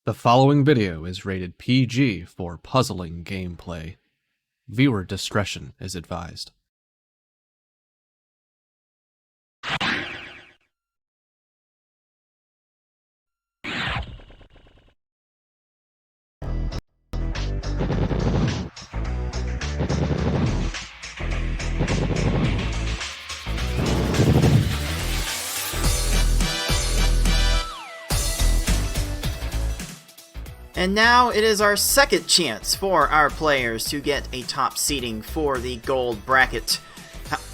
The following video is rated PG for puzzling gameplay. Viewer discretion is advised. And now it is our second chance for our players to get a top seating for the gold bracket.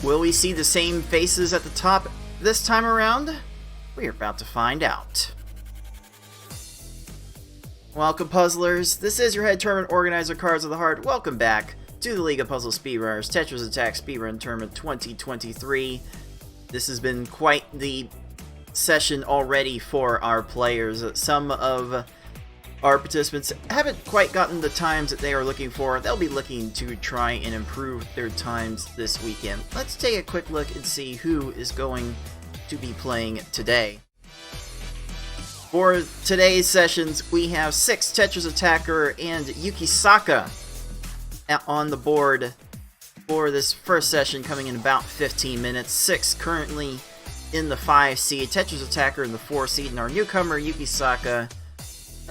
Will we see the same faces at the top this time around? We're about to find out. Welcome, puzzlers. This is your head tournament organizer, Cards of the Heart. Welcome back to the League of Puzzle Speedrunners Tetris Attack Speedrun Tournament 2023. This has been quite the session already for our players. Some of our participants haven't quite gotten the times that they are looking for. They'll be looking to try and improve their times this weekend. Let's take a quick look and see who is going to be playing today. For today's sessions, we have 6 Tetris Attacker and Yuki Saka on the board for this first session, coming in about 15 minutes. 6 currently in the 5 seed, Tetris Attacker in the 4 seed, and our newcomer Yuki Saka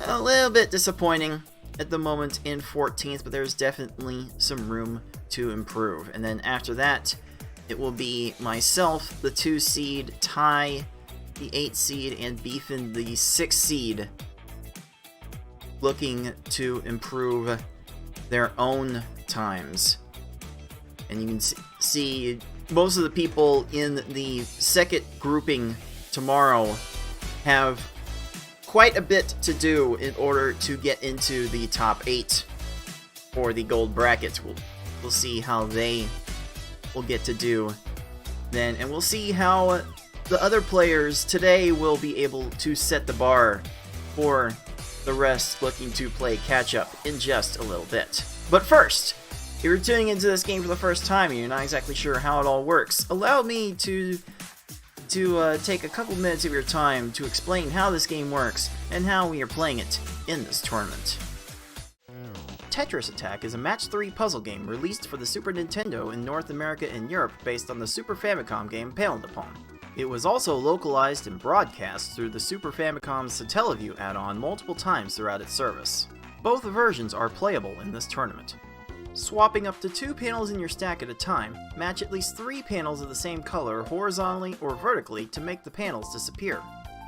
a little bit disappointing at the moment in 14th, but there's definitely some room to improve. And then after that, it will be myself, the 2 seed, Ty, the 8 seed, and Beefin, the 6 seed, looking to improve their own times. And you can see most of the people in the second grouping tomorrow have quite a bit to do in order to get into the top 8 for the gold brackets. We'll see how they will get to do then, and we'll see how the other players today will be able to set the bar for the rest looking to play catch-up in just a little bit. But first, if you're tuning into this game for the first time and you're not exactly sure how it all works, allow me to take a couple minutes of your time to explain how this game works and how we are playing it in this tournament. Tetris Attack is a match 3 puzzle game released for the Super Nintendo in North America and Europe based on the Super Famicom game Paled Upon. It was also localized and broadcast through the Super Famicom's Satellaview add-on multiple times throughout its service. Both versions are playable in this tournament. Swapping up to 2 panels in your stack at a time, match at least 3 panels of the same color horizontally or vertically to make the panels disappear.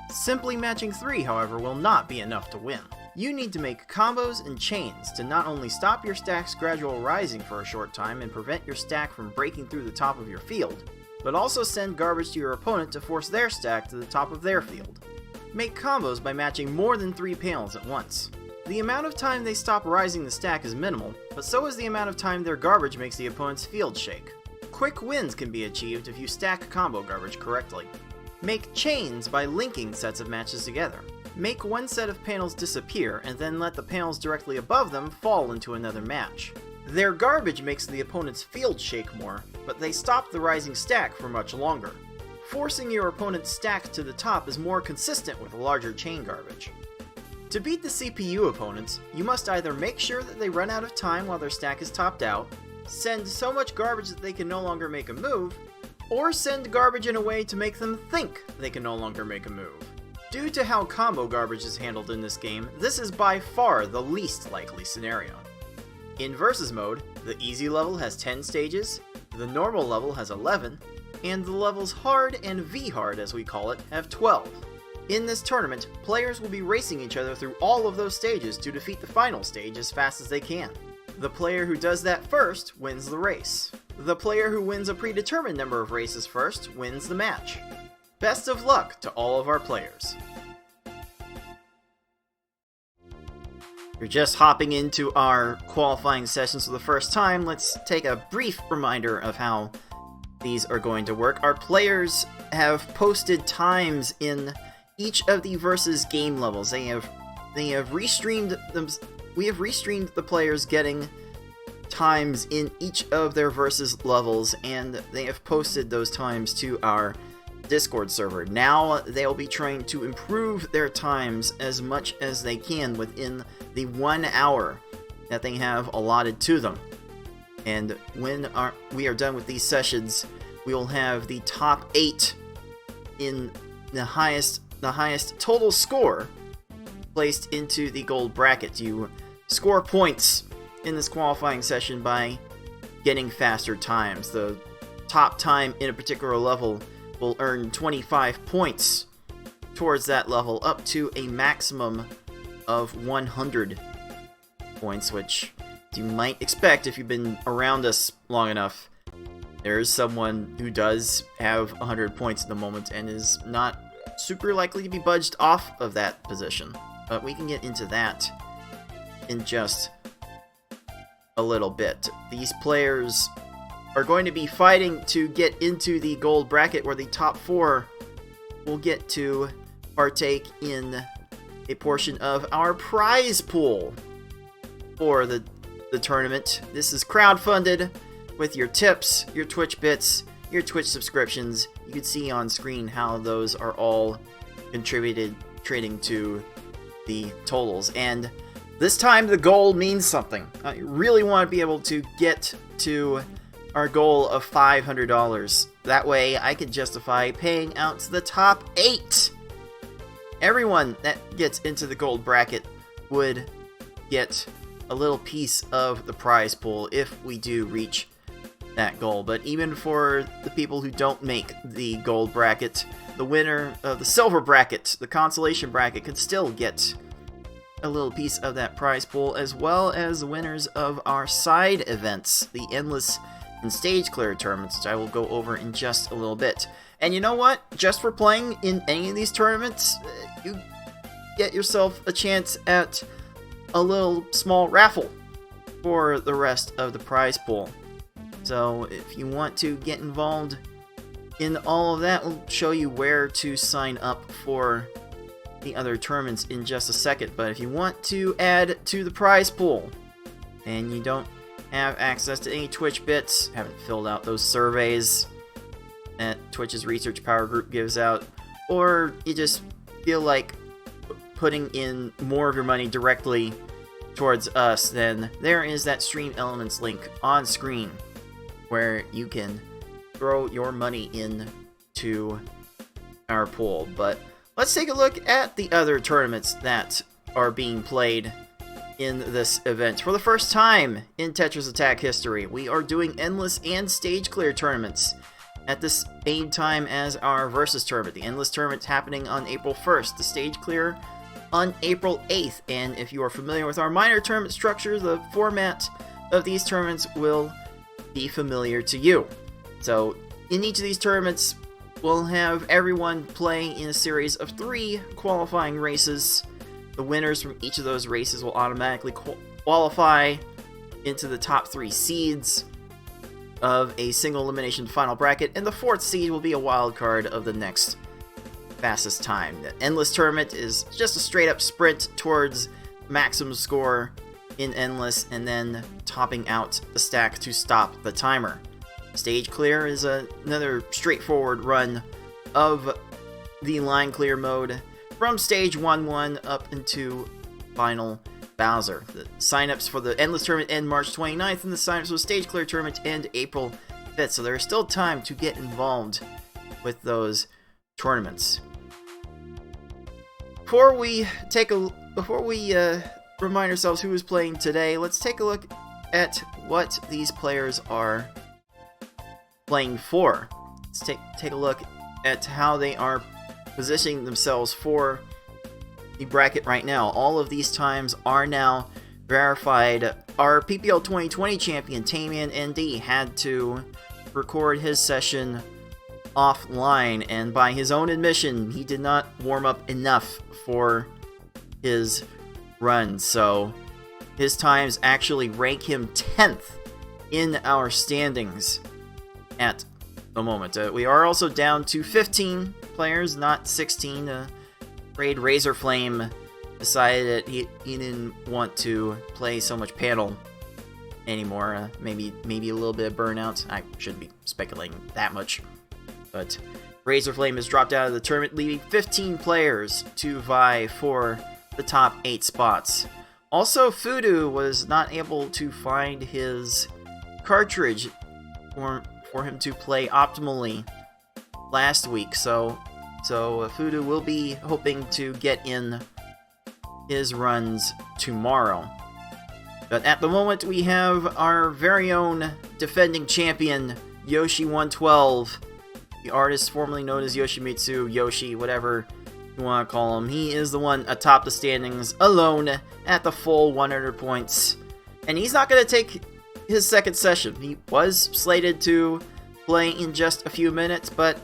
Simply matching 3, however, will not be enough to win. You need to make combos and chains to not only stop your stack's gradual rising for a short time and prevent your stack from breaking through the top of your field, but also send garbage to your opponent to force their stack to the top of their field. Make combos by matching more than 3 panels at once. The amount of time they stop rising the stack is minimal, but so is the amount of time their garbage makes the opponent's field shake. Quick wins can be achieved if you stack combo garbage correctly. Make chains by linking sets of matches together. Make one set of panels disappear and then let the panels directly above them fall into another match. Their garbage makes the opponent's field shake more, but they stop the rising stack for much longer. Forcing your opponent's stack to the top is more consistent with larger chain garbage. To beat the CPU opponents, you must either make sure that they run out of time while their stack is topped out, send so much garbage that they can no longer make a move, or send garbage in a way to make them think they can no longer make a move. Due to how combo garbage is handled in this game, this is by far the least likely scenario. In Versus mode, the easy level has 10 stages, the normal level has 11, and the levels Hard and V-Hard, as we call it, have 12. In this tournament, players will be racing each other through all of those stages to defeat the final stage as fast as they can. The player who does that first wins the race. The player who wins a predetermined number of races first wins the match. Best of luck to all of our players. You're just hopping into our qualifying sessions for the first time. Let's take a brief reminder of how these are going to work. Our players have posted times in each of the Versus game levels. They have restreamed them. We have restreamed the players getting times in each of their Versus levels, and they have posted those times to our Discord server. Now they'll be trying to improve their times as much as they can within the 1 hour that they have allotted to them. And when we are done with these sessions, we will have the top 8 in the highest total score placed into the gold bracket. You score points in this qualifying session by getting faster times. The top time in a particular level will earn 25 points towards that level, up to a maximum of 100 points, which you might expect if you've been around us long enough. There's someone who does have 100 points at the moment and is not super likely to be budged off of that position. But we can get into that in just a little bit. These players are going to be fighting to get into the gold bracket, where the top 4 will get to partake in a portion of our prize pool for the tournament. This is crowdfunded with your tips, your Twitch bits, your Twitch subscriptions. You can see on screen how those are all contributing to the totals. And this time the goal means something. I really want to be able to get to our goal of $500. That way I can justify paying out to the top 8. Everyone that gets into the gold bracket would get a little piece of the prize pool if we do reach that goal. But even for the people who don't make the gold bracket, the winner of the silver bracket, the consolation bracket, could still get a little piece of that prize pool, as well as the winners of our side events, the endless and stage clear tournaments, which I will go over in just a little bit. And you know what? Just for playing in any of these tournaments, you get yourself a chance at a little small raffle for the rest of the prize pool. So if you want to get involved in all of that, we'll show you where to sign up for the other tournaments in just a second. But if you want to add to the prize pool and you don't have access to any Twitch bits, haven't filled out those surveys that Twitch's Research Power Group gives out, or you just feel like putting in more of your money directly towards us, then there is that Stream Elements link on screen where you can throw your money into our pool. But let's take a look at the other tournaments that are being played in this event. For the first time in Tetris Attack history, we are doing endless and stage clear tournaments at the same time as our Versus tournament. The endless tournament happening on April 1st, the stage clear on April 8th. And if you are familiar with our minor tournament structure, the format of these tournaments will be familiar to you. So in each of these tournaments, we'll have everyone playing in a series of 3 qualifying races. The winners from each of those races will automatically qualify into the top 3 seeds of a single elimination final bracket, and the 4th seed will be a wild card of the next fastest time. The endless tournament is just a straight up sprint towards maximum score in endless, and then topping out the stack to stop the timer. Stage clear is another straightforward run of the line clear mode from stage 1-1 up into final Bowser. The signups for the endless tournament end March 29th, and the signups for the stage clear tournament end April 5th. So there is still time to get involved with those tournaments. Before we remind ourselves who is playing today, let's take a look at what these players are playing for. Let's take a look at how they are positioning themselves for the bracket right now. All of these times are now verified. Our PPL 2020 champion, Tamian ND, had to record his session offline, and by his own admission, he did not warm up enough for his run, so his times actually rank him 10th in our standings at the moment. We are also down to 15 players, not 16. Afraid Razorflame decided that he didn't want to play so much panel anymore. Maybe a little bit of burnout. I shouldn't be speculating that much, but Razorflame has dropped out of the tournament, leaving 15 players to vie for the top 8 spots. Also, Fudu was not able to find his cartridge for him to play optimally last week, so Fudu will be hoping to get in his runs tomorrow. But at the moment, we have our very own defending champion, Yoshi112, the artist formerly known as Yoshimitsu, Yoshi, whatever you want to call him. He is the one atop the standings, alone, at the full 100 points. And he's not going to take his second session. He was slated to play in just a few minutes, but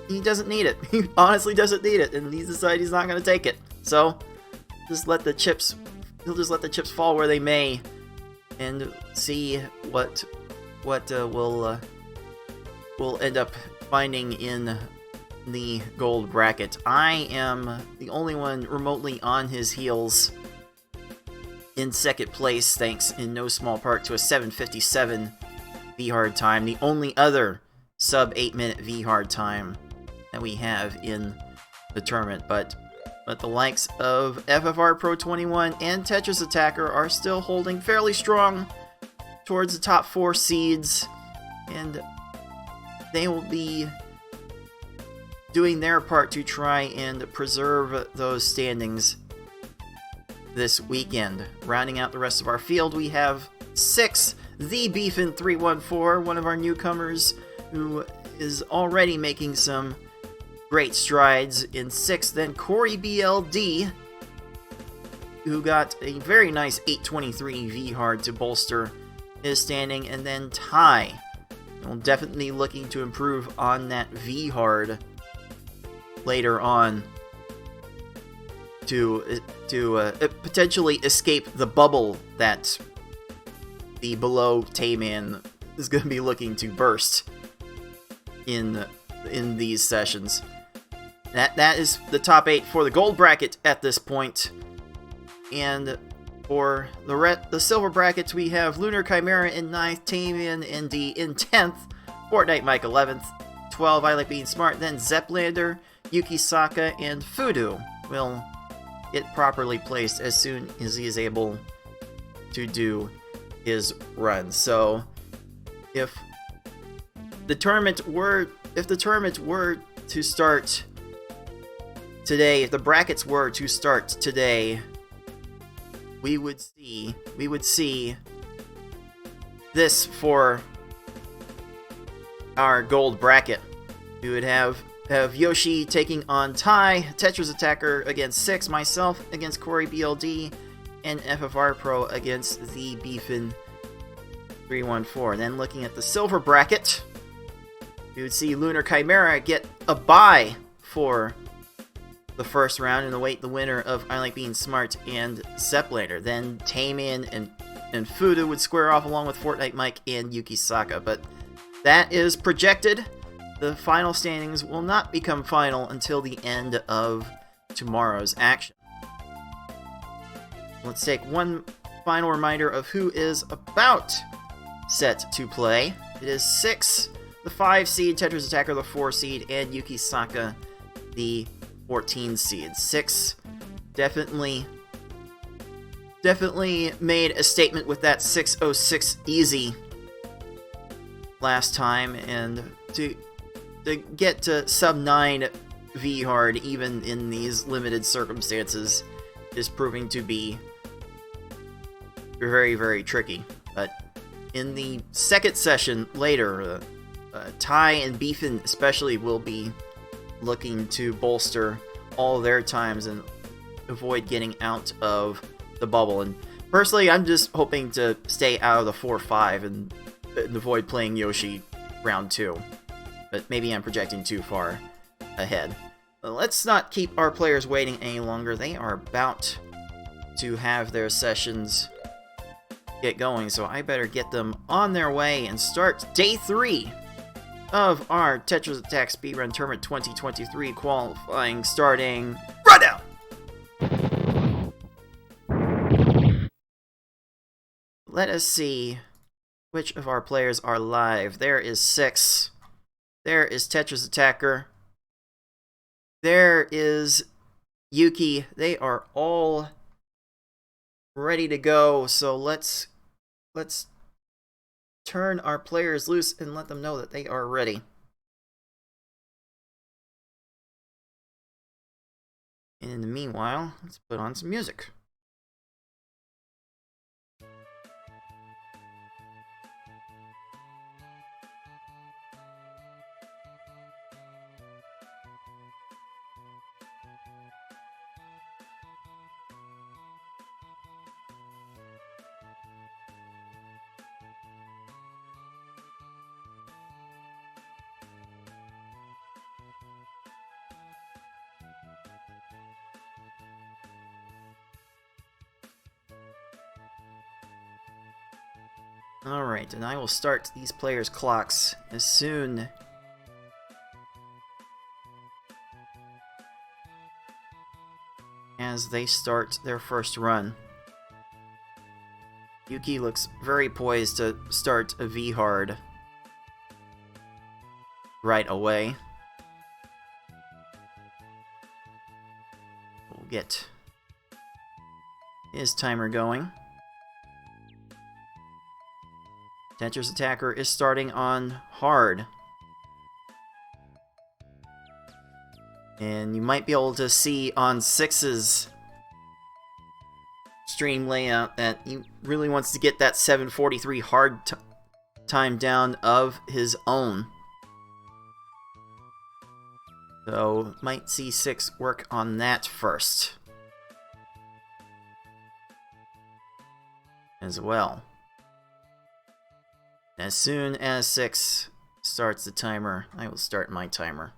he doesn't need it. He honestly doesn't need it, and he's decided he's not going to take it. So, he'll just let the chips fall where they may, and see what we'll end up finding in the gold bracket. I am the only one remotely on his heels in second place, thanks in no small part to a 7:57 V-hard time, the only other sub 8-minute V-hard time that we have in the tournament. But the likes of FFR Pro 21 and Tetris Attacker are still holding fairly strong towards the top 4 seeds, and they will be doing their part to try and preserve those standings this weekend. Rounding out the rest of our field, we have 6, the Beefin314, one of our newcomers who is already making some great strides in 6th. Then Corey BLD, who got a very nice 823 V-hard to bolster his standing, and then Ty, definitely looking to improve on that V-hard later on to potentially escape the bubble that the below Tayman is going to be looking to burst in these sessions. That is the top 8 for the gold bracket at this point. And for the silver brackets, we have Lunar Chimera in 9th, Tamian ND in 10th, Fortnite Mike 11th, 12 I Like Being Smart, then Zeplander, Yuki Saka, and Fudu will get properly placed as soon as he is able to do his run. So if the tournament were to start today, if the brackets were to start today, we would see this for our gold bracket. We would have Yoshi taking on Ty, Tetris Attacker against 6, myself against Corey BLD, and FFR Pro against the Beefin314. Then looking at the silver bracket, we would see Lunar Chimera get a bye for the first round and await the winner of I Like Being Smart and Zeplander. Then Tayman and Fudu would square off along with Fortnite Mike and Yuki Saka. But that is projected. The final standings will not become final until the end of tomorrow's action. Let's take one final reminder of who is about set to play. It is 6, the 5 seed, Tetris Attacker, the 4 seed, and Yuki Saka, the 14 seed. 6 definitely made a statement with that 606 easy last time, and to get to sub 9 V hard even in these limited circumstances is proving to be very, very tricky. But in the second session later, Ty and Beefin especially will be looking to bolster all their times and avoid getting out of the bubble. And personally, I'm just hoping to stay out of the 4-5 and avoid playing Yoshi round 2. But maybe I'm projecting too far ahead. Let's not keep our players waiting any longer. They are about to have their sessions get going, so I better get them on their way and start day 3 of our Tetris Attack Speedrun Tournament 2023 qualifying, starting right now! Let us see which of our players are live. There is 6. There is Tetris Attacker. There is Yuki. They are all ready to go. So let's turn our players loose and let them know that they are ready. And in the meanwhile, let's put on some music. Alright, and I will start these players' clocks as soon as they start their first run. Yuki looks very poised to start a V-hard right away. We'll get his timer going. Tetris Attacker is starting on hard. And you might be able to see on 6's stream layout that he really wants to get that 7:43 hard time down of his own. So, might see 6 work on that first. As well. As soon as 6 starts the timer, I will start my timer.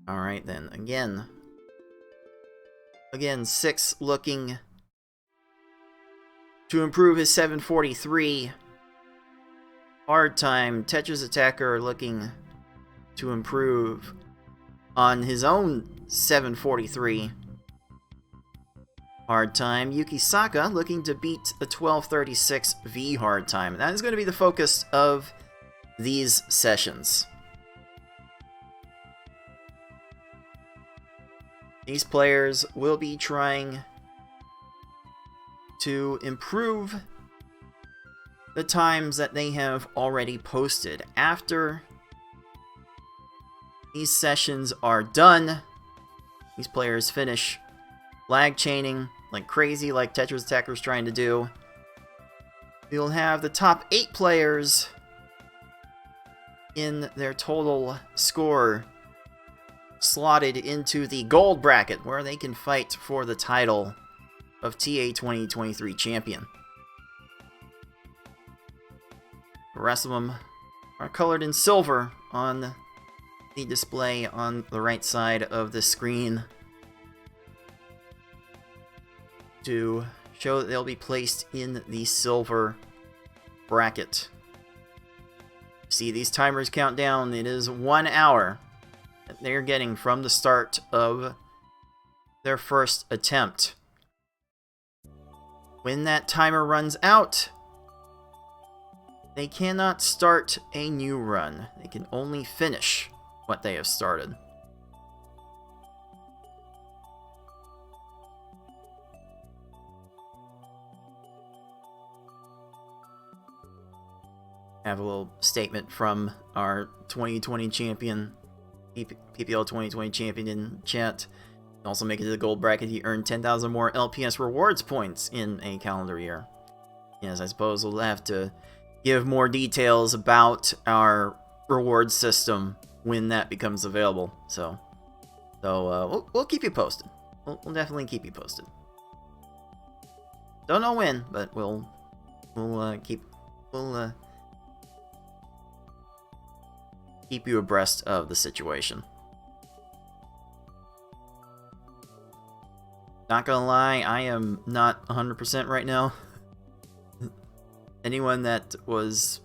Alright then, again 6 looking to improve his 7:43 hard time. Tetris Attacker looking to improve on his own 7:43 hard time. Yuki Saka looking to beat a 12:36 V hard time. That is going to be the focus of these sessions. These players will be trying to improve the times that they have already posted. After these sessions are done, these players finish lag chaining like crazy, like Tetris Attacker is trying to do. We'll have the top 8 players in their total score slotted into the gold bracket, where they can fight for the title of TA 2023 champion. The rest of them are colored in silver on the display on the right side of the screen to show that they'll be placed in the silver bracket. See, these timers count down. It is 1 hour that they're getting from the start of their first attempt. When that timer runs out, they cannot start a new run. They can only finish what they have started. I have a little statement from our 2020 champion, PPL 2020 champion in chat. Also make it to the gold bracket. He earned 10,000 more LPS rewards points in a calendar year. Yes, I suppose we'll have to give more details about our reward system when that becomes available. So we'll keep you posted. We'll definitely keep you posted. Don't know when, but we'll keep you abreast of the situation. Not gonna lie, I am not 100% right now. Anyone that was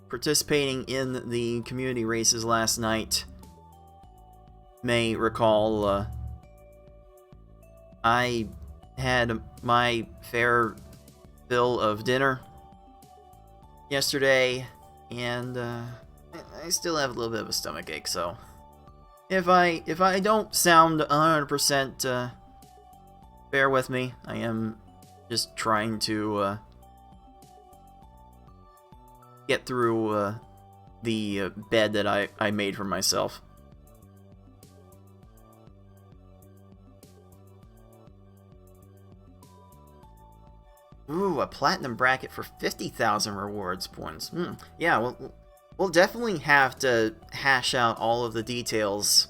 participating in the community races last night may recall I had my fair fill of dinner yesterday, and I still have a little bit of a stomach ache, so if I don't sound 100%, bear with me. I am just trying to get through the bed that I made for myself. Ooh, a platinum bracket for 50,000 rewards points. Yeah, we'll definitely have to hash out all of the details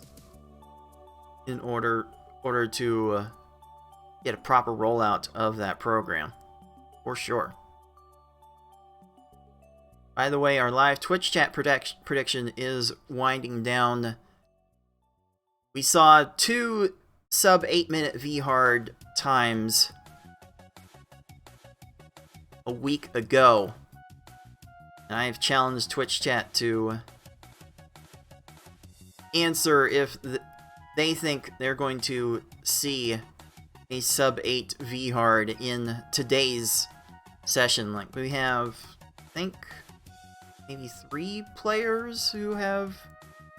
in order to get a proper rollout of that program, for sure. By the way, our live Twitch chat prediction is winding down. We saw 2 sub 8-minute VHard times a week ago, and I have challenged Twitch chat to answer if they think they're going to see a sub 8 VHard in today's session. Like, we have, I think, maybe 3 players who have,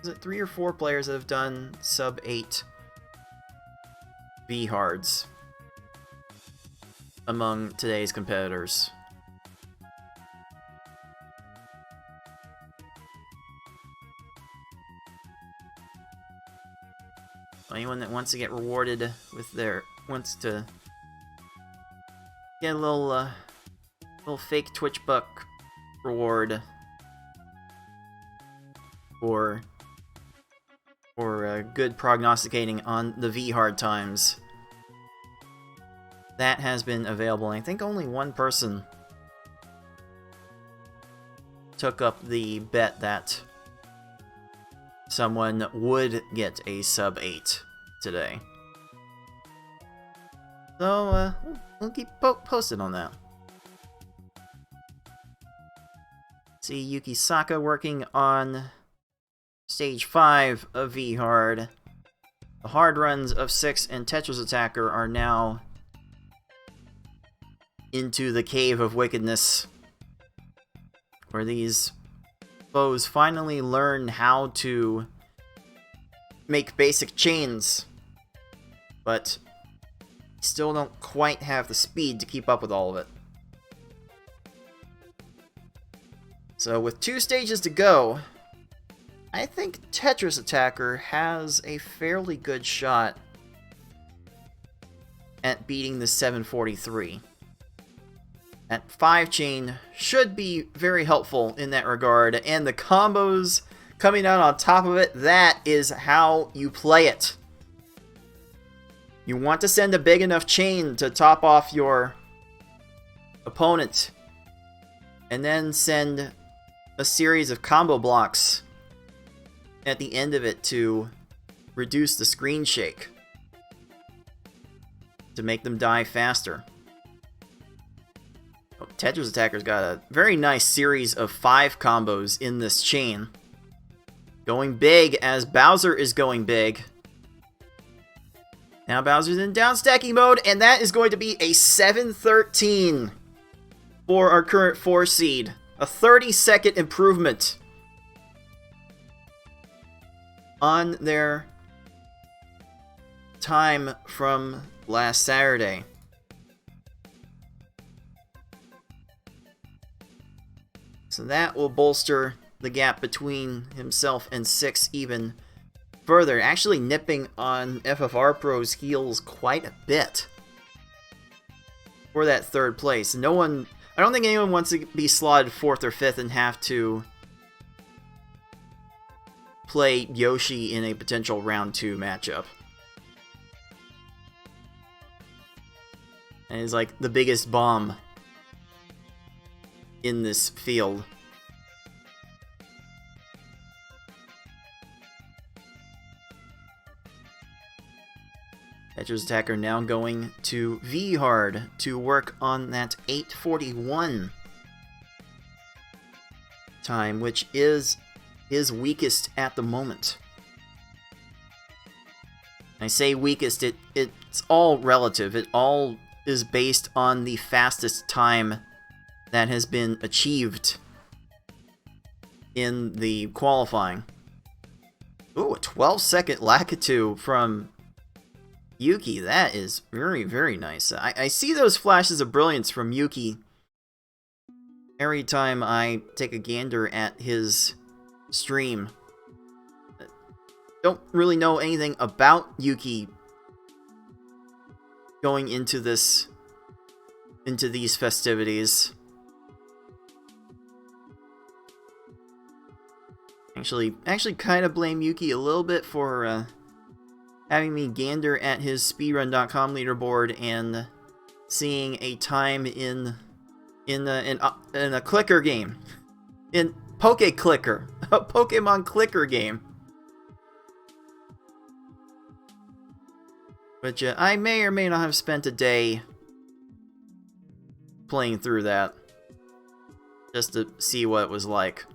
is it 3 or 4 players that have done sub 8 VHards among today's competitors. Anyone that wants to get rewarded with wants to get a little fake Twitch buck reward for good prognosticating on the VHard times, that has been available. I think only one person took up the bet that someone would get a sub 8 today. So, we'll keep posted on that. See Yuki Saka working on Stage 5 of VHard. The hard runs of 6 and Tetris Attacker are now into the Cave of Wickedness, where these foes finally learn how to make basic chains, but still don't quite have the speed to keep up with all of it. So with 2 stages to go, I think Tetris Attacker has a fairly good shot at beating the 743. That 5 chain should be very helpful in that regard, and the combos coming out on top of it, that is how you play it. You want to send a big enough chain to top off your opponent, and then send a series of combo blocks at the end of it to reduce the screen shake, to make them die faster. Tetris Attacker's got a very nice series of 5 combos in this chain. Going big as Bowser is going big. Now Bowser's in down stacking mode, and that is going to be a 7-13 for our current 4 seed. A 30-second improvement on their time from last Saturday. So that will bolster the gap between himself and 6 even further, actually nipping on FFR Pro's heels quite a bit for that 3rd place. I don't think anyone wants to be slotted 4th or 5th and have to play Yoshi in a potential round 2 matchup. And he's like the biggest bomb in this field. Tetris Attacker now going to VHard to work on that 8:41 time, which is his weakest at the moment. I say weakest, it's all relative. It all is based on the fastest time that has been achieved in the qualifying. Ooh, a 12-second Lakitu from Yuki. That is very, very nice. I see those flashes of brilliance from Yuki every time I take a gander at his stream. Don't really know anything about Yuki going into these festivities. Actually kind of blame Yuki a little bit for having me gander at his speedrun.com leaderboard and seeing a time in a clicker game, in Poke Clicker, a Pokemon clicker game, which I may or may not have spent a day playing through that just to see what it was like.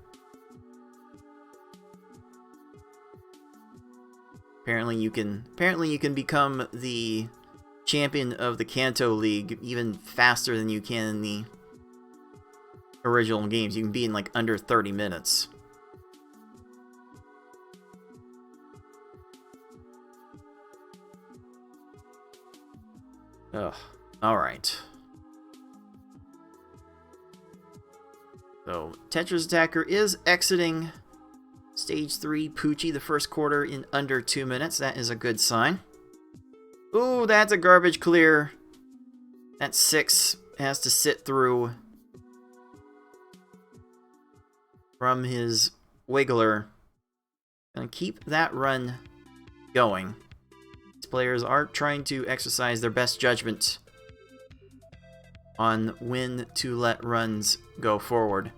Apparently you can become the champion of the Kanto League even faster than you can in the original games. You can be in like under 30 minutes. Ugh. Alright. So, Tetris Attacker is exiting Stage 3 Poochie, the first quarter, in under 2 minutes. That is a good sign. Ooh, that's a garbage clear. That 6 has to sit through from his Wiggler. Gonna keep that run going. These players are trying to exercise their best judgment on when to let runs go forward.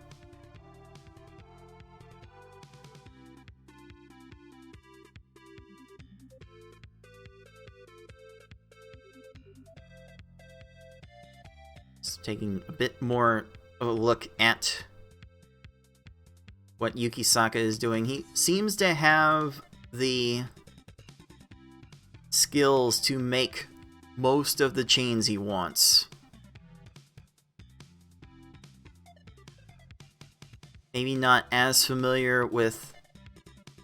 Taking a bit more of a look at what Yuki Saka is doing. He seems to have the skills to make most of the chains he wants. Maybe not as familiar with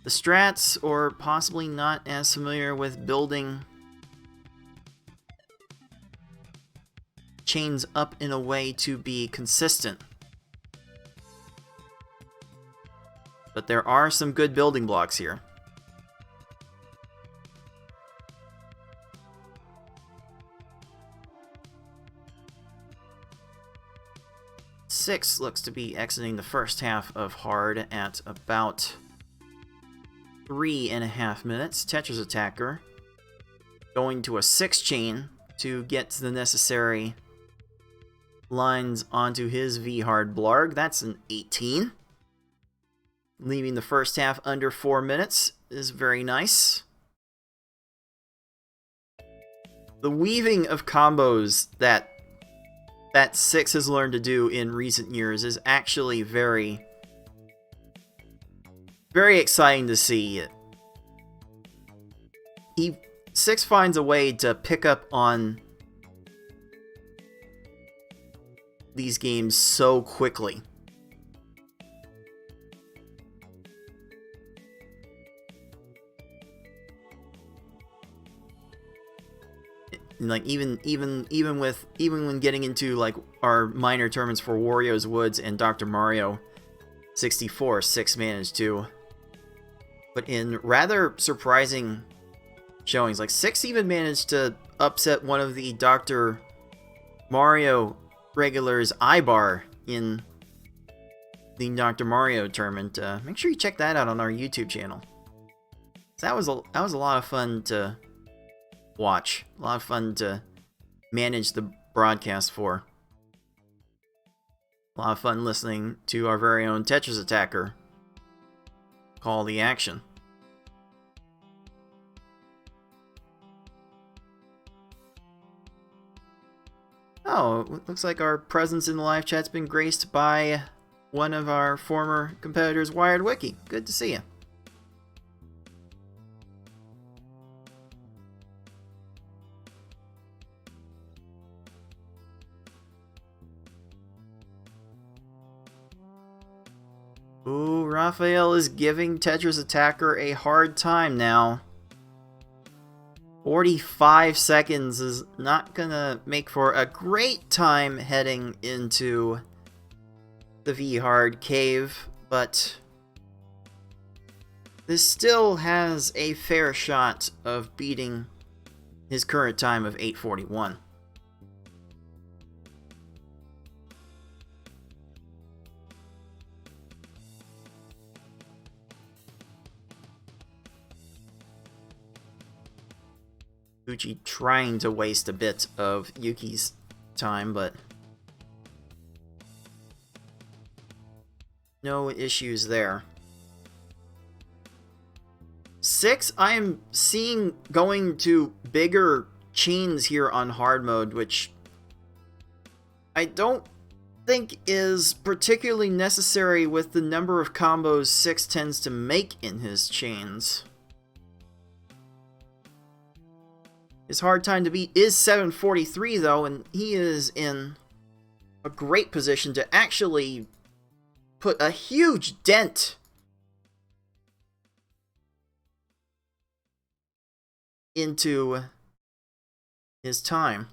the strats, or possibly not as familiar with building chains up in a way to be consistent. But there are some good building blocks here. Six looks to be exiting the first half of hard at about 3.5 minutes. Tetris Attacker going to a 6 chain to get the necessary lines onto his V-Hard Blarg. That's an 18. Leaving the first half under 4 minutes is very nice. The weaving of combos that 6 has learned to do in recent years is actually very, very exciting to see. 6 finds a way to pick up on these games so quickly. Like even when getting into like our minor tournaments for Wario's Woods and Dr. Mario 64, 6 managed to put in rather surprising showings. Like 6 even managed to upset one of the Dr. Mario regulars Ibar in the Dr. Mario tournament. Make sure you check that out on our YouTube channel. So that was a lot of fun to watch. A lot of fun to manage the broadcast for. A lot of fun listening to our very own Tetris Attacker call the action. Oh, it looks like our presence in the live chat's been graced by one of our former competitors, Wired Wiki. Good to see you. Raphael is giving Tetris Attacker a hard time now. 45 seconds is not gonna make for a great time heading into the V-Hard cave, but this still has a fair shot of beating his current time of 8:41. Uchi trying to waste a bit of Yuki's time, but no issues there. 6, I am seeing going to bigger chains here on hard mode, which I don't think is particularly necessary with the number of combos 6 tends to make in his chains. His hard time to beat is 7:43 though, and he is in a great position to actually put a huge dent into his time.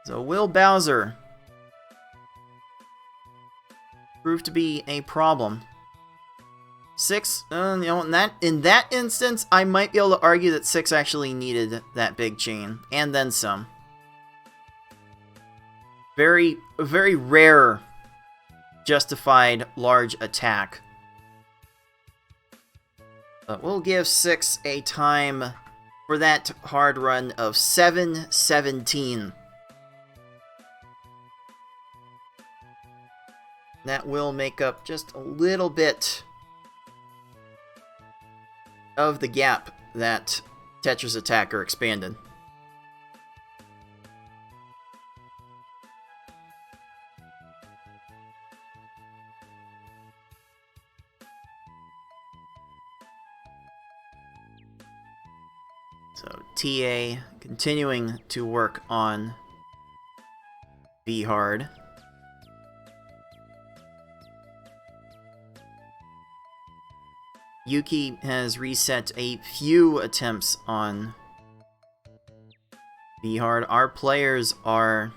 So Will Bowser proved to be a problem. 6, in that instance, I might be able to argue that 6 actually needed that big chain, and then some. Very rare justified large attack. But we'll give 6 a time for that hard run of 7:17. That will make up just a little bit of the gap that Tetris Attacker expanded. So TA continuing to work on V-Hard. Yuki has reset a few attempts on V-Hard. Our players are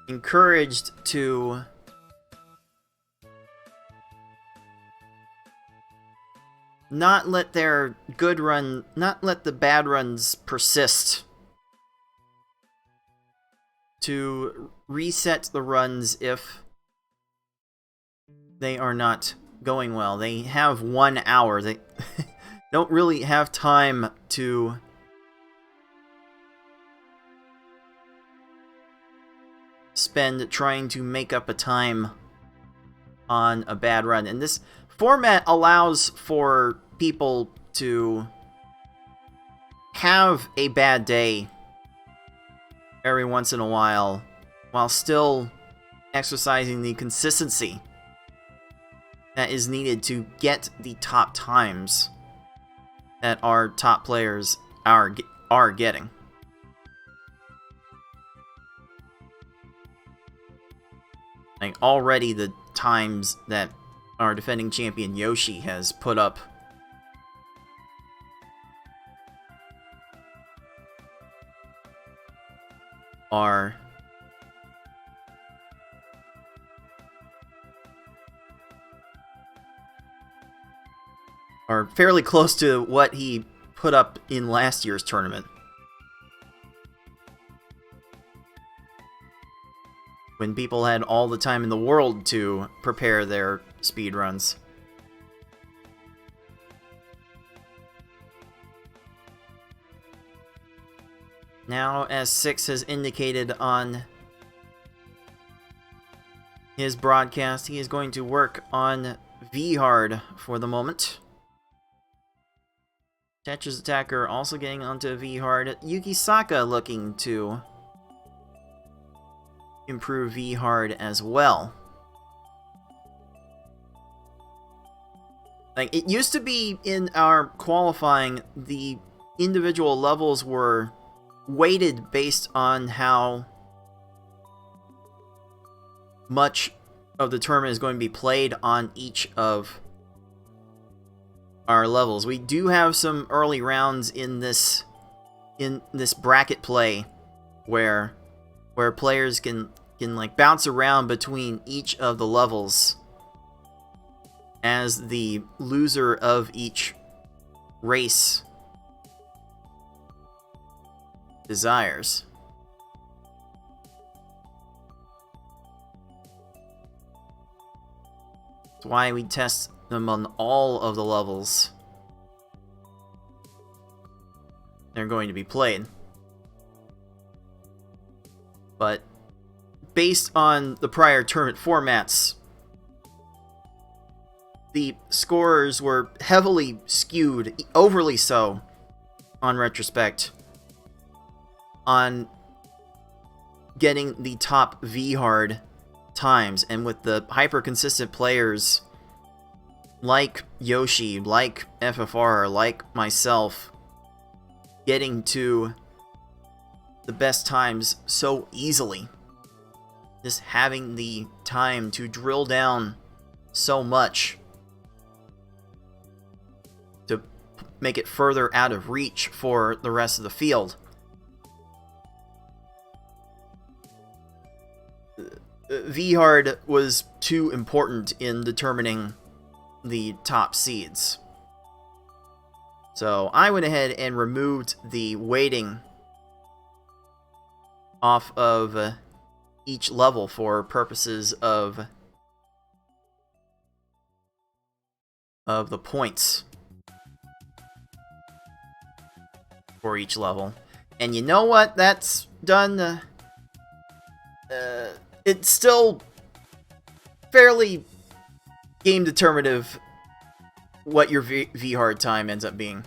encouraged to not let their not let the bad runs persist. To reset the runs if they are not going well. They have 1 hour. They don't really have time to spend trying to make up a time on a bad run. And this format allows for people to have a bad day every once in a while still exercising the consistency that is needed to get the top times that our top players are getting. Like already the times that our defending champion Yoshi has put up are fairly close to what he put up in last year's tournament, when people had all the time in the world to prepare their speedruns. Now, as 6 has indicated on his broadcast, he is going to work on V-Hard for the moment. Tetris Attacker also getting onto V-Hard. Yuki Saka looking to improve V-Hard as well. Like, it used to be in our qualifying, the individual levels were weighted based on how much of the tournament is going to be played on each of our levels. We do have some early rounds in this bracket play where players can like bounce around between each of the levels as the loser of each race desires. That's why we test them on all of the levels they're going to be played. But based on the prior tournament formats, the scorers were heavily skewed, overly so, on retrospect, on getting the top V-hard times. And with the hyper-consistent players like Yoshi, like FFR, like myself, getting to the best times so easily, just having the time to drill down so much to make it further out of reach for the rest of the field. V-hard was too important in determining the top seeds. So I went ahead and removed the weighting off of each level for purposes of the points for each level. And you know what? That's done. It's still fairly game determinative what your V-hard time ends up being.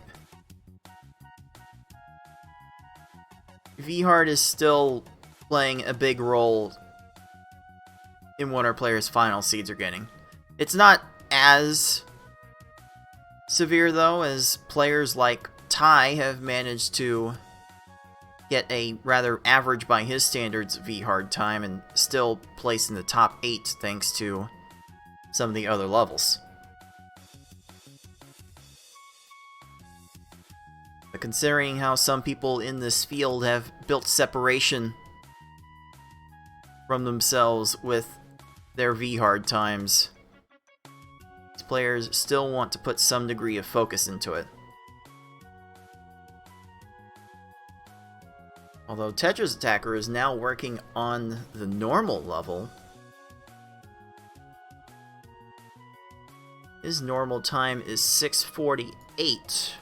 V-hard is still playing a big role in what our players' final seeds are getting. It's not as severe, though, as players like Ty have managed to get a rather average by his standards V-hard time and still place in the top 8 thanks to some of the other levels. But considering how some people in this field have built separation from themselves with their V-hard times, these players still want to put some degree of focus into it. Although Tetris Attacker is now working on the normal level, his normal time is 6:48,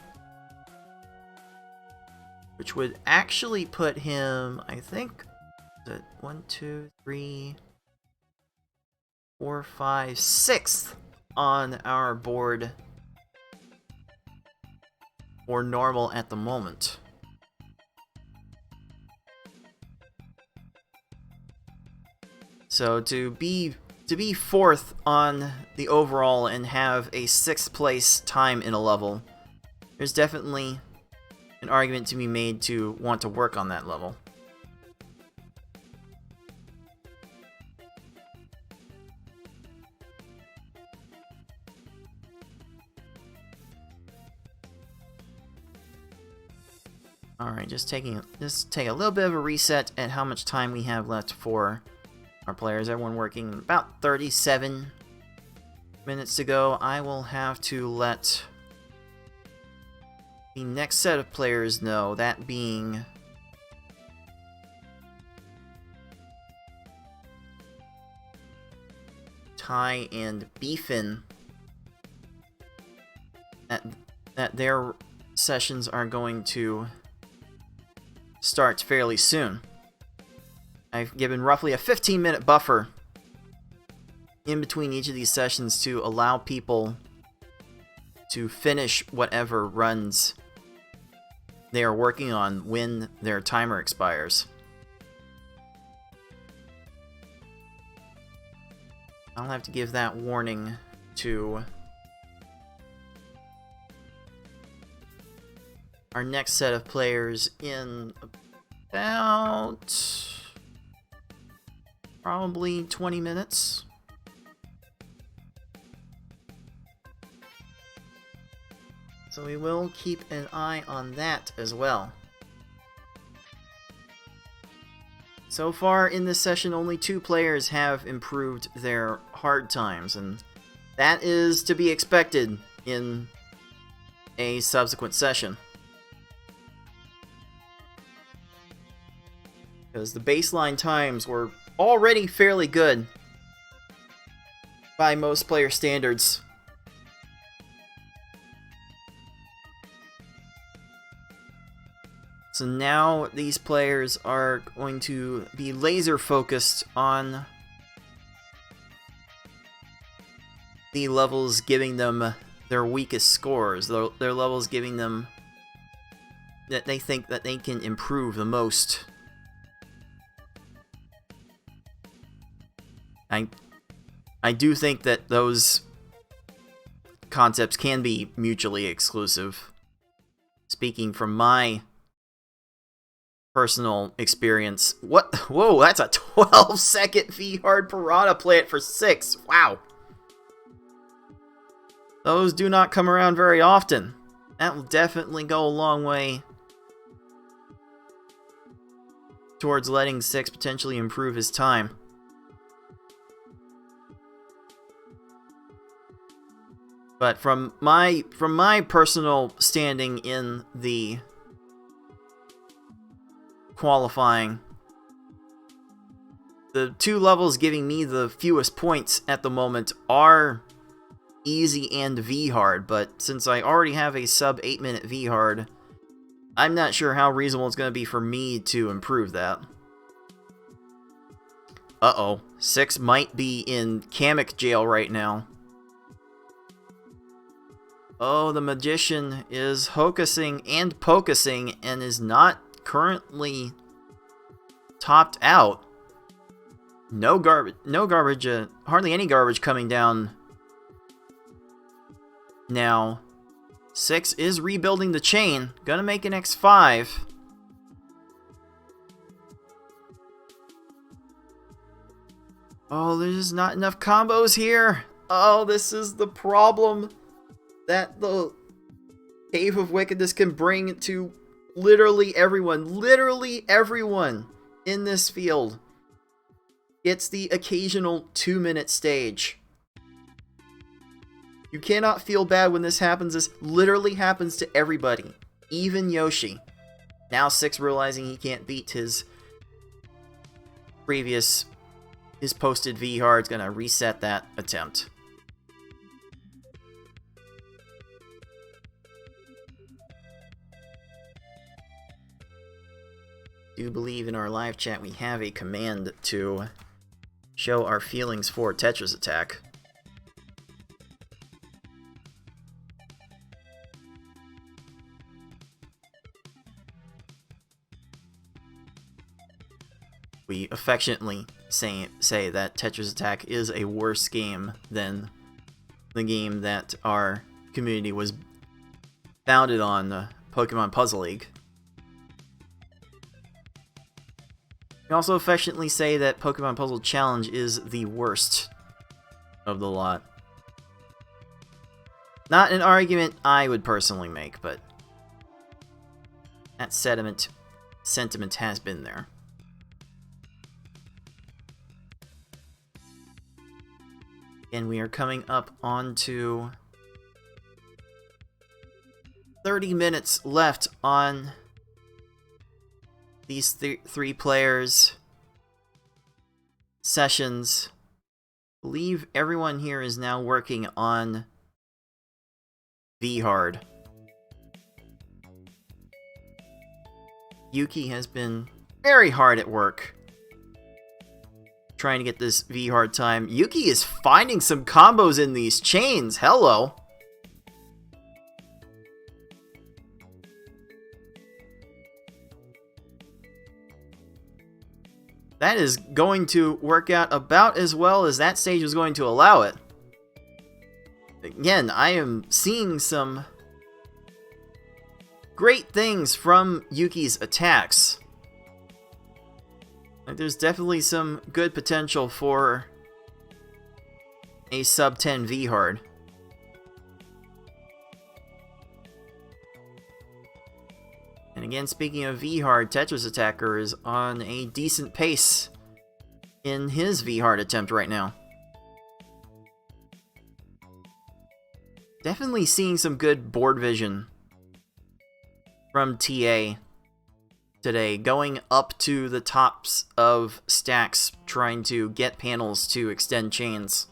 which would actually put him, I think, at 1, 2, 3, 4, 5, 6th on our board for normal at the moment. So to be 4th on the overall and have a 6th place time in a level, there's definitely an argument to be made to want to work on that level. Alright, just take a little bit of a reset at how much time we have left for our players. Everyone working about 37 minutes to go. I will have to let the next set of players know, that being Ty and Beefin, that their sessions are going to start fairly soon. I've given roughly a 15-minute buffer in between each of these sessions to allow people to finish whatever runs they are working on when their timer expires. I'll have to give that warning to our next set of players in about probably 20 minutes. So we will keep an eye on that as well. So far in this session, only 2 players have improved their hard times, and that is to be expected in a subsequent session. Because the baseline times were already fairly good by most player standards. So now these players are going to be laser focused on the levels giving them their weakest scores, their levels giving them that they think that they can improve the most. I do think that those concepts can be mutually exclusive. Speaking from my personal experience. What? Whoa, that's a 12-second V-Hard Piranha. Play it for 6. Wow. Those do not come around very often. That will definitely go a long way towards letting 6 potentially improve his time. But from my personal standing in the qualifying, the 2 levels giving me the fewest points at the moment are easy and V-Hard, but since I already have a sub 8-minute V-Hard, I'm not sure how reasonable it's going to be for me to improve that. Uh-oh, 6 might be in Kamek jail right now. Oh, the magician is hocusing and pocusing and is not currently topped out. No garbage, hardly any garbage coming down now. 6 is rebuilding the chain, gonna make an X5. Oh, there's not enough combos here. Oh, this is the problem that the Cave of Wickedness can bring to literally everyone in this field. It's the occasional 2-minute stage. You cannot feel bad when this happens. This literally happens to everybody, even Yoshi. Now 6 realizing he can't beat his posted V-Hard is gonna reset that attempt. Do believe in our live chat we have a command to show our feelings for Tetris Attack. We affectionately say that Tetris Attack is a worse game than the game that our community was founded on, the Pokemon Puzzle League. We also affectionately say that Pokemon Puzzle Challenge is the worst of the lot. Not an argument I would personally make, but that sentiment has been there. And we are coming up onto 30 minutes left on these 3 players' sessions. I believe everyone here is now working on V-Hard. Yuki has been very hard at work trying to get this V-Hard time. Yuki is finding some combos in these chains. Hello. That is going to work out about as well as that stage was going to allow it. Again, I am seeing some great things from Yuki's attacks. Like, there's definitely some good potential for a sub 10 V hard. And again, speaking of V hard, Tetris Attacker is on a decent pace in his V hard attempt right now. Definitely seeing some good board vision from TA today, going up to the tops of stacks, trying to get panels to extend chains.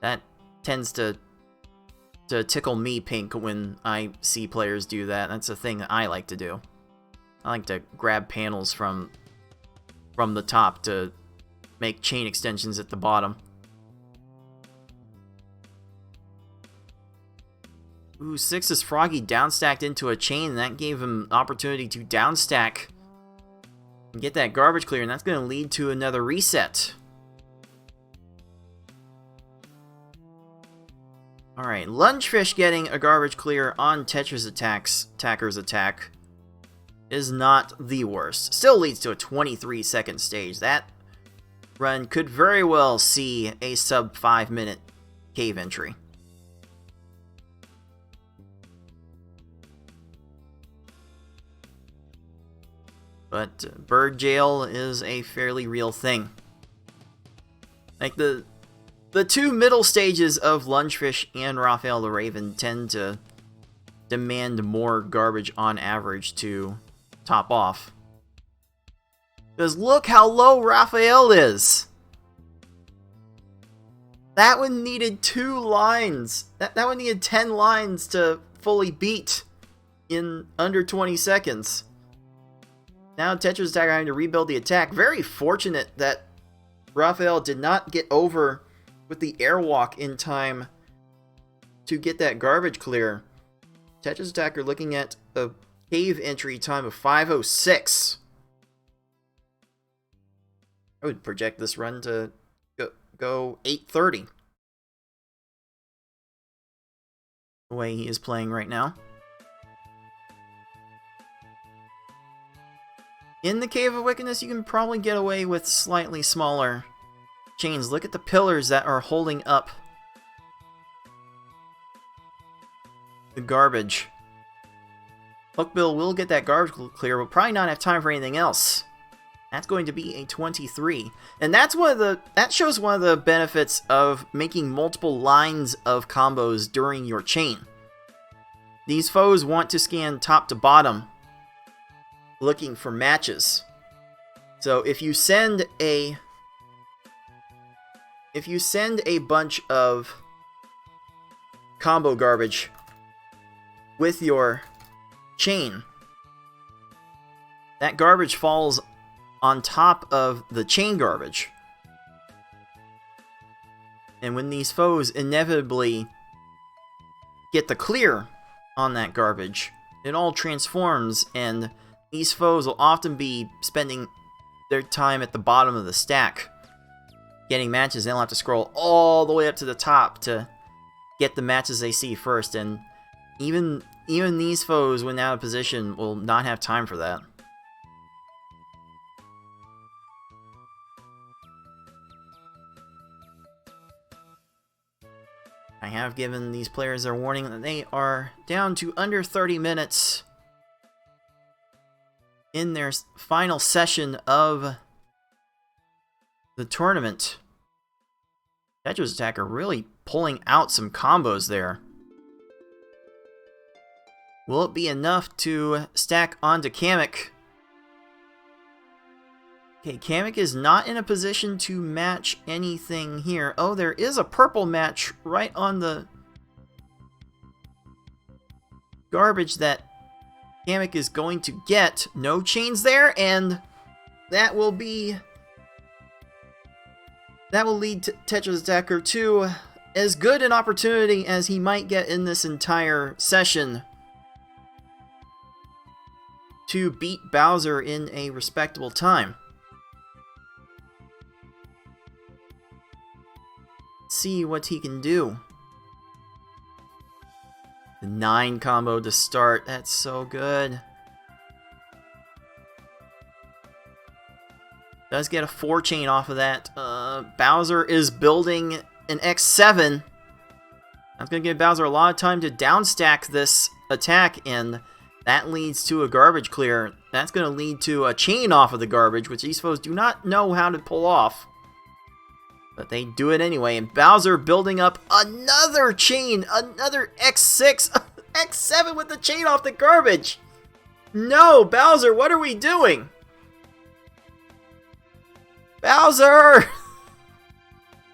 That tends to tickle me pink when I see players do that. That's a thing that I like to do. I like to grab panels from the top to make chain extensions at the bottom. Ooh, 6 is Froggy downstacked into a chain, and that gave him opportunity to downstack and get that garbage clear, and that's going to lead to another reset. Alright, Lungefish getting a garbage clear on Tetris Attacker's attack is not the worst. Still leads to a 23-second stage. That run could very well see a sub 5-minute cave entry. But bird jail is a fairly real thing. Like, the two middle stages of Lungefish and Raphael the Raven tend to demand more garbage on average to top off. Because look how low Raphael is! That one needed 2 lines. That one needed 10 lines to fully beat in under 20 seconds. Now Tetris Attacker having to rebuild the attack. Very fortunate that Raphael did not get over with the airwalk in time to get that garbage clear. Tetris Attacker looking at a cave entry time of 5:06. I would project this run to go 8:30. The way he is playing right now. In the Cave of Wickedness, you can probably get away with slightly smaller chains. Look at the pillars that are holding up the garbage. Hookbill will get that garbage clear, but probably not have time for anything else. That's going to be a 23. And that shows one of the benefits of making multiple lines of combos during your chain. These foes want to scan top to bottom, looking for matches. So if you send a bunch of combo garbage with your chain, that garbage falls on top of the chain garbage. And when these foes inevitably get the clear on that garbage, it all transforms, and these foes will often be spending their time at the bottom of the stack getting matches. They'll have to scroll all the way up to the top to get the matches they see first, and even these foes, when out of position, will not have time for that. I have given these players their warning that they are down to under 30 minutes in their final session of the tournament. Tetris Attacker really pulling out some combos there. Will it be enough to stack onto Kamek? Okay, Kamek is not in a position to match anything here. Oh, there is a purple match right on the garbage that Kamek is going to get. No chains there, and that will lead Tetris Attacker to as good an opportunity as he might get in this entire session to beat Bowser in a respectable time. Let's see what he can do. The 9 combo to start. That's so good. Does get a 4 chain off of that. Bowser is building an X7. That's going to give Bowser a lot of time to downstack this attack, and that leads to a garbage clear. That's going to lead to a chain off of the garbage, which these foes do not know how to pull off. But they do it anyway, and Bowser building up another chain, another X6, X7 with the chain off the garbage. No, Bowser, what are we doing? Bowser!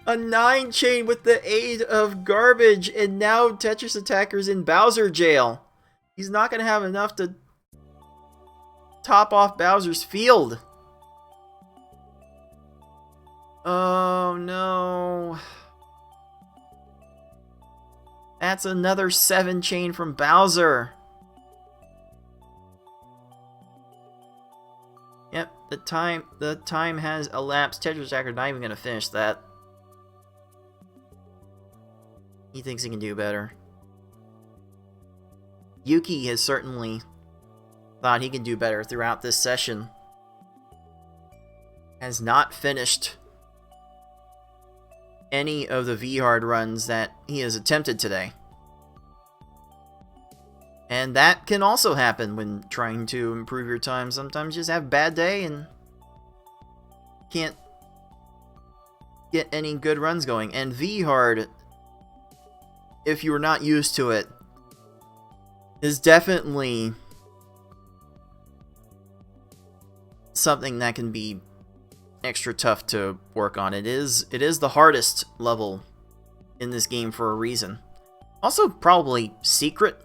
A 9 chain with the aid of garbage, and now Tetris Attacker's in Bowser jail. He's not going to have enough to top off Bowser's field. Oh no. That's another 7 chain from Bowser. Yep, the time has elapsed. Tetris Attacker not even going to finish that. He thinks he can do better. Yuki has certainly thought he can do better throughout this session. Has not finished any of the V-Hard runs that he has attempted today. And that can also happen when trying to improve your time. Sometimes you just have a bad day and can't get any good runs going. And V-Hard, if you were not used to it, is definitely something that can be extra tough to work on. It is the hardest level in this game for a reason. Also probably secret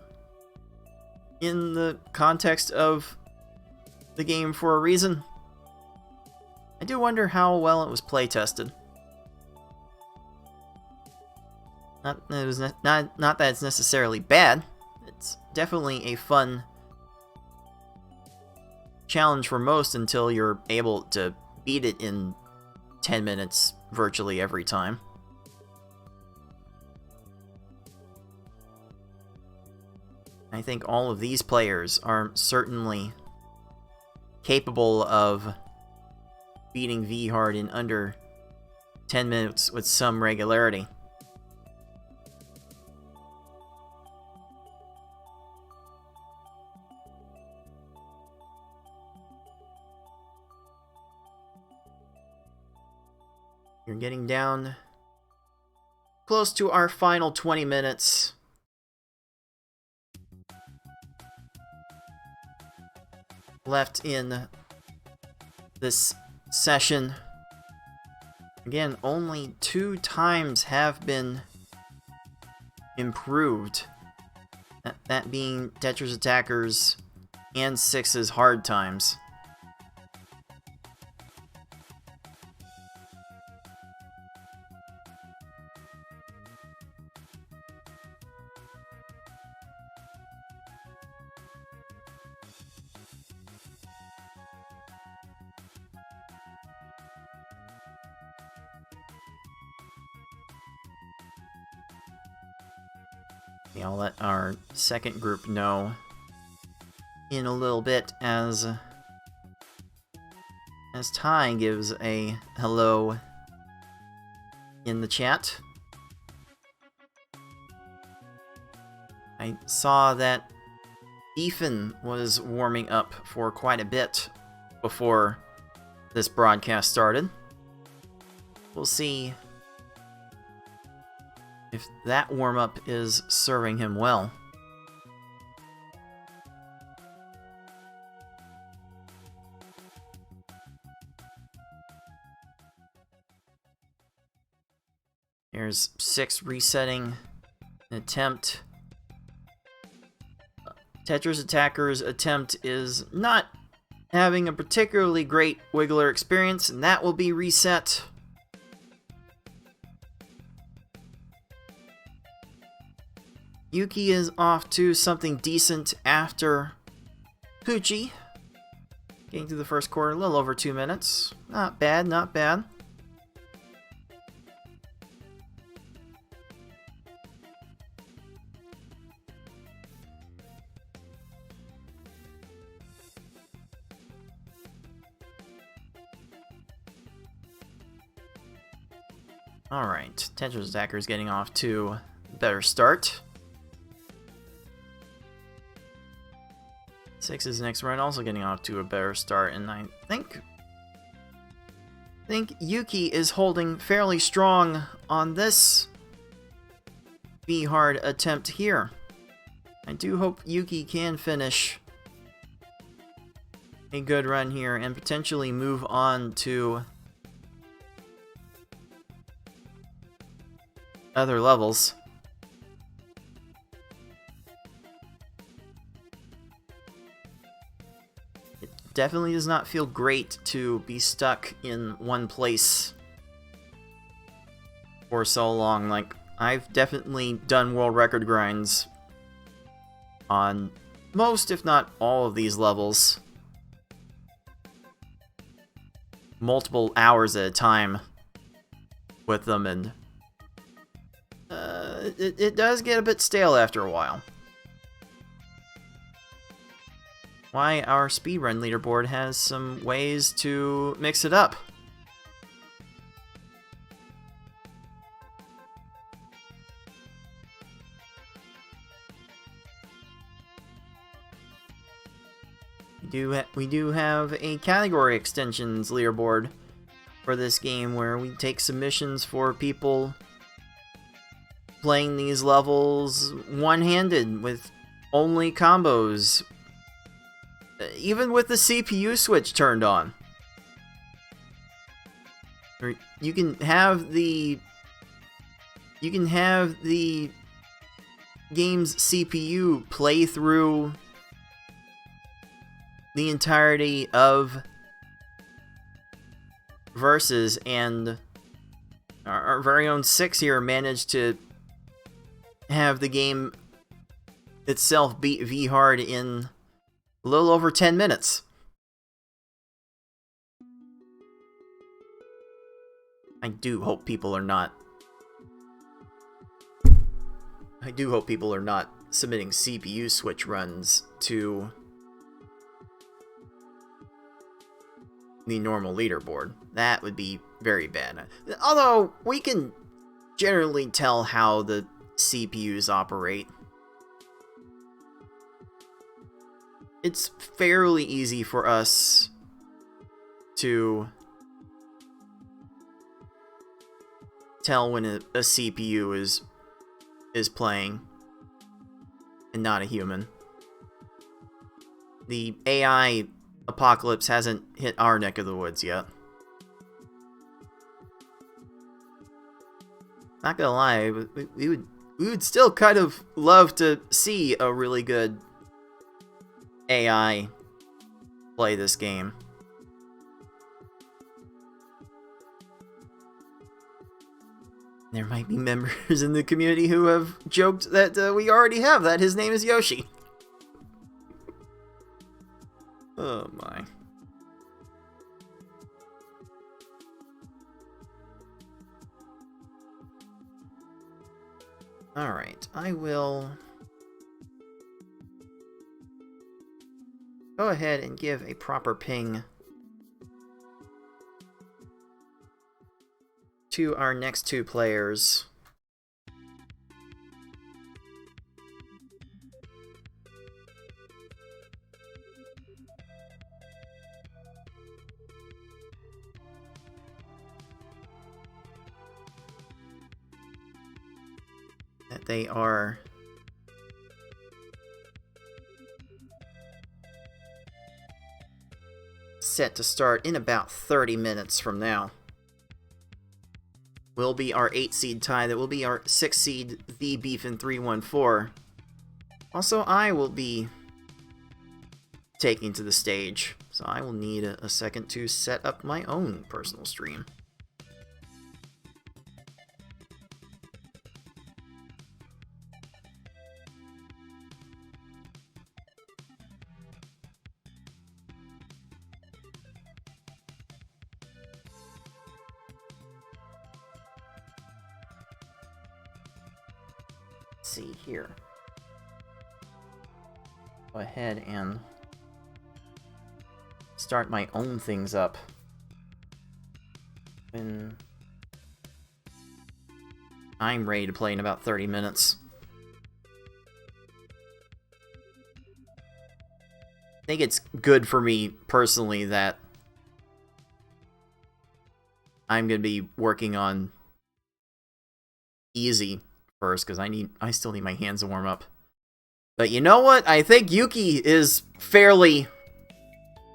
in the context of the game for a reason. I do wonder how well it was play tested. Not that it's necessarily bad. It's definitely a fun challenge for most until you're able to beat it in 10 minutes virtually every time. I think all of these players are certainly capable of beating V-Hard in under 10 minutes with some regularity. You're getting down close to our final 20 minutes. Left in this session. Again, only 2 times have been improved. That being Tetris Attackers and 6's hard times. I'll let our second group know in a little bit as Ty gives a hello in the chat. I saw that Ethan was warming up for quite a bit before this broadcast started. We'll see if that warm-up is serving him well. There's 6 resetting an attempt. Tetris Attacker's attempt is not having a particularly great wiggler experience, and that will be reset. Yuki is off to something decent after Poochie. Getting through the first quarter, a little over 2 minutes. Not bad, not bad. Alright, Tetris Attack is getting off to a better start. 6's next run also getting off to a better start, and I think Yuki is holding fairly strong on this V-hard attempt here. I do hope Yuki can finish a good run here and potentially move on to other levels. It definitely does not feel great to be stuck in one place for so long. Like, I've definitely done world record grinds on most, if not all, of these levels. Multiple hours at a time with them, and it does get a bit stale after a while. Why our speedrun leaderboard has some ways to mix it up. We do have a category extensions leaderboard for this game where we take submissions for people playing these levels one-handed with only combos, even with the CPU switch turned on. Or you can have the game's CPU play through the entirety of Versus, and our very own 6 here managed to have the game itself beat V-hard in a little over 10 minutes. I do hope people are not submitting CPU switch runs to the normal leaderboard. That would be very bad. Although, we can generally tell how the CPUs operate. It's fairly easy for us to tell when a CPU is playing and not a human. The AI apocalypse hasn't hit our neck of the woods yet. Not gonna lie, we would still kind of love to see a really good AI play this game. There might be members in the community who have joked that we already have that. His name is Yoshi. Oh my. Alright, I will go ahead and give a proper ping to our next two players. That they are set to start in about 30 minutes from now. Will be our 8 seed tie. That will be our 6 seed The Beefin 314. Also, I will be taking to the stage, so I will need a second to set up my own personal stream. See here. Go ahead and start my own things up. When I'm ready to play in about 30 minutes. I think it's good for me personally that I'm gonna be working on easy first because I still need my hands to warm up. But you know what? I think Yuki is fairly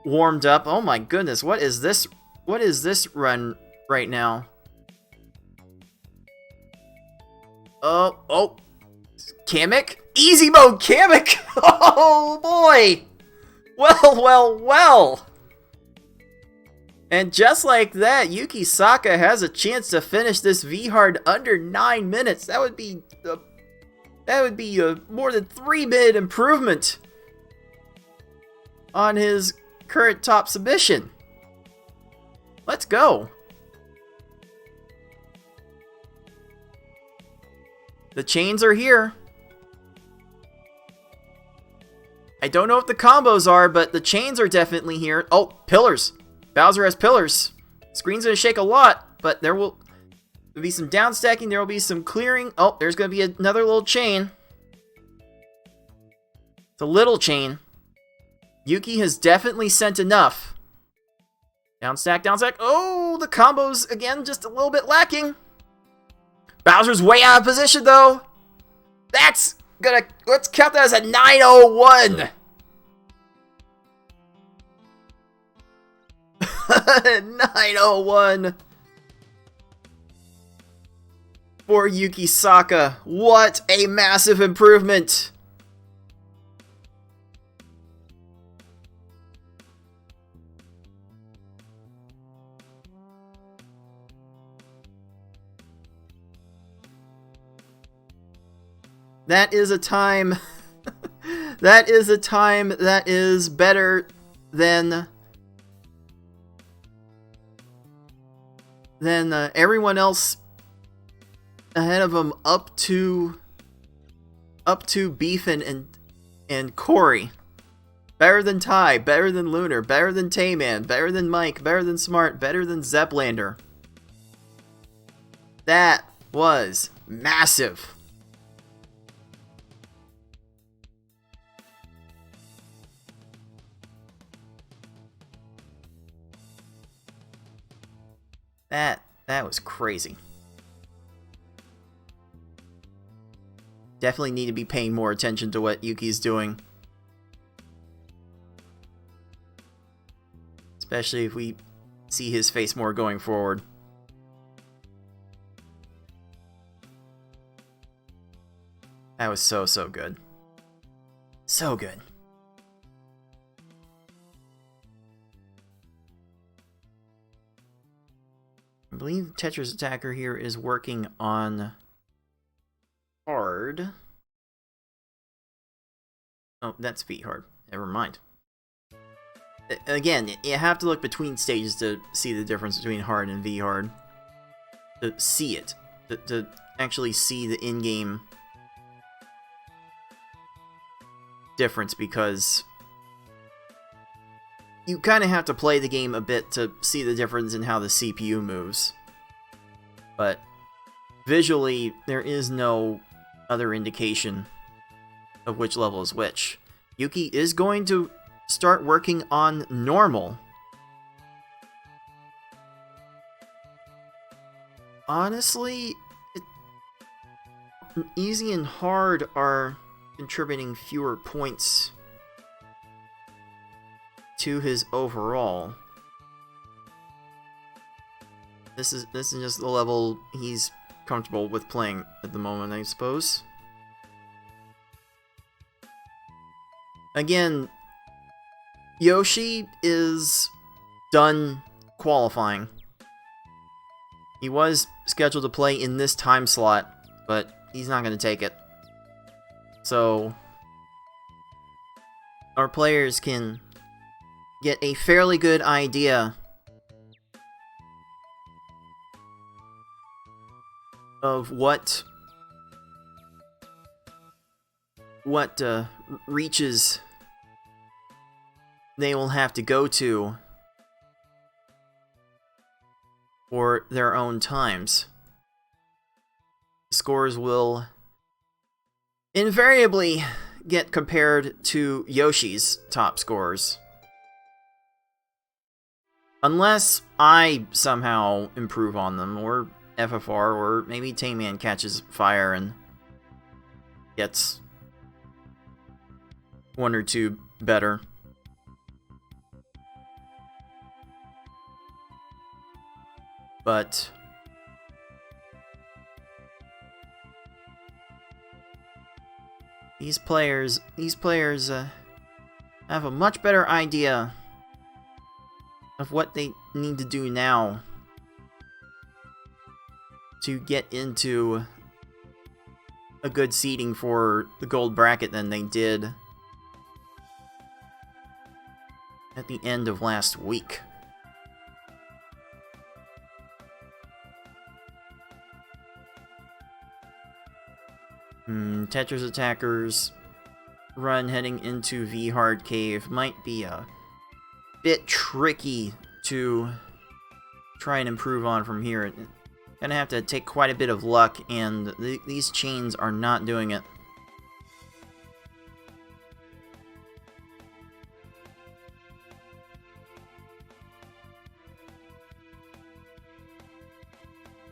warmed up. Oh my goodness, what is this? What is this run right now? Oh, Kamek? Easy mode Kamek! Oh boy! Well. And just like that, Yuki Saka has a chance to finish this V-Hard under 9 minutes. That would be a more than 3-minute improvement on his current top submission. Let's go. The chains are here. I don't know what the combos are, but the chains are definitely here. Oh, pillars. Bowser has pillars. Screen's gonna shake a lot, but there'll be some down stacking. There will be some clearing. Oh, there's gonna be another little chain. It's a little chain. Yuki has definitely sent enough. Down stack, down stack. Oh, the combos again, just a little bit lacking. Bowser's way out of position though. That's gonna, let's count that as a 901. 901 for Yuki Saka. What a massive improvement. That is a time that is a time that is better than everyone else ahead of him up to Beefin and Corey. Better than Ty, better than Lunar, better than Tayman, better than Mike, better than Smart, better than Zeplander. That was massive. That was crazy. Definitely need to be paying more attention to what Yuki's doing. Especially if we see his face more going forward. That was so good. So good. I believe Tetris Attacker here is working on hard. Oh, that's feet hard. Never mind. Again, you have to look between stages to see the difference between hard and V-hard. To see it. To actually see the in-game difference, because you kind of have to play the game a bit to see the difference in how the CPU moves. But visually, there is no other indication of which level is which. Yuki is going to start working on normal. Honestly, easy and hard are contributing fewer points to his overall. This is just the level he's comfortable with playing at the moment, I suppose. Again, Yoshi is done qualifying. He was scheduled to play in this time slot, but he's not going to take it. So our players can get a fairly good idea of what reaches they will have to go to for their own times. scores will invariably get compared to Yoshi's top scores. Unless I somehow improve on them, or FFR, or maybe Tayman catches fire and gets one or two better. But these players have a much better idea of what they need to do now to get into a good seeding for the gold bracket than they did at the end of last week. Tetris Attacker's run heading into V-Hard Cave might be a bit tricky to try and improve on from here. Gonna have to take quite a bit of luck, and these chains are not doing it.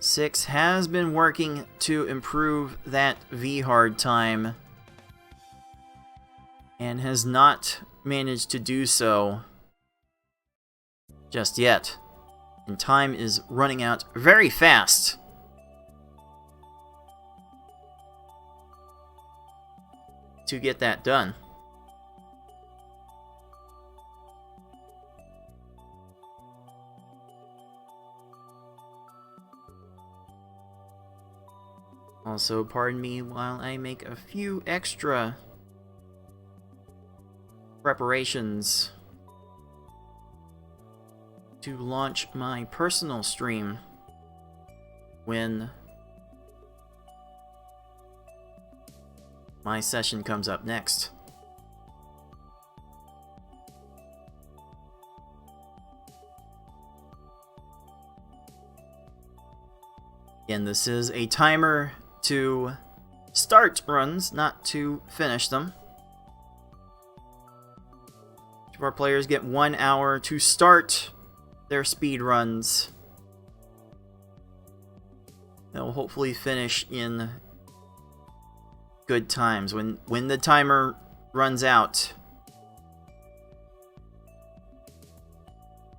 Six has been working to improve that V-Hard time, and has not managed to do so just yet. And time is running out very fast. To get that done. Also, pardon me while I make a few extra preparations to launch my personal stream when my session comes up next. Again, this is a timer to start runs, not to finish them. Each of our players get 1 hour to start their speed runs. They'll hopefully finish in good times. When the timer runs out,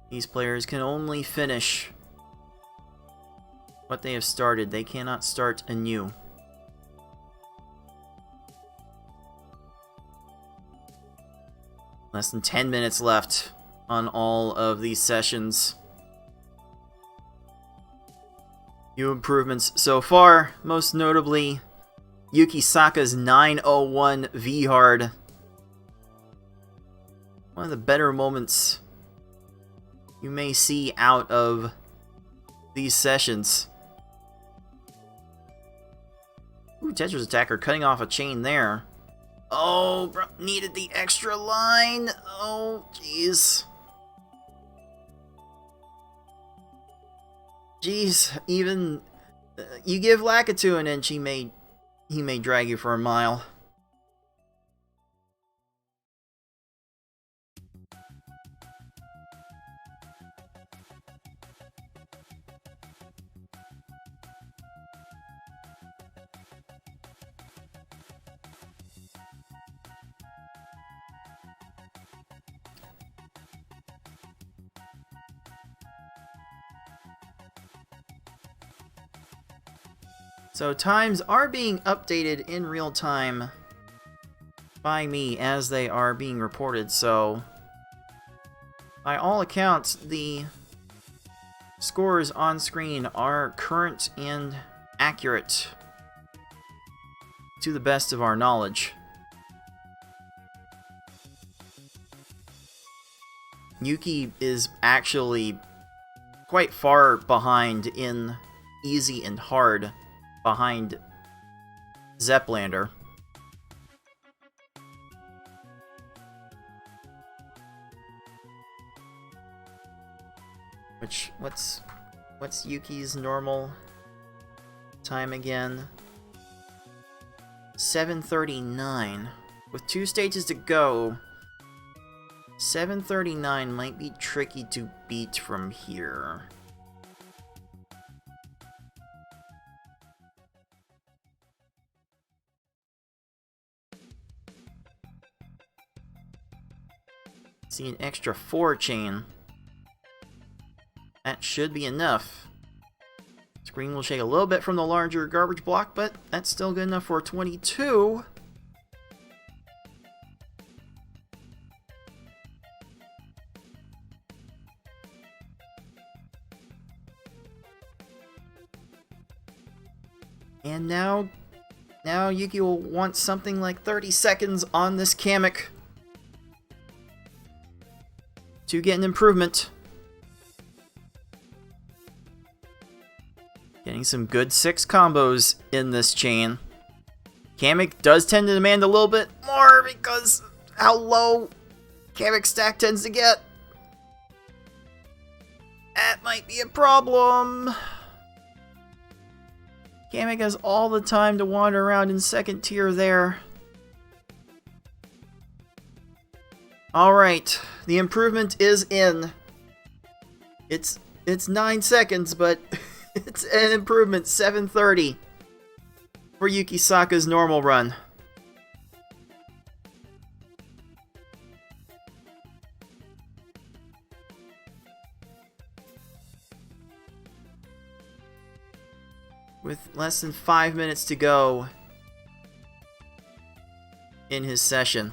these players can only finish what they have started. They cannot start anew. Less than 10 minutes left on all of these sessions. Few improvements so far, most notably Yuki Saka's 901 V-Hard. One of the better moments you may see out of these sessions. Ooh, Tetris Attacker cutting off a chain there. Oh, bro, needed the extra line. Oh, jeez. Jeez, even you give Lakitu an inch, he may drag you for a mile. So times are being updated in real time by me as they are being reported, so by all accounts the scores on screen are current and accurate to the best of our knowledge. Yuki is actually quite far behind in easy and hard, behind Zeplander. What's Yuki's normal time again? 7:39. With 2 stages to go, 7:39 might be tricky to beat from here. See an extra 4 chain. That should be enough. Screen will shake a little bit from the larger garbage block, but that's still good enough for 22. And now Yuki will want something like 30 seconds on this Kamek to get an improvement. Getting some good 6 combos in this chain. Kamek does tend to demand a little bit more because how low Kamek's stack tends to get. That might be a problem. Kamek has all the time to wander around in second tier there. Alright, the improvement is in. It's 9 seconds, but it's an improvement. 7:30 for Yuki Saka's normal run. With less than 5 minutes to go in his session.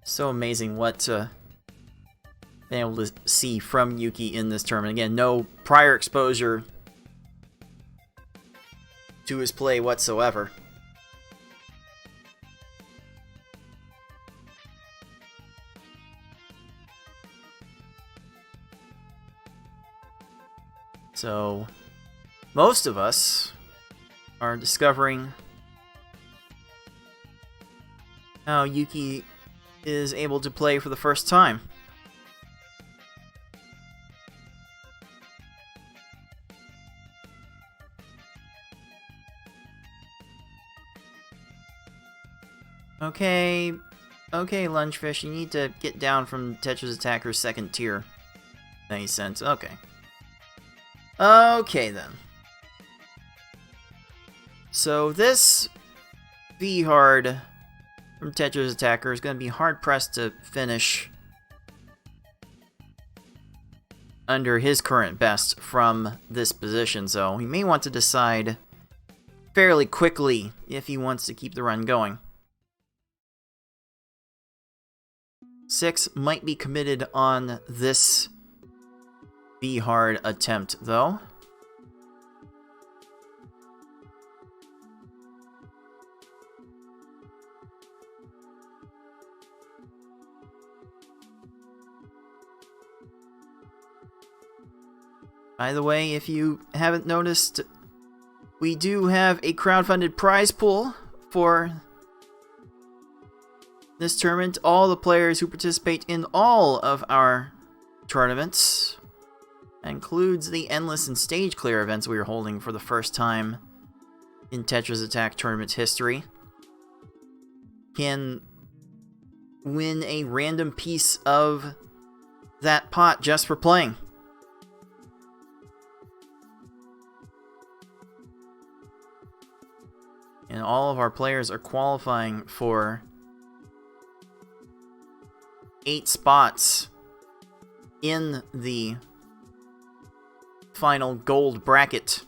So amazing what been able to see from Yuki in this tournament. Again, no prior exposure to his play whatsoever. So, most of us are discovering how Yuki is able to play for the first time. Okay, Lungefish, you need to get down from Tetris Attacker's second tier. Makes sense. Okay then. So this V-Hard from Tetris Attacker is going to be hard-pressed to finish under his current best from this position, so he may want to decide fairly quickly if he wants to keep the run going. 6 might be committed on this V-Hard attempt, though. By the way, if you haven't noticed, we do have a crowdfunded prize pool for this tournament. All the players who participate in all of our tournaments, that includes the endless and stage clear events we are holding for the first time in Tetris Attack tournament history, can win a random piece of that pot just for playing. And all of our players are qualifying for 8 spots in the final gold bracket,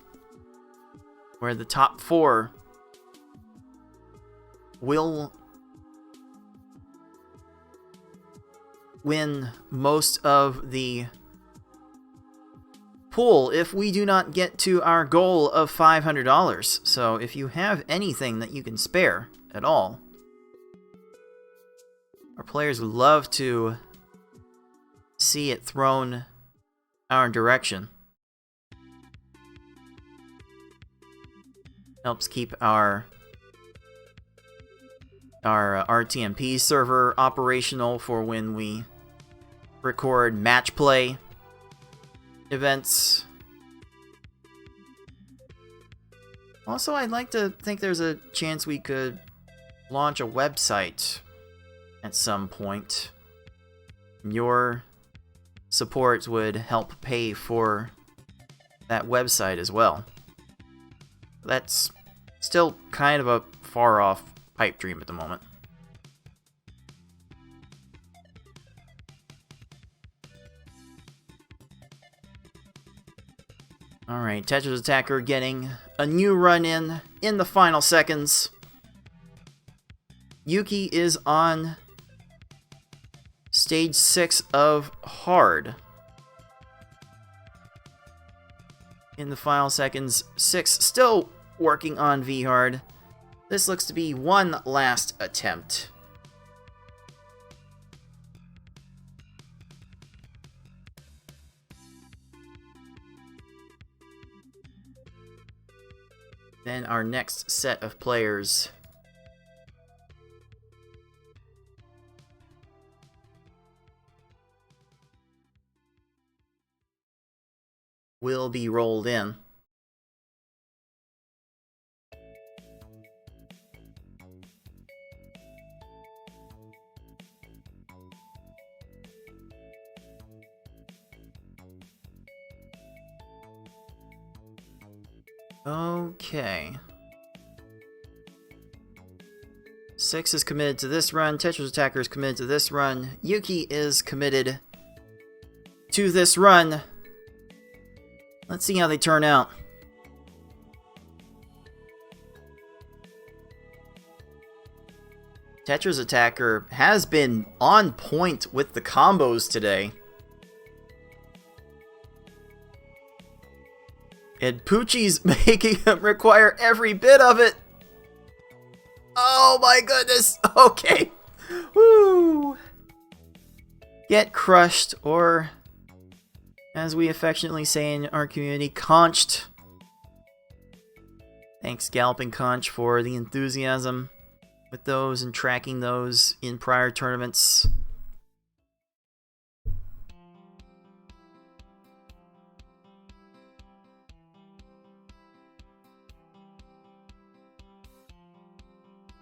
where the top 4 will win most of the pool if we do not get to our goal of $500. So if you have anything that you can spare at all, our players would love to see it thrown our direction. Helps keep our RTMP server operational for when we record match play events. Also, I'd like to think there's a chance we could launch a website at some point. Your support would help pay for that website as well. That's still kind of a far off pipe dream at the moment. Alright, Tetris Attacker getting a new run in the final seconds. Yuki is on stage 6 of hard. In the final seconds, 6 still working on V-hard. This looks to be one last attempt. Then our next set of players will be rolled in. Okay. 6 is committed to this run. Tetris Attacker is committed to this run. Yuki is committed to this run. Let's see how they turn out. Tetris Attacker has been on point with the combos today. And Poochie's making him require every bit of it. Oh my goodness. Okay. Woo. Get crushed, or as we affectionately say in our community, conched. Thanks, Galloping Conch, for the enthusiasm with those and tracking those in prior tournaments.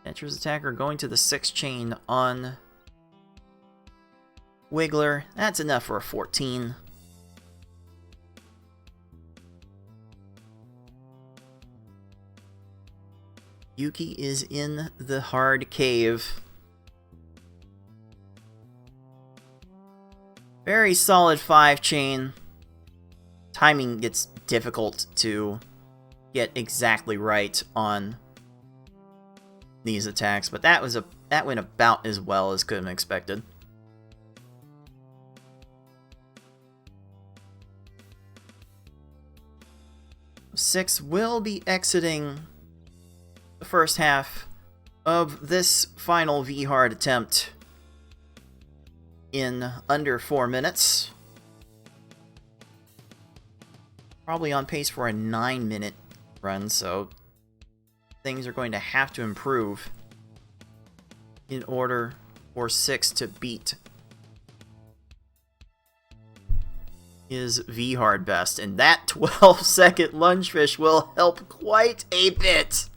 Tetris Attacker going to the 6th chain on Wiggler. That's enough for a 14. Yuki is in the hard cave. Very solid 5 chain. Timing gets difficult to get exactly right on these attacks, but that went about as well as could have been expected. Six will be exiting the first half of this final V-hard attempt in under 4 minutes. Probably on pace for a 9-minute run, so things are going to have to improve in order for 6 to beat his V-hard best. And that 12-second lunge fish will help quite a bit.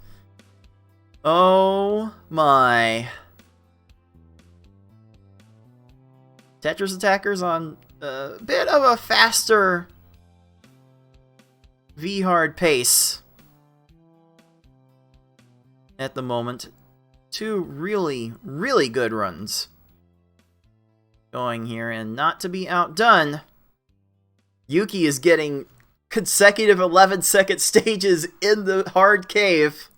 Oh my. Tetris Attacker's on a bit of a faster V-hard pace at the moment. 2 really, really good runs going here, and not to be outdone, Yuki is getting consecutive 11-second stages in the hard cave.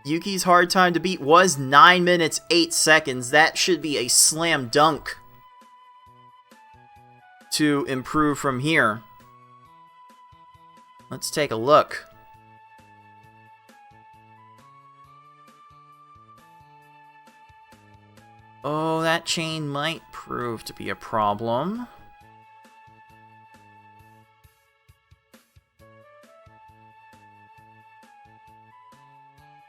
Yuki's hard time to beat was 9 minutes 8 seconds. That should be a slam dunk to improve from here. Let's take a look. Oh, that chain might prove to be a problem.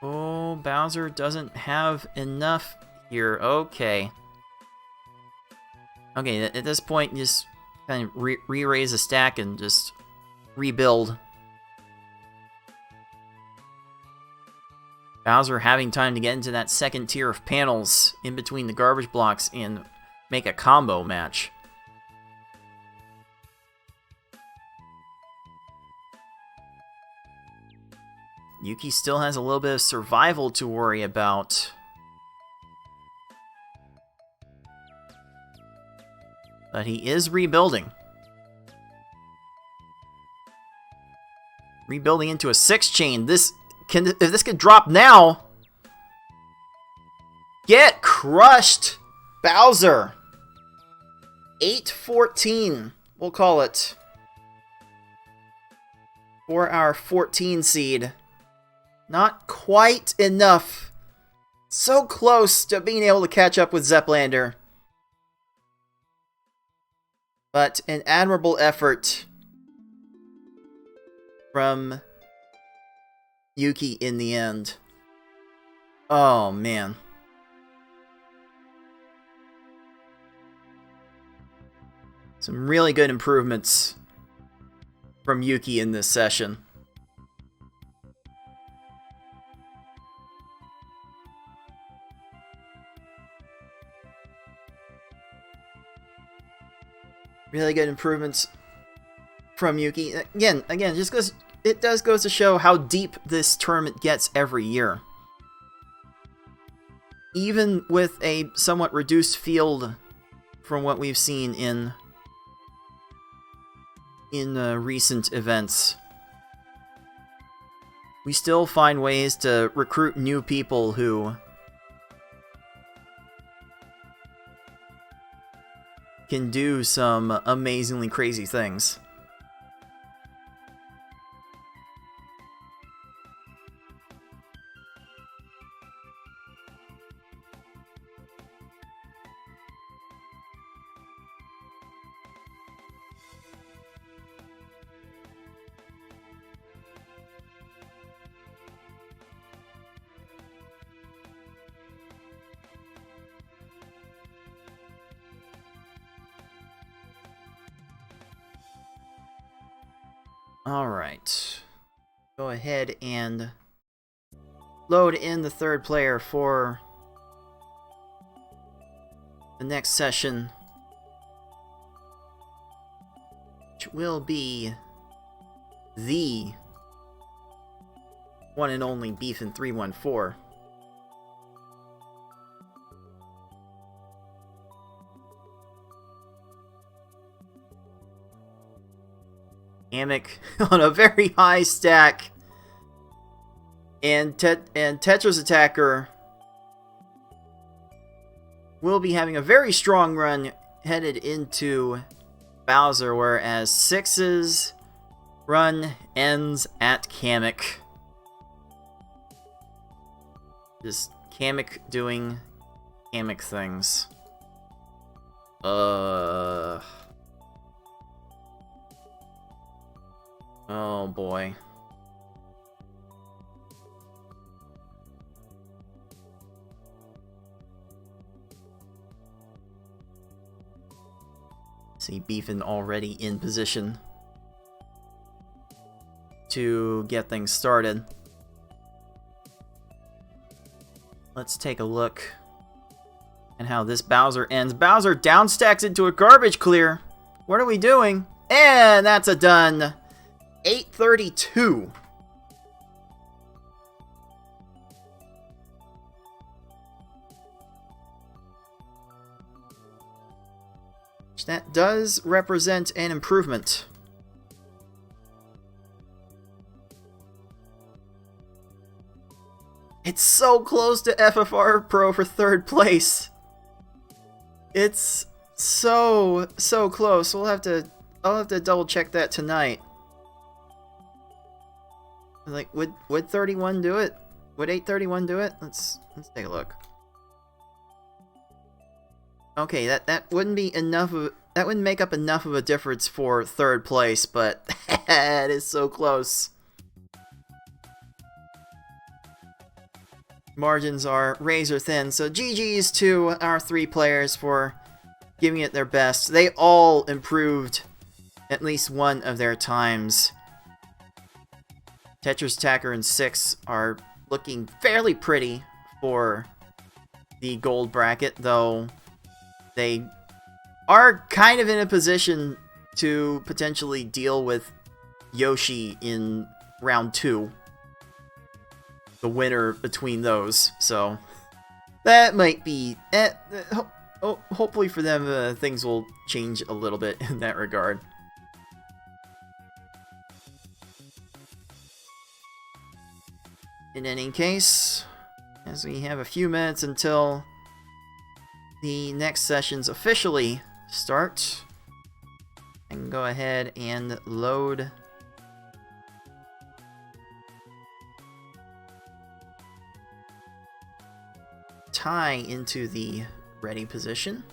Oh, Bowser doesn't have enough here. Okay. Okay, at this point, just kind of re-raise a stack and just rebuild. Bowser having time to get into that second tier of panels in between the garbage blocks and make a combo match. Yuki still has a little bit of survival to worry about. But he is rebuilding. Rebuilding into a 6-chain. If this could drop now... Get crushed, Bowser! 8-14, we'll call it. For our 14 seed. Not quite enough. So close to being able to catch up with Zeplander. But an admirable effort from Yuki in the end. Oh, man. Some really good improvements from Yuki in this session. Really good improvements from Yuki. Again, just goes, it does goes to show how deep this tournament gets every year. Even with a somewhat reduced field from what we've seen in recent events, we still find ways to recruit new people who can do some amazingly crazy things. Alright. Go ahead and load in the third player for the next session, which will be the one and only Beefin 314. Hammock on a very high stack, and Tetris Attacker will be having a very strong run headed into Bowser, whereas Six's run ends at Kamek. Just Kamek doing Kamek things. Oh boy. See Beefin already in position to get things started. Let's take a look at how this Bowser ends. Bowser downstacks into a garbage clear. What are we doing? And that's a done. 832. That does represent an improvement. It's so close to FFR Pro for third place. It's so close. I'll have to double check that tonight. Like, would 31 do it? Would 831 do it? Let's take a look. Okay, that wouldn't be enough of, that wouldn't make up enough of a difference for third place, but it is so close. Margins are razor thin, so GG's to our three players for giving it their best. They all improved at least one of their times. Tetris Attacker and 6 are looking fairly pretty for the gold bracket, though they are kind of in a position to potentially deal with Yoshi in round 2. The winner between those, so that might be... hopefully for them, things will change a little bit in that regard. In any case, as we have a few minutes until the next sessions officially start, I can go ahead and load Ty into the ready position.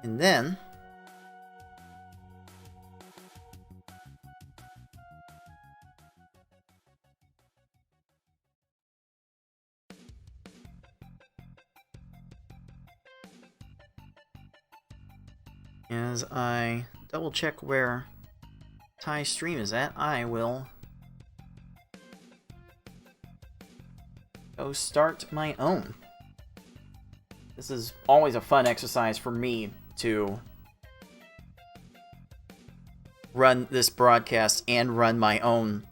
And then as I double check where Ty's stream is at, I will go start my own. This is always a fun exercise for me to run this broadcast and run my own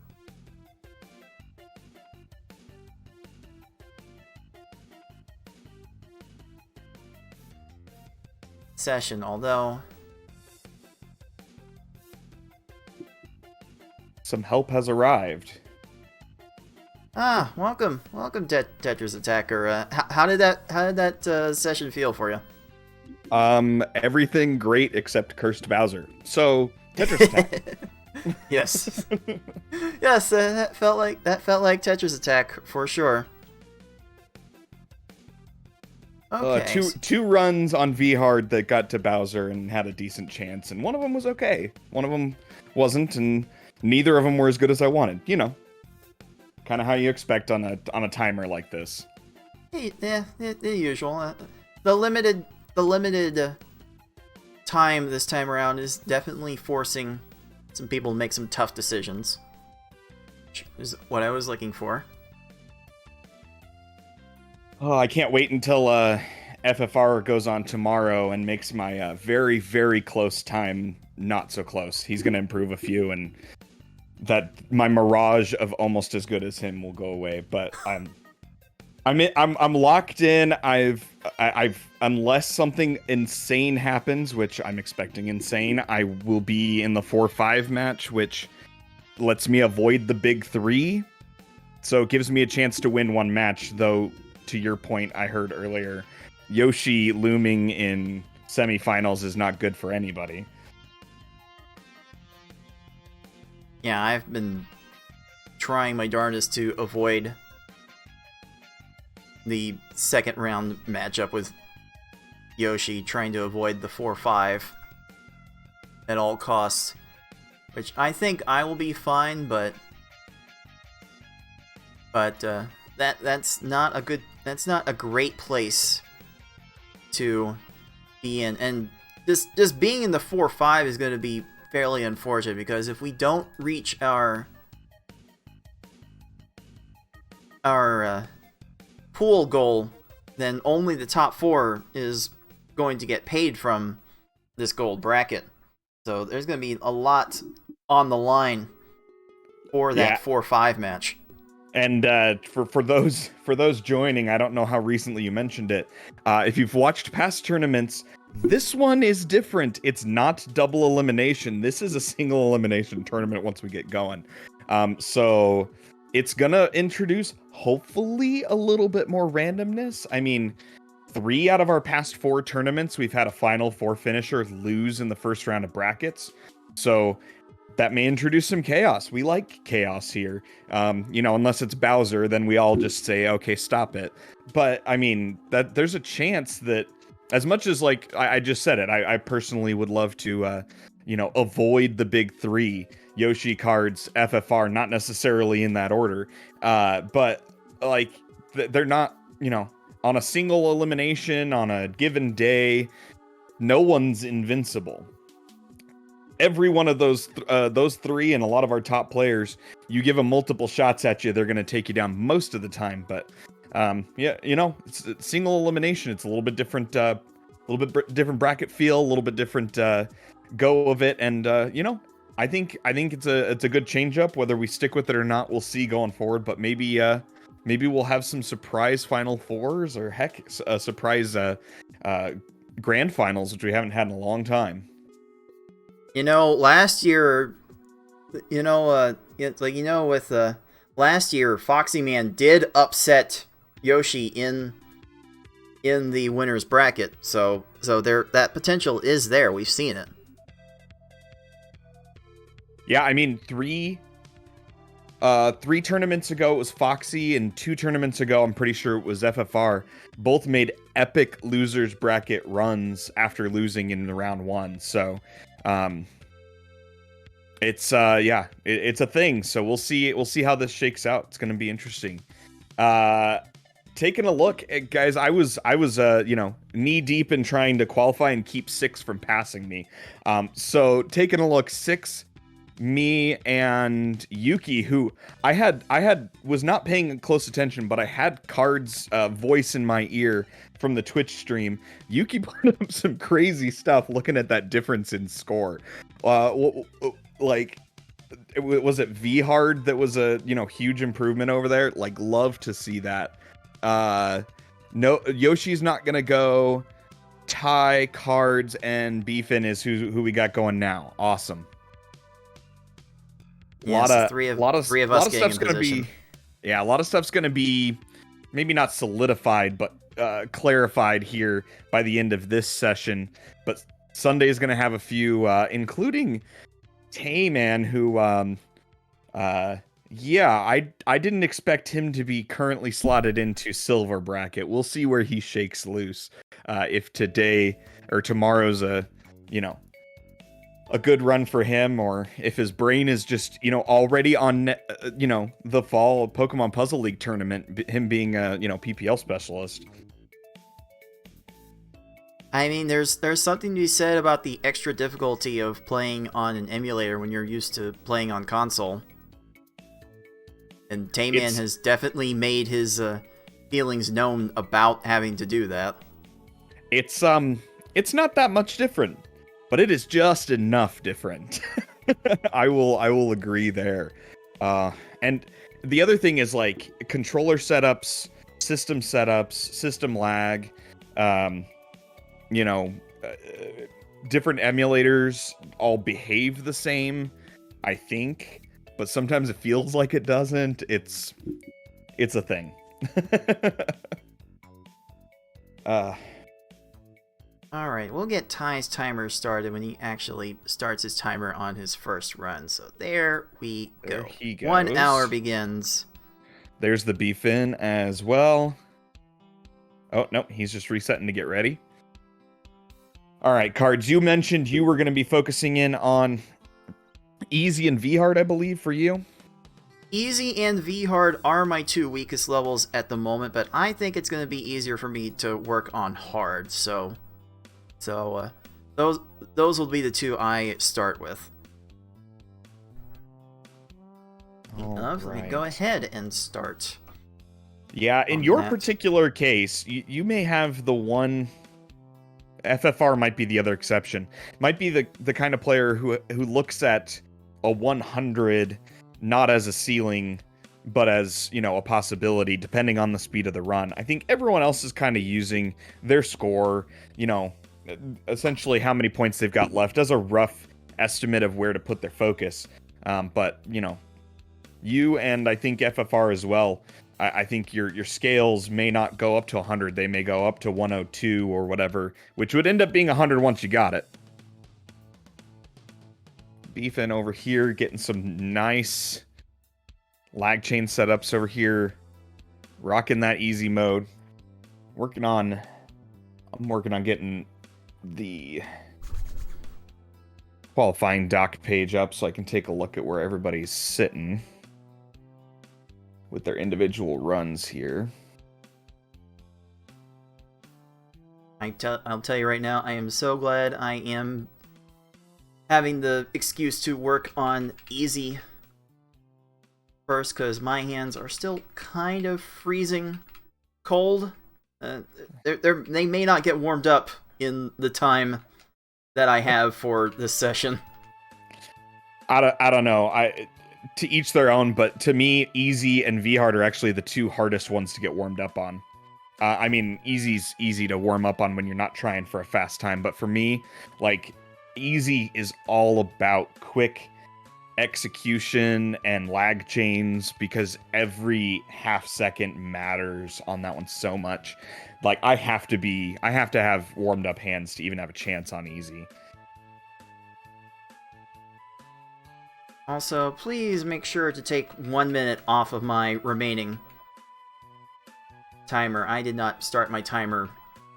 session, although some help has arrived. Welcome, Tetris Attacker. How did that session feel for you? Everything great except cursed Bowser. So Tetris Attack. Yes, yes, that felt like Tetris Attack for sure. Okay. Two runs on V hard that got to Bowser and had a decent chance, and one of them was okay. One of them wasn't, and neither of them were as good as I wanted. You know, kind of how you expect on a timer like this. Yeah, the usual. The limited time this time around is definitely forcing some people to make some tough decisions, which is what I was looking for. Oh, I can't wait until FFR goes on tomorrow and makes my very, very close time not so close. He's going to improve a few, and that my mirage of almost as good as him will go away. But I'm locked in. I've unless something insane happens, which I'm expecting insane, I will be in the 4-5 match, which lets me avoid the big 3. So it gives me a chance to win one match, though. To your point, I heard earlier, Yoshi looming in semifinals is not good for anybody. Yeah, I've been trying my darndest to avoid the second round matchup with Yoshi, trying to avoid the 4-5 at all costs, which I think I will be fine, but that's not a great place to be in, and just being in the 4-5 is going to be fairly unfortunate, because if we don't reach our pool goal, then only the top 4 is going to get paid from this gold bracket. So there's going to be a lot on the line for that 4-5 match. And for those joining, I don't know how recently you mentioned it. If you've watched past tournaments, this one is different. It's not double elimination. This is a single elimination tournament once we get going. So it's gonna introduce hopefully a little bit more randomness. I mean, 3 out of our past 4 tournaments, we've had a final 4 finisher lose in the first round of brackets. So that may introduce some chaos. We like chaos here. Unless it's Bowser, then we all just say, okay, stop it. But, I mean, that there's a chance that, as much as, like, I just said it, I personally would love to avoid the big three: Yoshi, cards, FFR, not necessarily in that order. But like they're not, on a single elimination on a given day, no one's invincible. Every one of those three and a lot of our top players, you give them multiple shots at you, they're going to take you down most of the time. But it's single elimination. It's a little bit different, different bracket feel, a little bit different go of it, and I think it's a good change up. Whether we stick with it or not, we'll see going forward. But maybe we'll have some surprise Final Fours, or heck, a surprise grand finals, which we haven't had in a long time. Last year, with last year, Foxy Man did upset Yoshi in the winner's bracket. So there, that potential is there. We've seen it. Yeah, I mean, three tournaments ago it was Foxy, and 2 tournaments ago I'm pretty sure it was FFR. Both made epic losers bracket runs after losing in the round 1. So it's it's a thing. So we'll see how this shakes out. It's going to be interesting. Taking a look at, guys, I was knee deep in trying to qualify and keep 6 from passing me. So taking a look, 6, me and Yuki, who I was not paying close attention, but I had Card's voice in my ear from the Twitch stream. Yuki put up some crazy stuff looking at that difference in score. Like, was it V hard that was a huge improvement over there? Like, love to see that. No, Yoshi's not gonna go. Ty, Cards, and Beefin is who we got going now. Awesome. A lot of stuff's gonna be, a lot of stuff's gonna be maybe not solidified, but clarified here by the end of this session. But Sunday's gonna have a few, including Tayman, who I didn't expect him to be currently slotted into silver bracket. We'll see where he shakes loose. If today or tomorrow's a good run for him, or if his brain is just, already on, the fall Pokemon Puzzle League tournament, him being a, PPL specialist. I mean, there's something to be said about the extra difficulty of playing on an emulator when you're used to playing on console. And Tayman has definitely made his feelings known about having to do that. It's not that much different, but it is just enough different. I will agree there. And the other thing is, like, controller setups, system lag, different emulators all behave the same, I think, but sometimes it feels like it doesn't. It's a thing. Alright, we'll get Ty's timer started when he actually starts his timer on his first run. So there we go. There he goes. 1 hour begins. There's the Beefin as well. Oh, no, he's just resetting to get ready. Alright, Cards, you mentioned you were going to be focusing in on Easy and V-Hard, I believe, for you. Easy and V-Hard are my 2 weakest levels at the moment, but I think it's going to be easier for me to work on Hard, so those will be the 2 I start with. Let me go ahead and start. Yeah, in your particular case, you may have the one... FFR might be the other exception. Might be the kind of player who looks at a 100 not as a ceiling, but as, a possibility, depending on the speed of the run. I think everyone else is kind of using their score, essentially how many points they've got left as a rough estimate of where to put their focus. But, you and I think FFR as well, I think your scales may not go up to 100. They may go up to 102 or whatever, which would end up being 100 once you got it. Beefin over here, getting some nice lag chain setups over here. Rocking that easy mode. I'm working on getting the qualifying doc page up so I can take a look at where everybody's sitting with their individual runs here. I'll tell you right now, I am so glad I am having the excuse to work on easy first, because my hands are still kind of freezing cold. They may not get warmed up in the time that I have for this session. I don't know. To each their own, but to me, easy and V-hard are actually the two hardest ones to get warmed up on. I mean, easy's easy to warm up on when you're not trying for a fast time, but for me, like, easy is all about quick execution and lag chains, because every half second matters on that one so much. Like, I have to have warmed up hands to even have a chance on easy. Also, please make sure to take 1 minute off of my remaining timer. I did not start my timer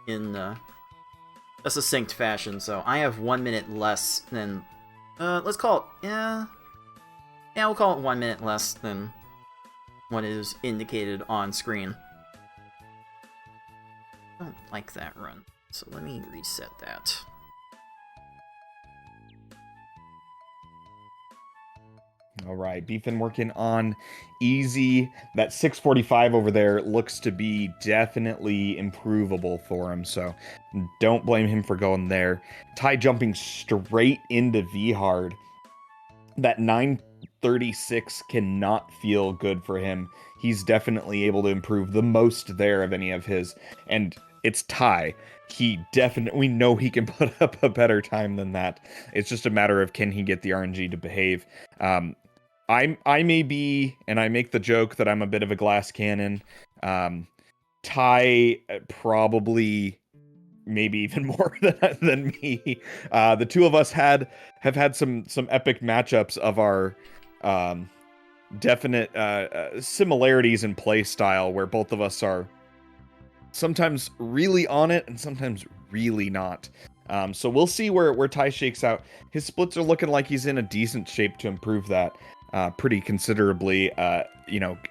in a succinct fashion, so I have 1 minute less than... let's call it... Yeah, we'll call it 1 minute less than what is indicated on screen. I don't like that run, so let me reset that. All right, Beefin working on easy. That 645 over there looks to be definitely improvable for him, so don't blame him for going there. Ty jumping straight into V-hard. That 936 cannot feel good for him. He's definitely able to improve the most there of any of his, and it's Ty. We know he can put up a better time than that. It's just a matter of, can he get the RNG to behave? I may be, and I make the joke that I'm a bit of a glass cannon. Ty probably, maybe even more than me. The two of us have had some epic matchups of our definite similarities in play style, where both of us are sometimes really on it and sometimes really not. So we'll see where Ty shakes out. His splits are looking like he's in a decent shape to improve that pretty considerably,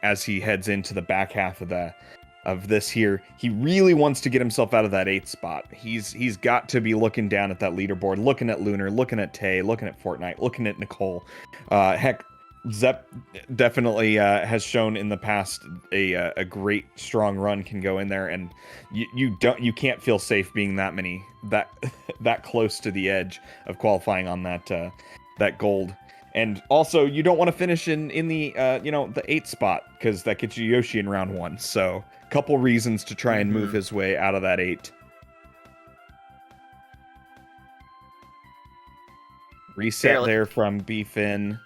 as he heads into the back half of this here. He really wants to get himself out of that 8th spot. He's got to be looking down at that leaderboard, looking at Lunar, looking at Tay, looking at Fortnite, looking at Nicole. Heck, Zep definitely has shown in the past a great strong run can go in there, and you can't feel safe being that close to the edge of qualifying on that gold. And also, you don't want to finish in the the 8th spot, because that gets you Yoshi in round 1. So, couple reasons to try and move his way out of that 8. Reset there from Beefin.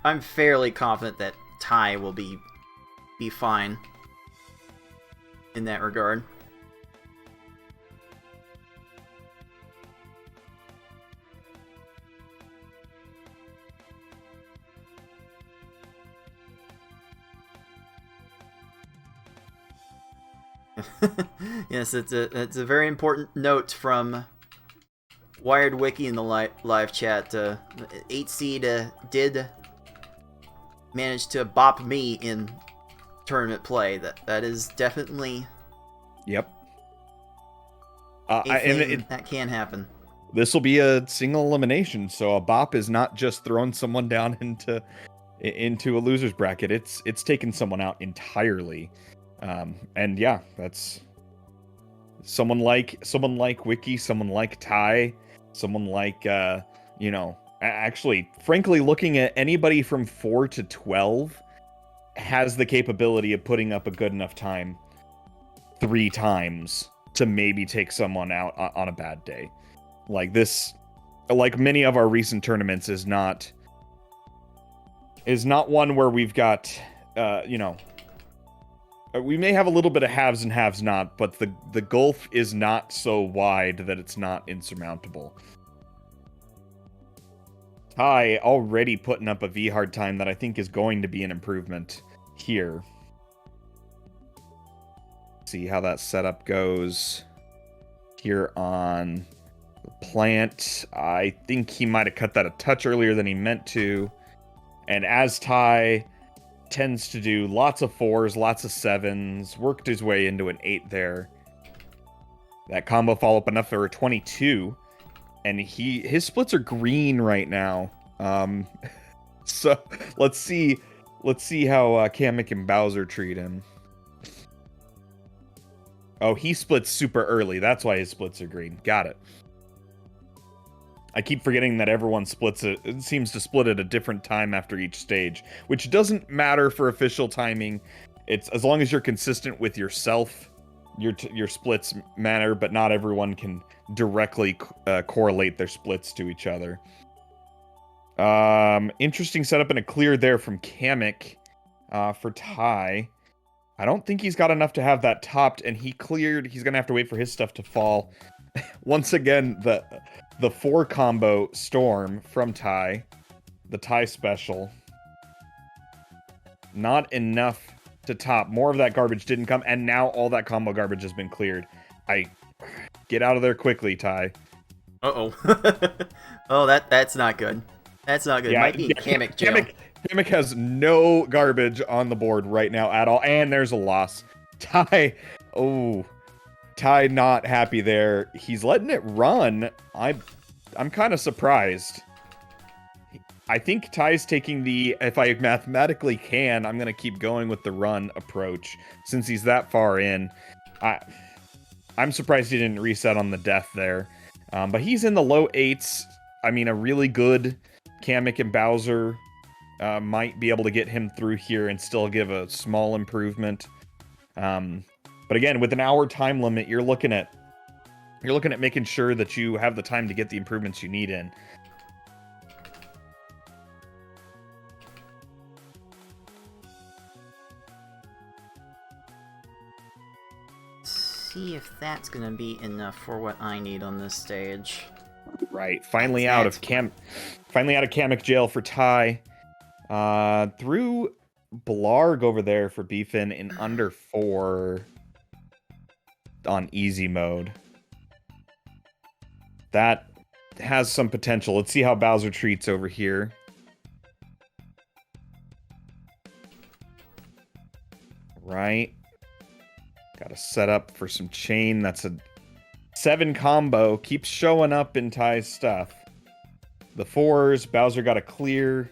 I'm fairly confident that Ty will be fine in that regard. Yes, it's a very important note from Wired Wiki in the live chat. 8seed did manage to bop me in tournament play. That is definitely Yep. that can happen. This will be a single elimination, so a bop is not just throwing someone down into a loser's bracket. It's taking someone out entirely. And yeah, that's someone like Wiki, someone like Ty, someone like actually, frankly, looking at anybody from 4 to 12 has the capability of putting up a good enough time 3 times to maybe take someone out on a bad day. Like this, like many of our recent tournaments, is not one where we've got we may have a little bit of haves and haves not, but the gulf is not so wide that it's not insurmountable. Ty already putting up a V-hard time that I think is going to be an improvement here. See how that setup goes here on the plant. I think he might have cut that a touch earlier than he meant to. And as Ty tends to do, lots of 4s, lots of 7s, worked his way into an 8 there. That combo follow-up enough for a 22. And his splits are green right now. So let's see how Kamek and Bowser treat him. Oh, he splits super early. That's why his splits are green. Got it. I keep forgetting that everyone it seems to split at a different time after each stage, which doesn't matter for official timing. It's as long as you're consistent with yourself, your splits matter, but not everyone can directly correlate their splits to each other. Interesting setup and a clear there from Kamek for Ty. I don't think he's got enough to have that topped, and he cleared. He's gonna have to wait for his stuff to fall. Once again, the 4 combo storm from Ty, the Ty special. Not enough to top. More of that garbage didn't come, and now all that combo garbage has been cleared. Get out of there quickly, Ty. Uh-oh. Oh, that's not good. That's not good. Yeah, Might be Kamek jail. Kamek has no garbage on the board right now at all, and there's a loss. Ty not happy there. He's letting it run. I'm kind of surprised. I think Ty's taking if I mathematically can, I'm going to keep going with the run approach since he's that far in. I'm surprised he didn't reset on the death there. But he's in the low 8s. I mean, a really good Kamek and Bowser might be able to get him through here and still give a small improvement. But again, with an hour time limit, you're looking at making sure that you have the time to get the improvements you need in. See if that's gonna be enough for what I need on this stage. Right, finally out of Kamek jail for Ty. Through Blarg over there for Beefin in under 4 on easy mode. That has some potential. Let's see how Bowser treats over here. Right. Got to set up for some chain. That's a 7 combo. Keeps showing up in Ty's stuff. The 4s. Bowser got a clear.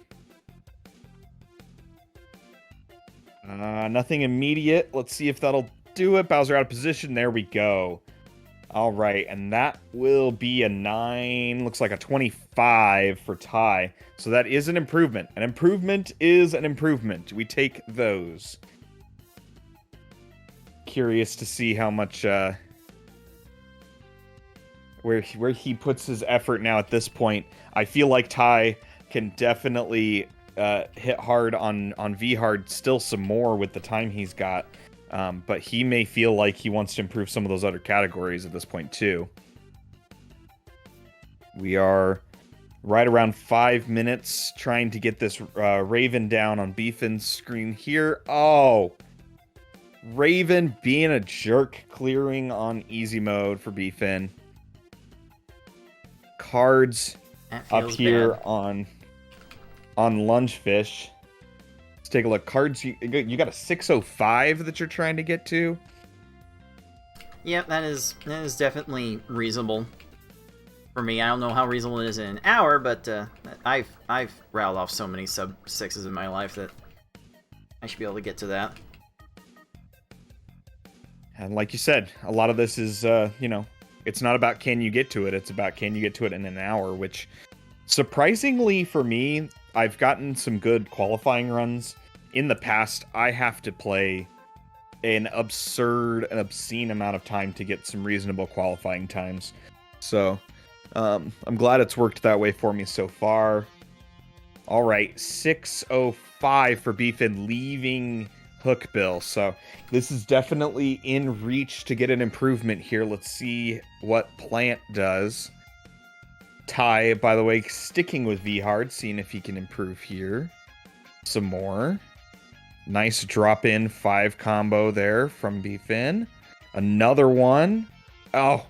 Nothing immediate. Let's see if that'll do it. Bowser out of position. There we go. All right, and that will be a 9. Looks like a 25 for Ty. So that is an improvement. An improvement is an improvement. We take those. Curious to see how much where he puts his effort now at this point. I feel like Ty can definitely hit hard on V-Hard still some more with the time he's got. But he may feel like he wants to improve some of those other categories at this point too. We are right around 5 minutes trying to get this Raven down on Beefin's screen here. Oh, Raven being a jerk, clearing on easy mode for Beefin. Cards up here bad. on Lungefish. Let's take a look. Cards, you got a 605 that you're trying to get to. Yep, that is definitely reasonable for me. I don't know how reasonable it is in an hour, but I've rattled off so many sub 6s in my life that I should be able to get to that. And like you said, a lot of this is, it's not about can you get to it. It's about can you get to it in an hour, which surprisingly for me, I've gotten some good qualifying runs. In the past, I have to play an obscene amount of time to get some reasonable qualifying times. So, I'm glad it's worked that way for me so far. All right, 605 for Beefin leaving Hookbill. So this is definitely in reach to get an improvement here. Let's see what Plant does. Ty, by the way, sticking with V-Hard, seeing if he can improve here. Some more. Nice drop-in 5 combo there from Beefin. Another one. Oh,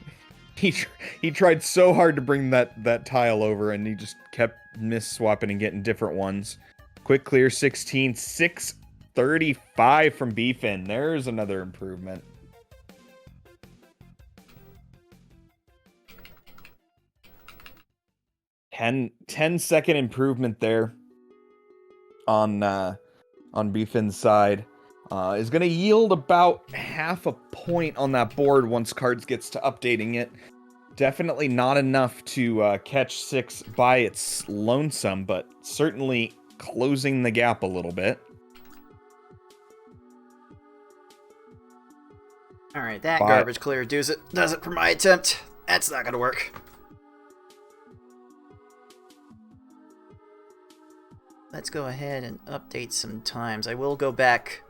he tried so hard to bring that tile over, and he just kept miss-swapping and getting different ones. Quick clear 16, 635 from Beefin. There's another improvement. 10-second improvement there on Beefin's side. Is going to yield about half a point on that board once Cards gets to updating it. Definitely not enough to catch 6 by its lonesome, but certainly closing the gap a little bit. All right, that garbage clear does it for my attempt. That's not going to work. Let's go ahead and update some times. I will go back.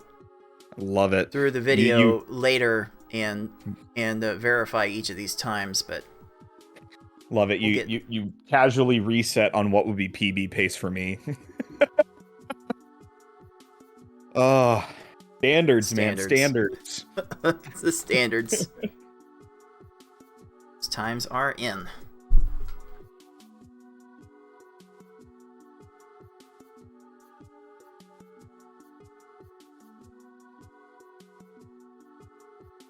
Love it. Through the video later and verify each of these times, but love it. You casually reset on what would be PB pace for me. Oh, standards, man, standards. It's the standards. Those times are in.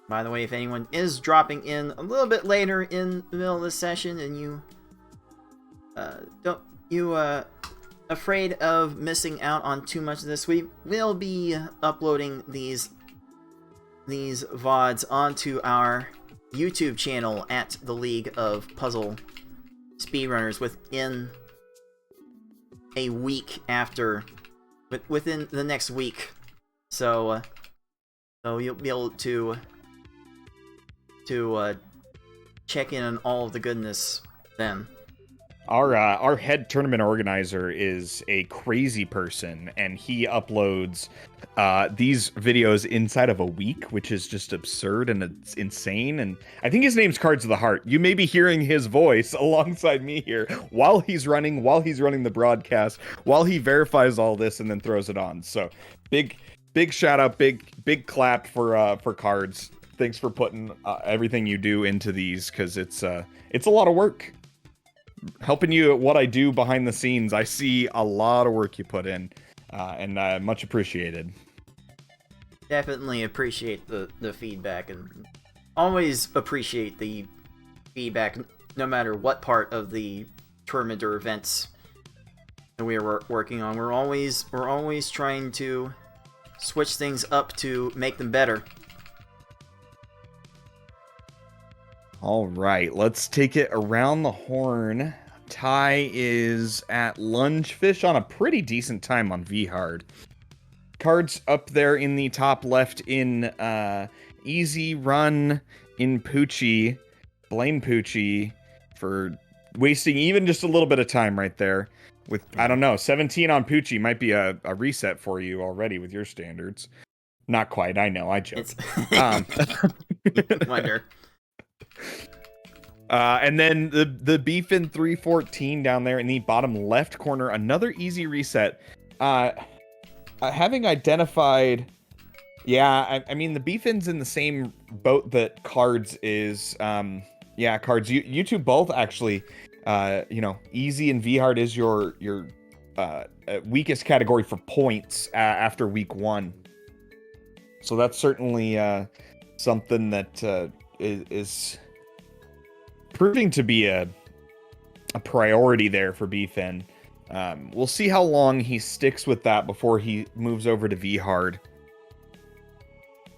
By the way, if anyone is dropping in a little bit later in the middle of the session and you afraid of missing out on too much of this, we will be uploading these VODs onto our YouTube channel at the League of Puzzle Speedrunners within a week within the next week. So you'll be able to check in on all of the goodness then. Our head tournament organizer is a crazy person, and he uploads these videos inside of a week, which is just absurd and it's insane. And I think his name's Cards of the Heart. You may be hearing his voice alongside me here while he's running the broadcast, while he verifies all this and then throws it on. So big shout out, big clap for Cards. Thanks for putting everything you do into these, because it's a lot of work. Helping you at what I do behind the scenes, I see a lot of work you put in, and much appreciated. Definitely appreciate the feedback, and always appreciate the feedback, no matter what part of the tournament or events that we are working on. We're always trying to switch things up to make them better. All right, let's take it around the horn. Ty is at Lungefish on a pretty decent time on V-Hard. Cards up there in the top left in Easy Run in Poochie. Blame Poochie for wasting even just a little bit of time right there. With, I don't know, 17 on Poochie might be a reset for you already with your standards. Not quite, I know, I joke. Wonder. And then the Beefin 314 down there in the bottom left corner, another easy reset. Having identified, I mean the Beefin's in the same boat that Cards is. Cards. You two both actually. Easy and V-Hard is your weakest category for points after week 1. So that's certainly something that is proving to be a priority there for Beefin. We'll see how long he sticks with that before he moves over to V-Hard.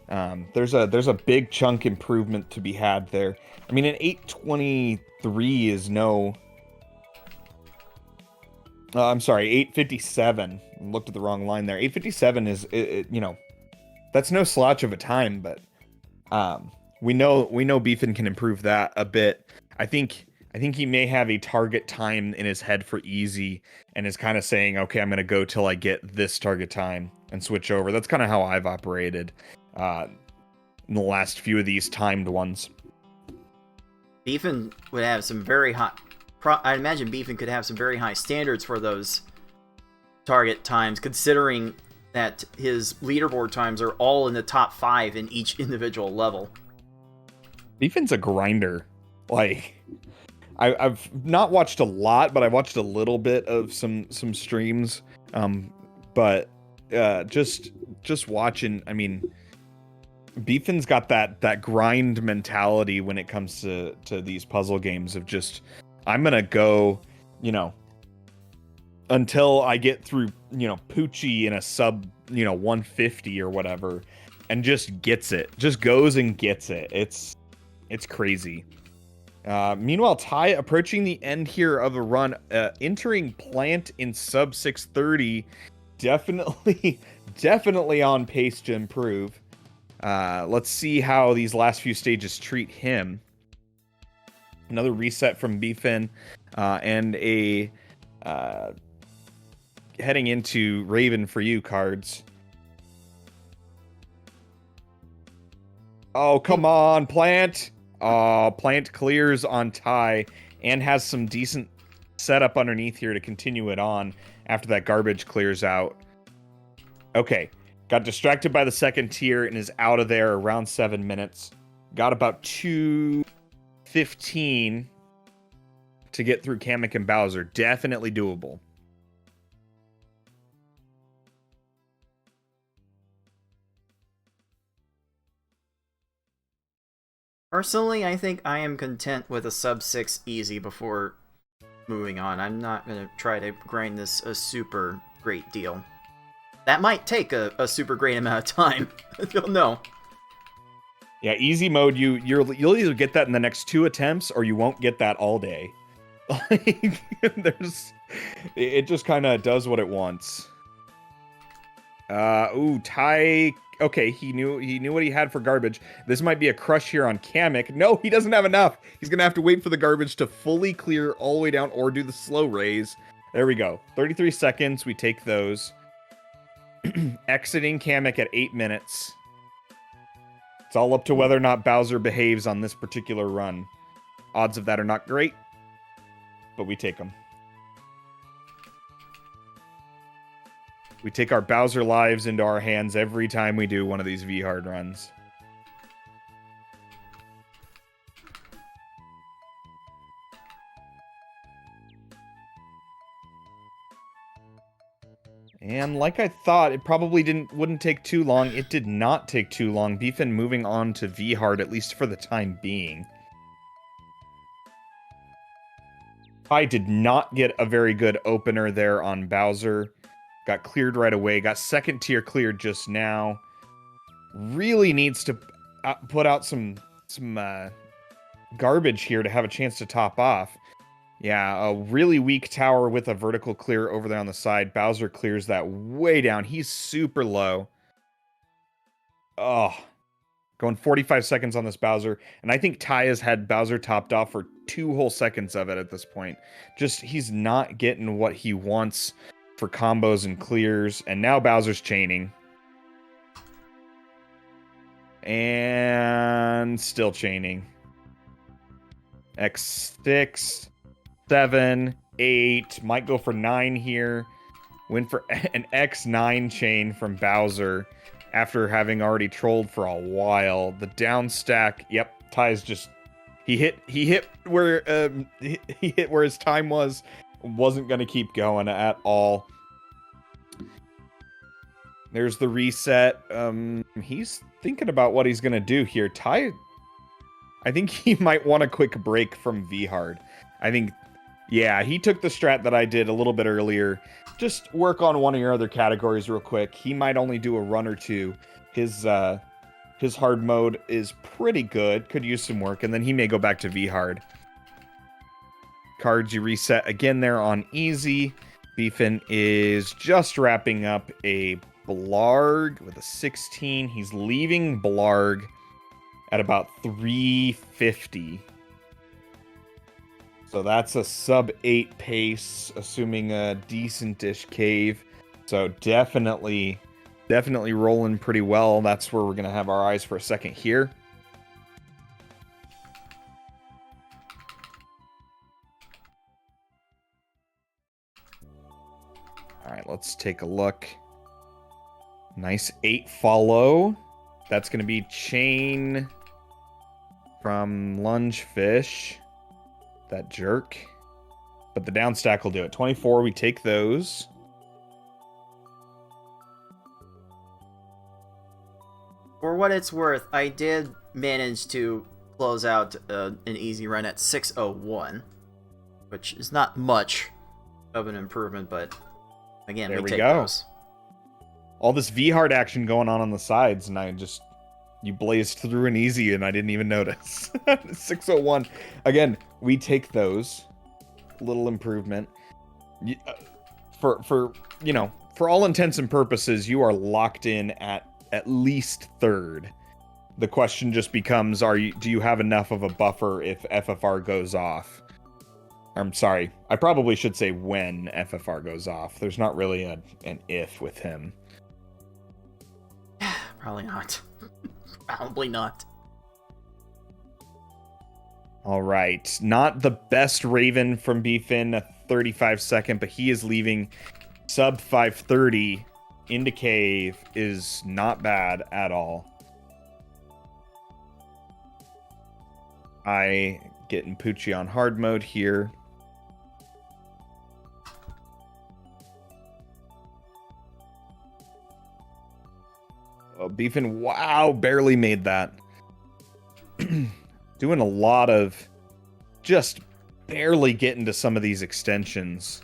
There's a big chunk improvement to be had there. I mean, an 823 is no... I'm sorry, 857. Looked at the wrong line there. 857 is, that's no slouch of a time, but we know Beefin can improve that a bit. I think he may have a target time in his head for easy and is kind of saying, okay, I'm going to go till I get this target time and switch over. That's kind of how I've operated in the last few of these timed ones. Beefin would have some very high... I imagine Beefin could have some very high standards for those target times, considering that his leaderboard times are all in the top 5 in each individual level. Beefin's a grinder. Like, I've not watched a lot, but I've watched a little bit of some streams. But just watching, I mean, Beefin's got that grind mentality when it comes to these puzzle games of just, I'm gonna go, until I get through, Poochie in a sub, 150 or whatever, and just gets it. Just goes and gets it. It's crazy. Meanwhile, Ty approaching the end here of a run, entering plant in sub 630, definitely on pace to improve. Let's see how these last few stages treat him. Another reset from Beefin, and a heading into Raven for you cards. Oh, come on, Plant. Plant clears on Ty and has some decent setup underneath here to continue it on after that garbage clears out. Okay, got distracted by the second tier and is out of there around 7 minutes. Got about 2:15 to get through Kamek and Bowser. Definitely doable. Personally, I think I am content with a sub 6 easy before moving on. I'm not going to try to grind this a super great deal. That might take a super great amount of time. You'll know. Yeah, easy mode, you'll either get that in the next 2 attempts or you won't get that all day. Like, it just kind of does what it wants. Ty. Okay, he knew what he had for garbage. This might be a crush here on Kamek. No, he doesn't have enough. He's gonna have to wait for the garbage to fully clear all the way down or do the slow raise. There we go. 33 seconds. We take those. Exiting Kamek at 8 minutes. It's all up to whether or not Bowser behaves on this particular run. Odds of that are not great, but we take them. We take our Bowser lives into our hands every time we do one of these V-Hard runs. And like I thought, it probably wouldn't take too long. It did not take too long. Beefin moving on to V-Hard, at least for the time being. I did not get a very good opener there on Bowser. Got cleared right away. Got second tier cleared just now. Really needs to put out some garbage here to have a chance to top off. Yeah, a really weak tower with a vertical clear over there on the side. Bowser clears that way down. He's super low. Oh, going 45 seconds on this Bowser. And I think Ty has had Bowser topped off for 2 whole seconds of it at this point. Just, he's not getting what he wants for combos and clears, and now Bowser's chaining. And still chaining. X6, 7, 8, might go for 9 here. Went for an X9 chain from Bowser after having already trolled for a while. The down stack, yep, Ty's just he hit where he hit where his time was. Wasn't going to keep going at all. There's the reset. He's thinking about what he's going to do here. Ty, I think he might want a quick break from V-Hard. I think, yeah, he took the strat that I did a little bit earlier. Just work on one of your other categories real quick. He might only do a run or two. His hard mode is pretty good. Could use some work, and then he may go back to V-Hard. Cards you reset again there on easy. Beefin is just wrapping up a Blarg with a 16. He's leaving Blarg at about 350. So that's a sub 8 pace, assuming a decent-ish cave. So definitely rolling pretty well. That's where we're going to have our eyes for a second here. All right, let's take a look. Nice 8 follow. That's going to be chain from Lungefish. That jerk. But the down stack will do it. 24, we take those. For what it's worth, I did manage to close out an easy run at 6:01, which is not much of an improvement, but again, There we we take go. those. All this V-hard action going on the sides, and you blazed through an easy, and I didn't even notice. 601. Again, we take those. Little improvement. For all intents and purposes, you are locked in at least third. The question just becomes, do you have enough of a buffer if FFR goes off? I'm sorry. I probably should say when FFR goes off. There's not really an if with him. Probably not. Probably not. All right. Not the best Raven from Beefin, a 35 second, but he is leaving sub 530 into cave is not bad at all. I getting Poochie on hard mode here. Oh, Beefin, wow, barely made that. Doing a lot of just barely getting to some of these extensions.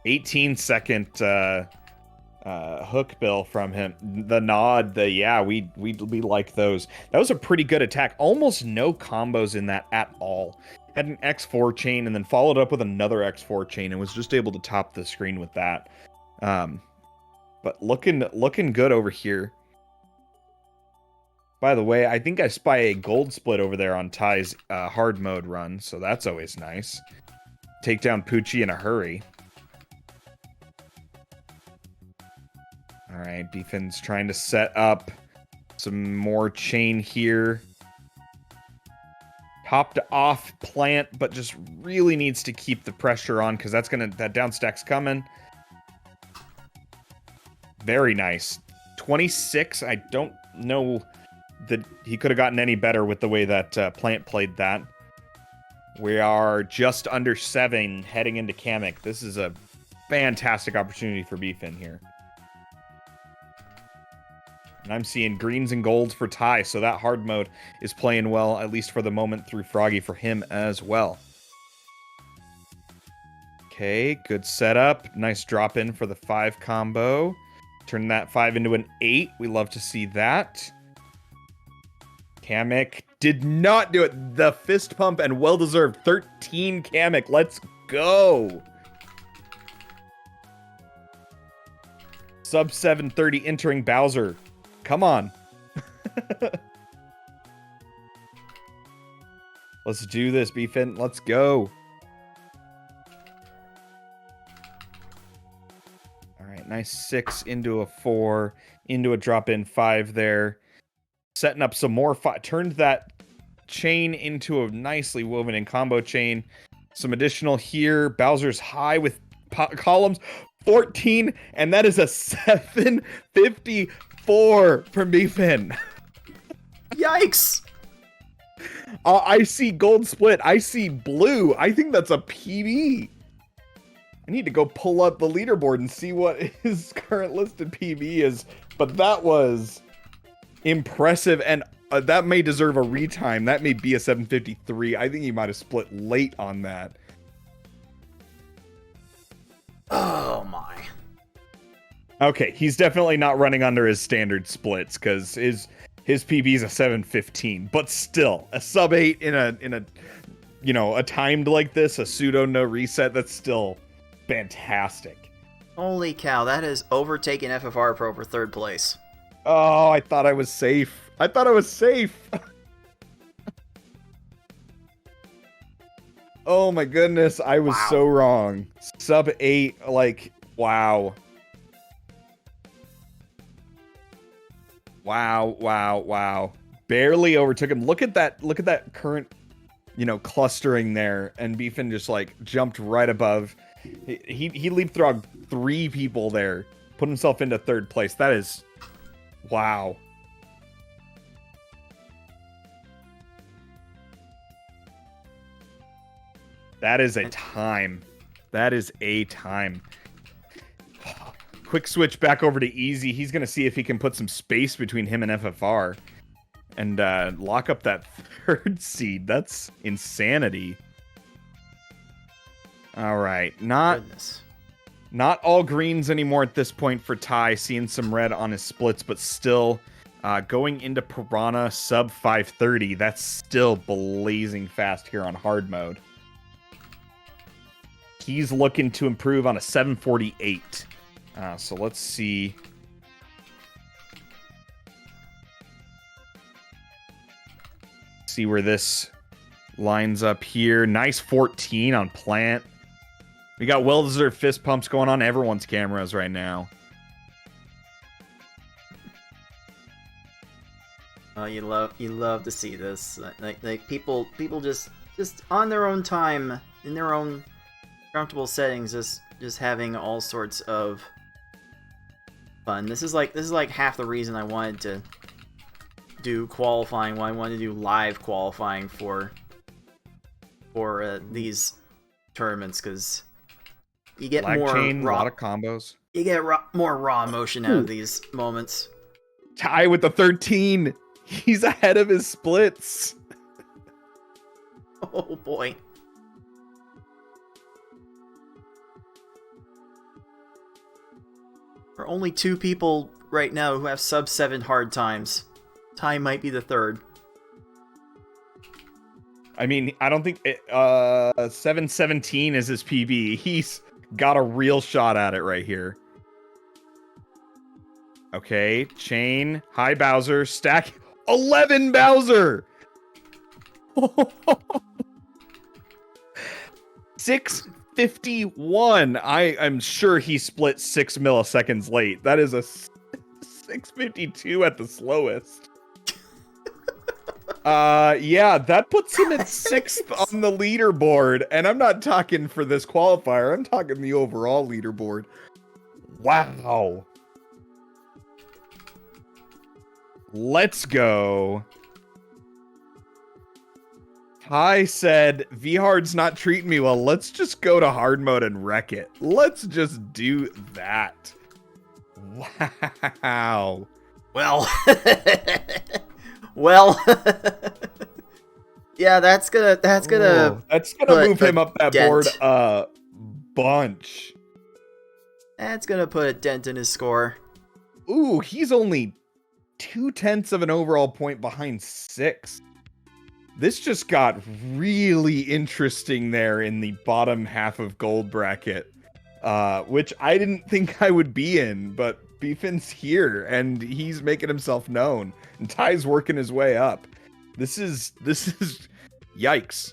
18-second hook bill from him. The nod, we like those. That was a pretty good attack. Almost no combos in that at all. Had an X4 chain and then followed up with another X4 chain and was just able to top the screen with that. But looking good over here. By the way, I think I spy a gold split over there on Ty's hard mode run, so that's always nice. Take down Poochie in a hurry. All right, Beefin's trying to set up some more chain here. Topped off plant, but just really needs to keep the pressure on because that down stack's coming. Very nice. 26. I don't know that he could have gotten any better with the way that plant played that. We are just under 7 heading into Kamek. This is a fantastic opportunity for Beefin here. And I'm seeing greens and golds for Ty, so that hard mode is playing well, at least for the moment, through Froggy for him as well. Okay, good setup. Nice drop in for the 5 combo. Turn that 5 into an 8. We love to see that. Kamek did not do it. The fist pump and well-deserved 13 Kamek. Let's go. Sub 730 entering Bowser. Come on. Let's do this, Beefin. Let's go. All right, nice 6 into a 4, into a drop-in 5 there. Setting up some more. Turned that chain into a nicely woven in combo chain. Some additional here. Bowser's high with columns. 14, and that is a 754 from Beefin. Yikes! I see gold split. I see blue. I think that's a PB. I need to go pull up the leaderboard and see what his current listed PB is. But that was impressive, and that may deserve a retime. That may be a 753. I think he might have split late on that. Oh my. Okay, he's definitely not running under his standard splits because his PB is a 715, but still a sub 8 in a a timed like this, a pseudo no reset. That's still fantastic. Holy cow, that has overtaken FFR Pro for 3rd place. Oh, I thought I was safe. Oh my goodness, I was so wrong. Sub 8, like, wow. Wow. Barely overtook him. Look at that current, clustering there, and Beefin just like jumped right above. He leapfrogged 3 people there, put himself into 3rd place. That is wow. That is a time. That is a time. Quick switch back over to easy. He's going to see if he can put some space between him and FFR and lock up that third seed. That's insanity. All right. Not all greens anymore at this point for Ty. Seeing some red on his splits, but still going into Piranha sub 530. That's still blazing fast here on hard mode. He's looking to improve on a 748. So let's see. See where this lines up here. Nice 14 on Plant. We got well-deserved fist pumps going on everyone's cameras right now. Oh, you love to see this. Like people just on their own time, in their own comfortable settings, just having all sorts of fun. This is like half the reason I wanted to do qualifying. Why I wanted to do live qualifying for these tournaments, because you get Lag more chain, raw, a lot of combos. You get more raw emotion out of these moments. Ty with the 13. He's ahead of his splits. Oh boy. There are only 2 people right now who have sub 7 hard times. Ty might be the third. I mean, I don't think 717 is his PB. He's got a real shot at it right here. Okay, chain, high Bowser, stack 11 Bowser. 651. I'm sure he split 6 milliseconds late. That is a 652 at the slowest. Yeah, that puts him at 6th on the leaderboard, and I'm not talking for this qualifier. I'm talking the overall leaderboard. Wow. Let's go. Ty said, V-Hard's not treating me well. Let's just go to hard mode and wreck it. Let's just do that. Wow. Well, well, yeah, that's gonna move him up that board a bunch. That's gonna put a dent in his score. Ooh, he's only 0.2 of an overall point behind 6. This just got really interesting there in the bottom half of gold bracket, which I didn't think I would be in, but Beefin's here and he's making himself known, and Ty's working his way up. This is yikes.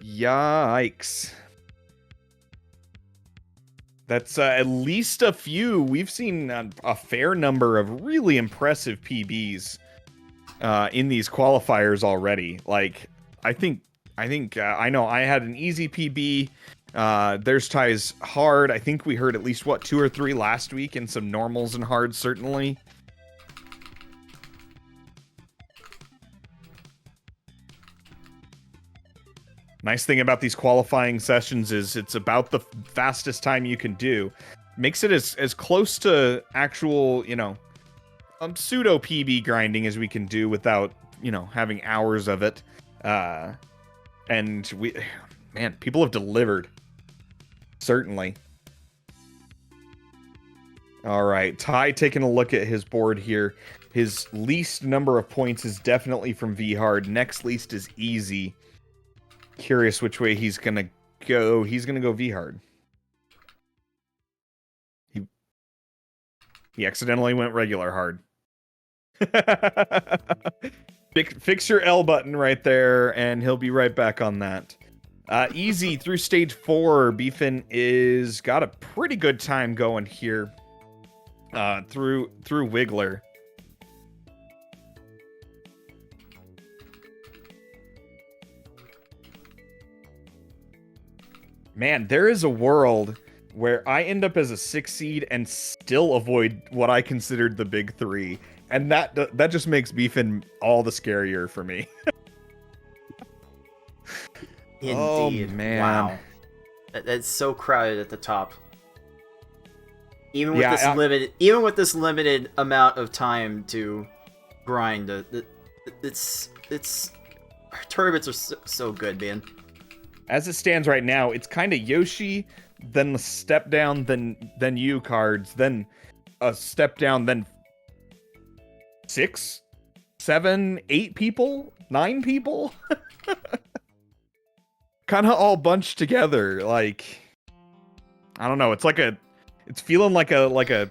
Yikes. That's at least a few. We've seen a fair number of really impressive PBs in these qualifiers already. Like, I think I know I had an easy PB. There's Ty's hard. I think we heard at least 2 or 3 last week, and some normals and hards certainly. Nice thing about these qualifying sessions is it's about the fastest time you can do. Makes it as close to actual, pseudo PB grinding as we can do without, having hours of it. And people have delivered. Certainly. All right, Ty taking a look at his board here. His least number of points is definitely from V-Hard. Next least is easy. Curious which way he's gonna go. He's gonna go V-Hard. He accidentally went regular hard. Fix your L button right there, and he'll be right back on that. Easy through stage 4. Beefin is got a pretty good time going here. Through Wiggler. Man, there is a world where I end up as a 6 seed and still avoid what I considered the big 3. And that just makes Beefin all the scarier for me. Indeed. Oh, man. Wow. That's so crowded at the top. Even with this limited amount of time to grind, it's tournaments are so good, man. As it stands right now, it's kind of Yoshi, then the step down, then you cards, then a step down, then 6, 7, 8 people, 9 people, kind of all bunched together. Like, I don't know. It's feeling like a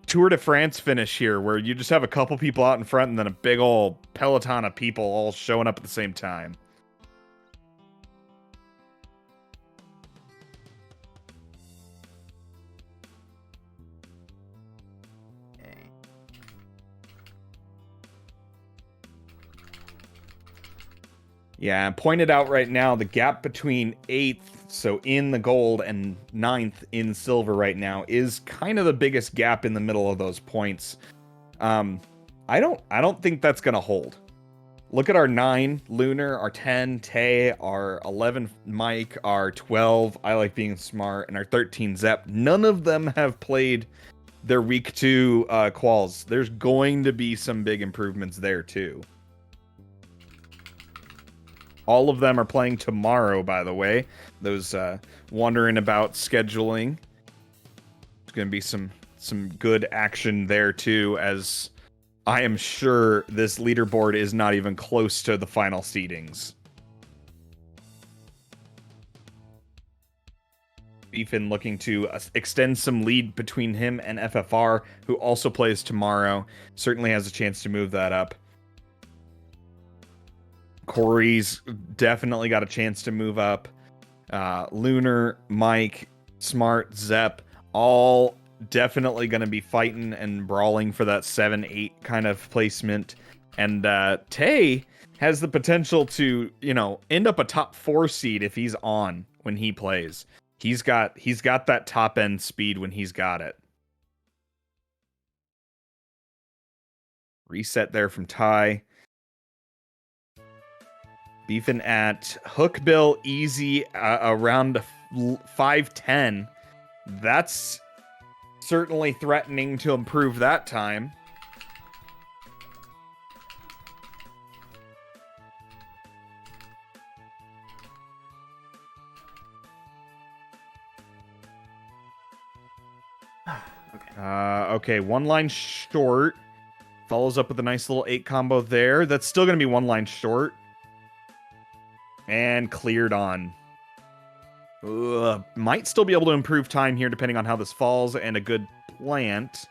Tour de France finish here, where you just have a couple people out in front and then a big old peloton of people all showing up at the same time. Yeah, pointed out right now, the gap between 8th, so in the gold, and 9th in silver right now is kind of the biggest gap in the middle of those points. I don't think that's gonna hold. Look at our 9 Lunar, our 10 Tay, our 11 Mike, our 12 I Like Being Smart, and our 13 Zep. None of them have played their week 2 quals. There's going to be some big improvements there too. All of them are playing tomorrow, by the way. Those wondering about scheduling. There's going to be some good action there, too, as I am sure this leaderboard is not even close to the final seedings. Beefin looking to extend some lead between him and FFR, who also plays tomorrow. Certainly has a chance to move that up. Corey's definitely got a chance to move up. Lunar, Mike, Smart, Zep, all definitely going to be fighting and brawling for that 7-8 kind of placement. And Tay has the potential to, end up a top 4 seed if he's on when he plays. He's got that top end speed when he's got it. Reset there from Ty. Beefing at Hookbill easy around 5:10. That's certainly threatening to improve that time. Okay, one line short. Follows up with a nice little 8 combo there. That's still going to be one line short. And cleared on. Might still be able to improve time here depending on how this falls, and a good plant.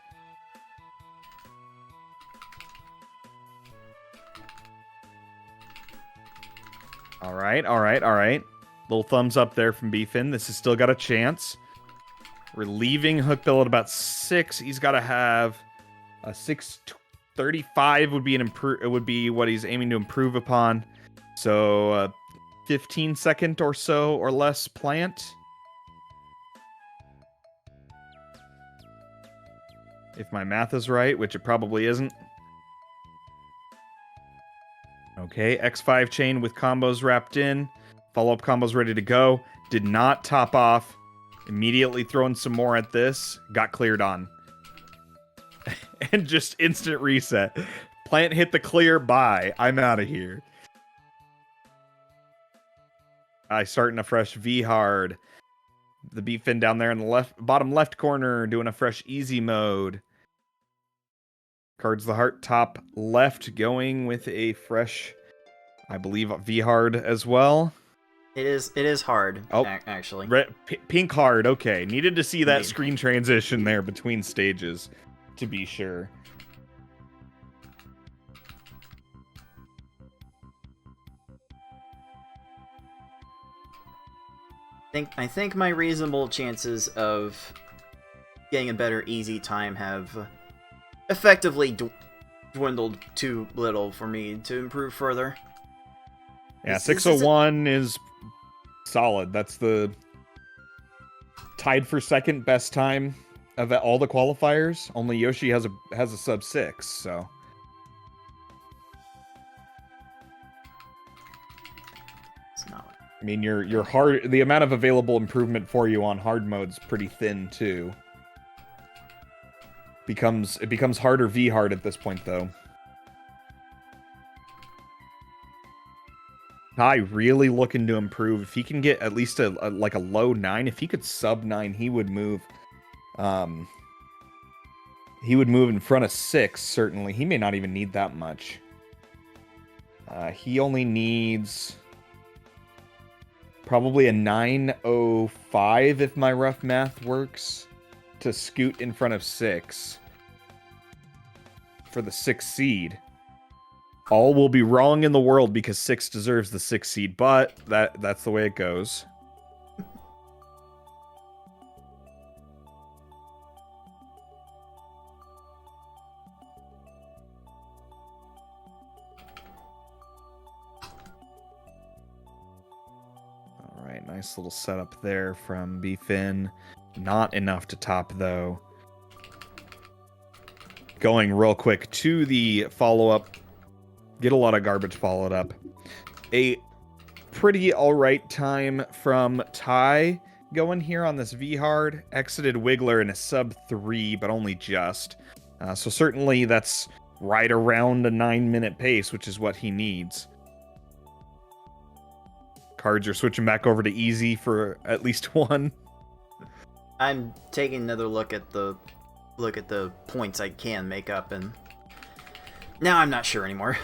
All right. Little thumbs up there from Beefin. This has still got a chance. We're leaving Hookbill at about 6. He's got to have a 6:35 would be what he's aiming to improve upon. So 15 second or so or less plant. If my math is right, which it probably isn't. Okay, X5 chain with combos wrapped in. Follow-up combos ready to go. Did not top off. Immediately throwing some more at this. Got cleared on. And just instant reset. Plant hit the clear. Bye. I'm out of here. I starting a fresh V hard. The Beefin down there in the bottom left corner doing a fresh easy mode. Cards the heart top left going with a fresh, I believe, V hard as well. It is hard. Oh, actually. Pink hard. Okay, needed to see that Indeed. screen transition there between stages to be sure. I think my reasonable chances of getting a better easy time have effectively dwindled too little for me to improve further. Yeah, 601 is solid. That's the tied for second best time of all the qualifiers, only Yoshi has a sub 6, so. It's not. I mean, your hard, the amount of available improvement for you on hard mode's pretty thin too. It becomes harder V hard at this point though. Ty really looking to improve. If he can get at least a low 9, if he could sub 9, he would move. He would move in front of 6, certainly. He may not even need that much. He only needs probably a 905 if my rough math works to scoot in front of 6 for the 6th seed. All will be wrong in the world because 6 deserves the 6th seed, but that's the way it goes. All right, nice little setup there from B-Fin. Not enough to top, though. Going real quick to the follow-up. Get a lot of garbage followed up. A pretty alright time from Ty going here on this V-Hard. Exited Wiggler in a sub 3, but only just. So certainly that's right around a 9-minute pace, which is what he needs. Cards are switching back over to easy for at least one. I'm taking another look at the points I can make up, and now I'm not sure anymore.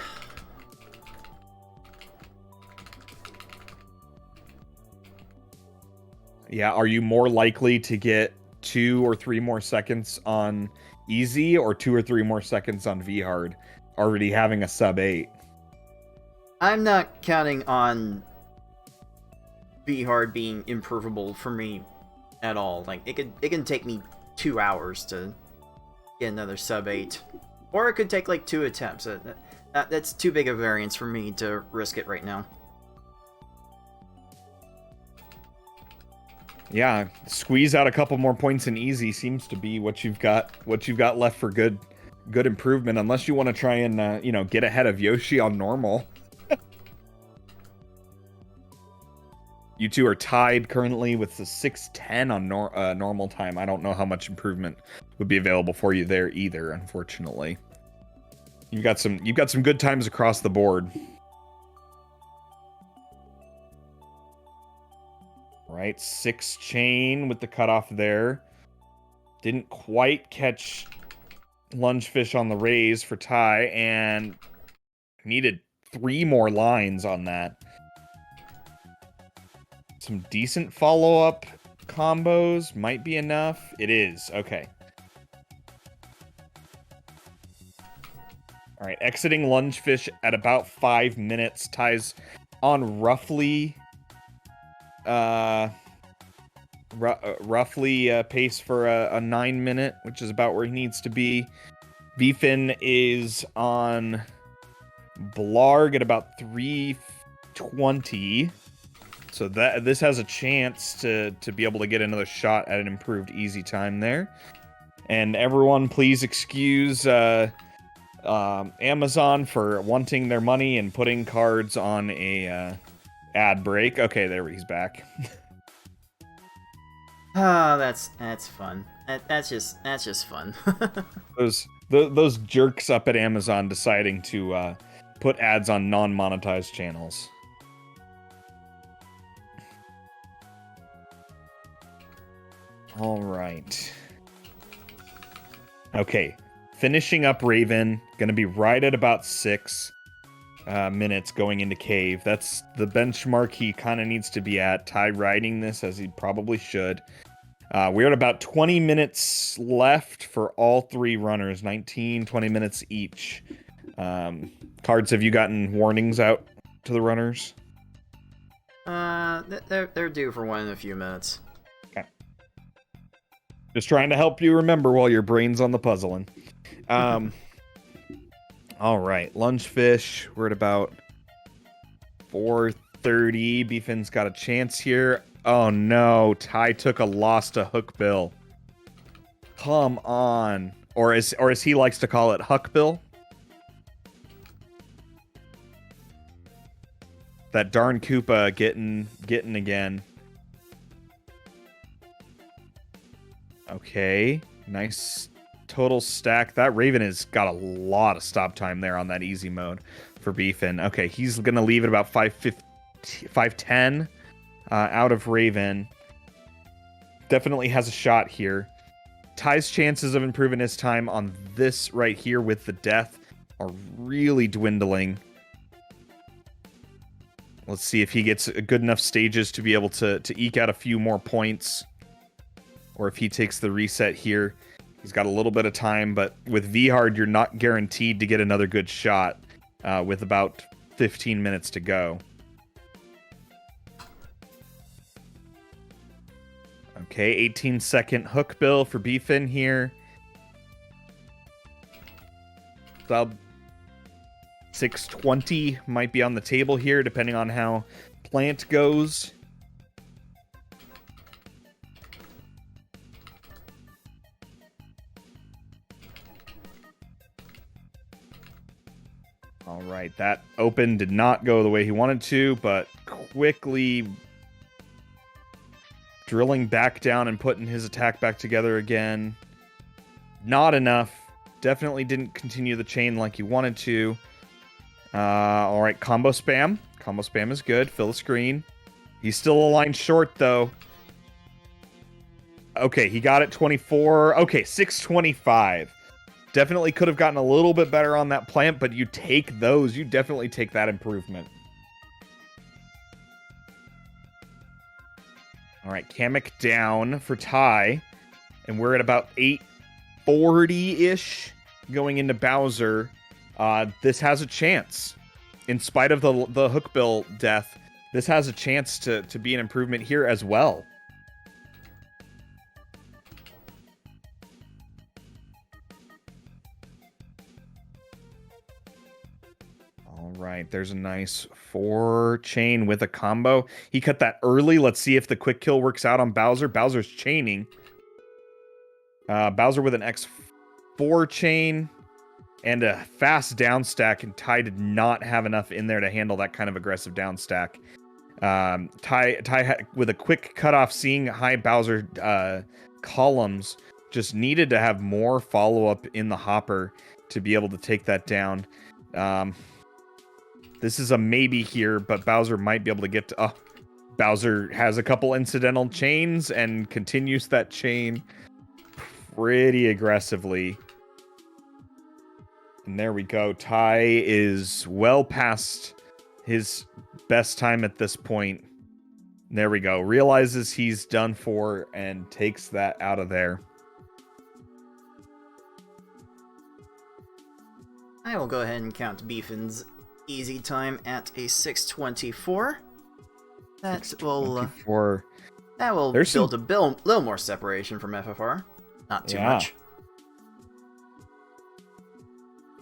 Yeah, are you more likely to get 2 or 3 more seconds on easy or 2 or 3 more seconds on V-Hard, already having a sub 8? I'm not counting on V-Hard being improvable for me at all. Like, it can take me 2 hours to get another sub 8. Or it could take like 2 attempts. That's too big a variance for me to risk it right now. Yeah, squeeze out a couple more points in easy seems to be what you've got left for good improvement, unless you want to try and get ahead of Yoshi on normal. You two are tied currently with the 6:10 on normal time. I don't know how much improvement would be available for you there either, unfortunately. You've got some good times across the board. Right, 6 chain with the cutoff there. Didn't quite catch Lungefish on the raise for Ty, and needed 3 more lines on that. Some decent follow-up combos might be enough. It is, okay. All right, exiting Lungefish at about 5 minutes. Ty's on roughly pace for a 9-minute, which is about where he needs to be. V-Fin is on Blarg at about 3:20, so that this has a chance to be able to get another shot at an improved easy time there. And everyone, please excuse Amazon for wanting their money and putting cards on a ad break. Okay, there he's back. Ah, that's fun. That's just fun. those jerks up at Amazon deciding to put ads on non-monetized channels. All right. Okay, finishing up Raven. Gonna be right at about 6 minutes going into Cave. That's the benchmark he kind of needs to be at. Ty riding this as he probably should. We're at about 20 minutes left for all 3 runners. 20 minutes each. Cards, have you gotten warnings out to the runners? They're due for one in a few minutes. Okay. Just trying to help you remember while your brain's on the puzzling. All right, Lungefish. We're at about 4:30. B-Fin's got a chance here. Oh no, Ty took a loss to Hook Bill. Come on. Or as he likes to call it, Huckbill. That darn Koopa getting again. Okay. Nice total stack. That Raven has got a lot of stop time there on that easy mode for Beefin. Okay, he's going to leave it about 510 out of Raven. Definitely has a shot here. Ty's chances of improving his time on this right here with the death are really dwindling. Let's see if he gets good enough stages to be able to eke out a few more points. Or if he takes the reset here. He's got a little bit of time, but with V-Hard, you're not guaranteed to get another good shot with about 15 minutes to go. Okay, 18-second hook bill for Beefin here. Sub 620 might be on the table here, depending on how plant goes. All right, that open did not go the way he wanted to, but quickly drilling back down and putting his attack back together again. Not enough. Definitely didn't continue the chain like he wanted to. All right, combo spam. Combo spam is good. Fill the screen. He's still a line short, though. Okay, he got it 24. Okay, 625. Definitely could have gotten a little bit better on that plant, but you take those. You definitely take that improvement. All right, Kamek down for Ty. And we're at about 840-ish going into Bowser. This has a chance. In spite of the Hookbill death, this has a chance to be an improvement here as well. All right, there's a nice 4 chain with a combo. He cut that early. Let's see if the quick kill works out on Bowser. Bowser's chaining. Bowser with an X4 chain and a fast down stack, and Ty did not have enough in there to handle that kind of aggressive down stack. Ty with a quick cutoff, seeing high Bowser columns, just needed to have more follow-up in the hopper to be able to take that down. This is a maybe here, but Bowser might be able to get to... Bowser has a couple incidental chains and continues that chain pretty aggressively. And there we go. Ty is well past his best time at this point. There we go. Realizes he's done for and takes that out of there. I will go ahead and count Beefin's easy time at a 624. That will build a little more separation from FFR. Not too much.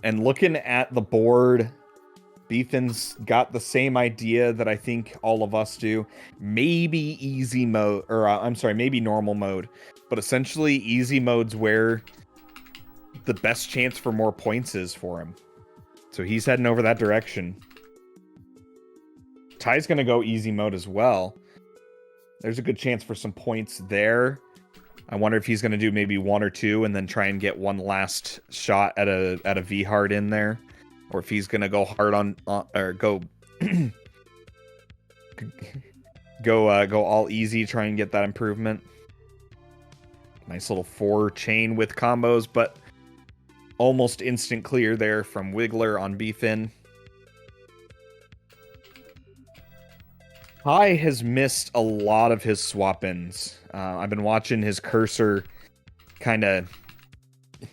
And looking at the board, Beefin's got the same idea that I think all of us do. Maybe easy mode, or maybe normal mode. But essentially, easy mode's where the best chance for more points is for him. So he's heading over that direction. Ty's going to go easy mode as well. There's a good chance for some points there. I wonder if he's going to do maybe 1 or 2 and then try and get one last shot at a V-hard in there. Or if he's going to go hard on or go go all easy, try and get that improvement. Nice little 4 chain with combos, but almost instant clear there from Wiggler on Beefin. Ty has missed a lot of his swap-ins. I've been watching his cursor kind of...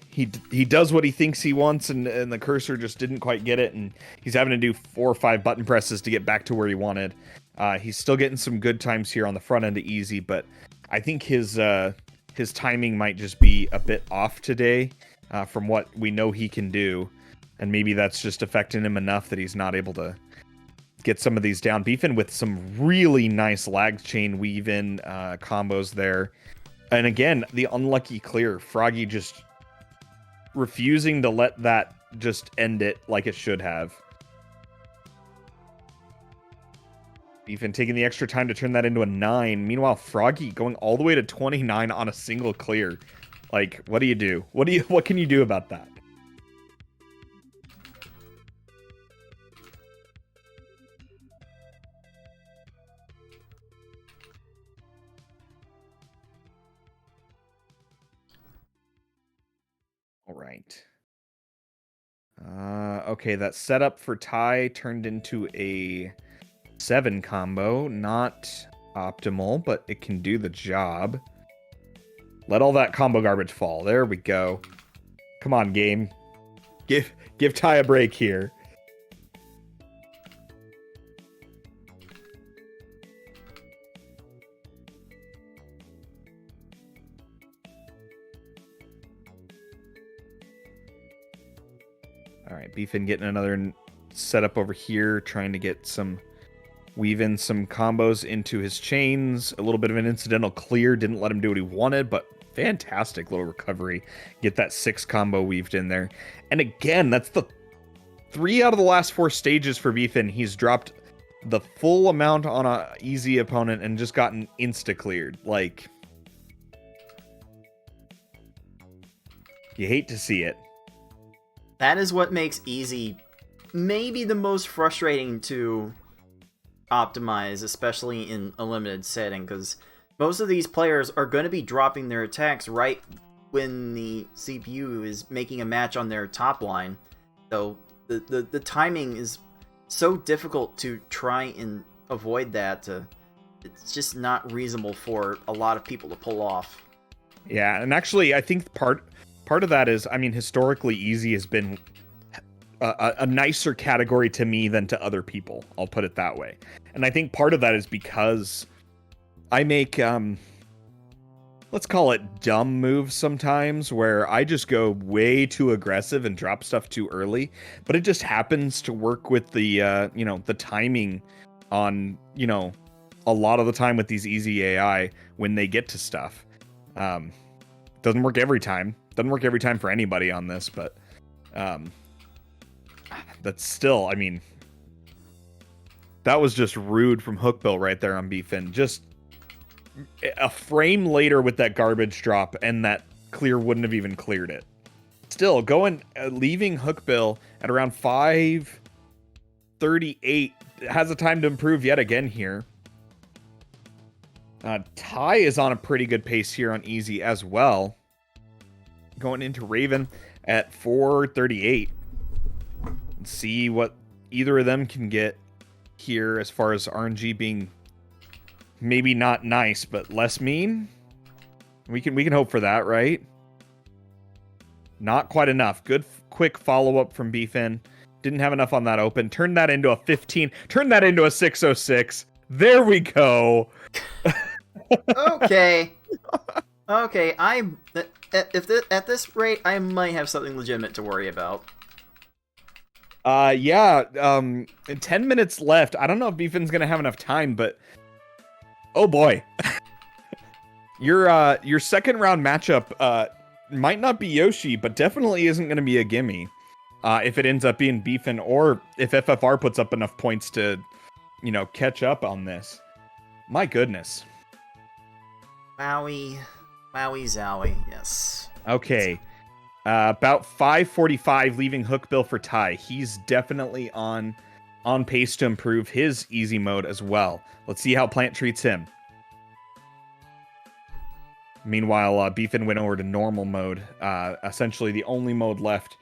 He does what he thinks he wants, and the cursor just didn't quite get it, and he's having to do 4 or 5 button presses to get back to where he wanted. He's still getting some good times here on the front end of easy, but I think his timing might just be a bit off today from what we know he can do, and maybe that's just affecting him enough that he's not able to get some of these down. Beefin with some really nice lag chain weave-in combos there. And again, the unlucky clear. Froggy just refusing to let that just end it like it should have. Beefin taking the extra time to turn that into a 9. Meanwhile, Froggy going all the way to 29 on a single clear. Like, what do you do? What can you do about that? All right. Okay, that setup for Ty turned into a 7 combo. Not optimal, but it can do the job. Let all that combo garbage fall. There we go. Come on, game. Give Ty a break here. All right, Beefin getting another setup over here, trying to get weave in some combos into his chains. A little bit of an incidental clear, didn't let him do what he wanted, but fantastic little recovery. Get that 6 combo weaved in there. And again, that's the 3 out of the last 4 stages for Beefin. He's dropped the full amount on a easy opponent and just gotten insta-cleared. Like, you hate to see it. That is what makes easy maybe the most frustrating to optimize, especially in a limited setting, because most of these players are going to be dropping their attacks right when the CPU is making a match on their top line. So the timing is so difficult to try and avoid that. It's just not reasonable for a lot of people to pull off. Yeah, and actually, I think part of that is, I mean, historically, easy has been a nicer category to me than to other people. I'll put it that way. And I think part of that is because I make, let's call it dumb moves sometimes, where I just go way too aggressive and drop stuff too early. But it just happens to work with the, the timing on, a lot of the time with these easy AI when they get to stuff. Doesn't work every time. Doesn't work every time for anybody on this, but that's still, I mean, that was just rude from Hookbill right there on Beefin. Just a frame later with that garbage drop, and that clear wouldn't have even cleared it. Still, leaving Hookbill at around 5:38 has a time to improve yet again here. Ty is on a pretty good pace here on easy as well. Going into Raven at 4:38. Let's see what either of them can get here as far as RNG being maybe not nice, but less mean. We can hope for that, right? Not quite enough. Good quick follow-up from Beefin. Didn't have enough on that open. Turned that into a 15. Turned that into a 606. There we go. Okay. Okay, at this rate, I might have something legitimate to worry about. 10 minutes left. I don't know if Beefin's gonna have enough time, but oh boy. Your second round matchup might not be Yoshi, but definitely isn't gonna be a gimme. If it ends up being Beefin, or if FFR puts up enough points to, catch up on this. My goodness. Wowie zowie, yes. Okay. About 5:45, leaving Hookbill for Ty. He's definitely on pace to improve his easy mode as well. Let's see how Plant treats him. Meanwhile, Beefin went over to normal mode, essentially the only mode left,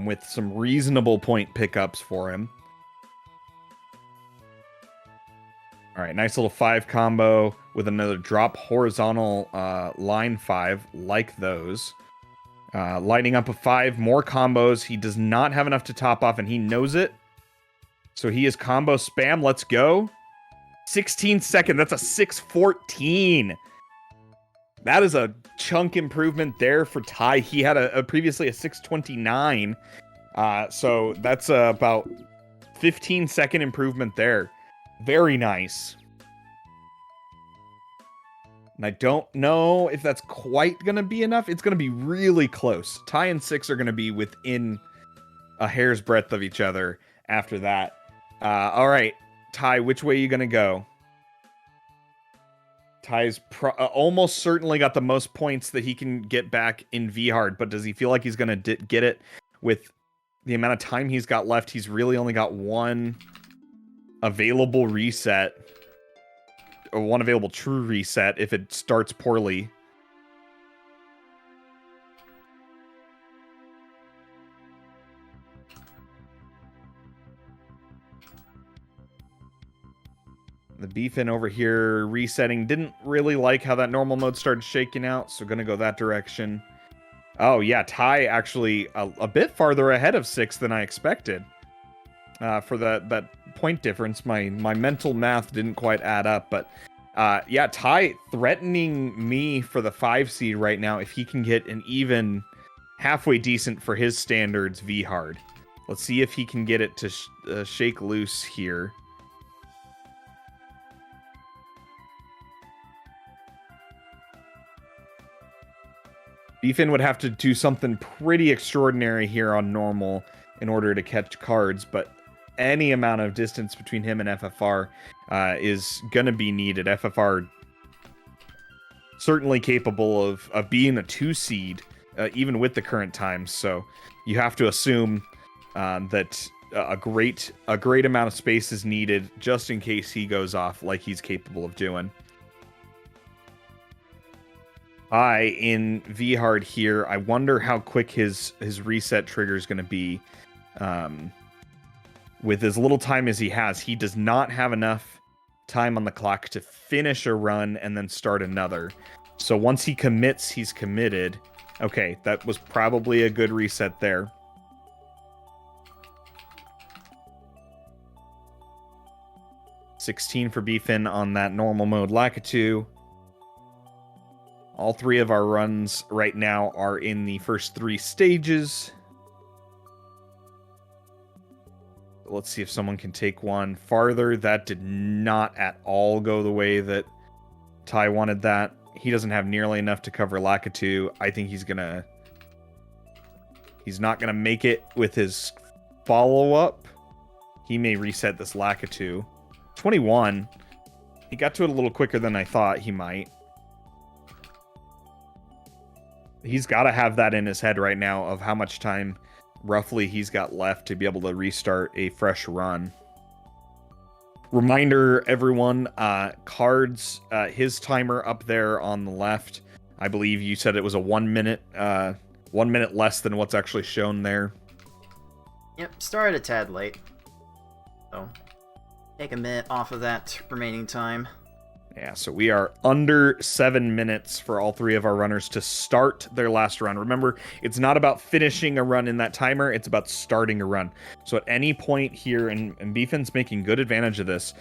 with some reasonable point pickups for him. All right, nice little 5 combo with another drop horizontal line 5, like those. Lighting up a 5, more combos. He does not have enough to top off, and he knows it. So he is combo spam. Let's go. 16 second. That's a 614. That is a chunk improvement there for Ty. He had a previously a 629. So that's about 15-second improvement there. Very nice. And I don't know if that's quite going to be enough. It's going to be really close. Ty and 6 are going to be within a hair's breadth of each other after that. All right, Ty, which way are you going to go? Ty's almost certainly got the most points that he can get back in V-Hard, but does he feel like he's going to get it with the amount of time he's got left? He's really only got one available reset, or one available true reset if it starts poorly. The Beefin over here resetting didn't really like how that normal mode started shaking out, so gonna go that direction. Oh yeah, Ty actually a bit farther ahead of 6 than I expected. For that point difference, my mental math didn't quite add up, but yeah, Ty threatening me for the 5 seed right now if he can get an even halfway decent for his standards V-Hard. Let's see if he can get it to shake loose here. Beefin would have to do something pretty extraordinary here on normal in order to catch cards, but any amount of distance between him and FFR is going to be needed. FFR certainly capable of being a 2 seed, even with the current times, so you have to assume that a great amount of space is needed just in case he goes off like he's capable of doing. In V-Hard here, I wonder how quick his reset trigger is going to be. With as little time as he has, he does not have enough time on the clock to finish a run and then start another. So once he commits, he's committed. Okay, that was probably a good reset there. $16 for Beefin on that normal mode Lakitu. All 3 of our runs right now are in the first 3 stages. Let's see if someone can take one farther. That did not at all go the way that Ty wanted that. He doesn't have nearly enough to cover Lakitu. I think he's not gonna make it with his follow-up. He may reset this Lakitu. 21. He got to it a little quicker than I thought he might. He's got to have that in his head right now of how much time roughly he's got left to be able to restart a fresh run. Reminder, everyone, cards, his timer up there on the left, I believe you said it was a 1 minute, 1 minute less than what's actually shown there. Yep, started a tad late. So, take a minute off of that remaining time. Yeah, so we are under 7 minutes for all 3 of our runners to start their last run. Remember, it's not about finishing a run in that timer, it's about starting a run. So at any point here, and Beefin's making good advantage of this,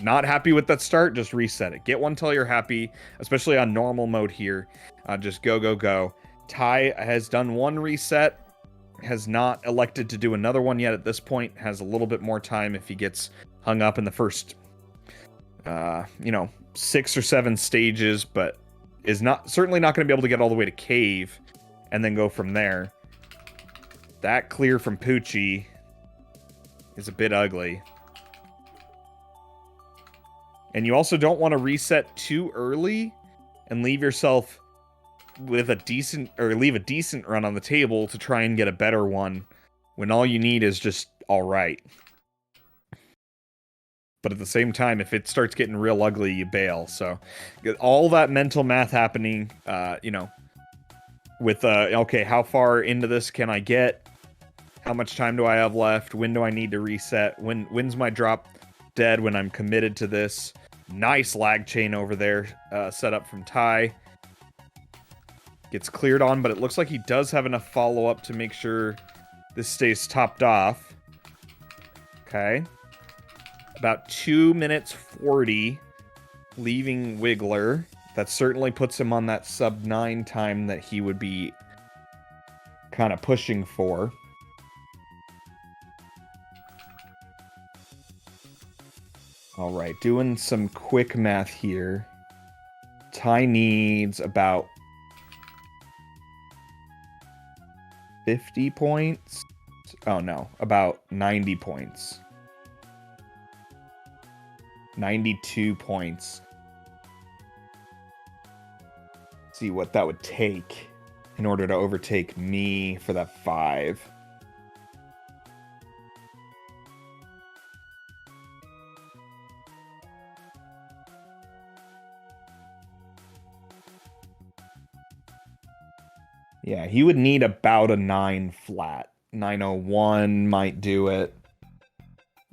not happy with that start, just reset it. Get one till you're happy, especially on normal mode here. Just go, go, go. Ty has done 1 reset, has not elected to do another one yet at this point, has a little bit more time if he gets hung up in the first 6 or 7 stages, but is certainly not going to be able to get all the way to cave and then go from there. That clear from Poochie is a bit ugly. And you also don't want to reset too early and leave yourself with leave a decent run on the table to try and get a better one when all you need is just all right. But at the same time, if it starts getting real ugly, you bail. So all that mental math happening, with, okay, how far into this can I get? How much time do I have left? When do I need to reset? When's my drop dead when I'm committed to this? Nice lag chain over there, set up from Ty. Gets cleared on, but it looks like he does have enough follow-up to make sure this stays topped off. Okay. About 2 minutes 40, leaving Wiggler. That certainly puts him on that sub 9 time that he would be kind of pushing for. All right, doing some quick math here. Ty needs about 50 points. Oh no, about 90 points. 92 points. See what that would take in order to overtake me for that 5. Yeah, he would need about a 9 flat. 901 might do it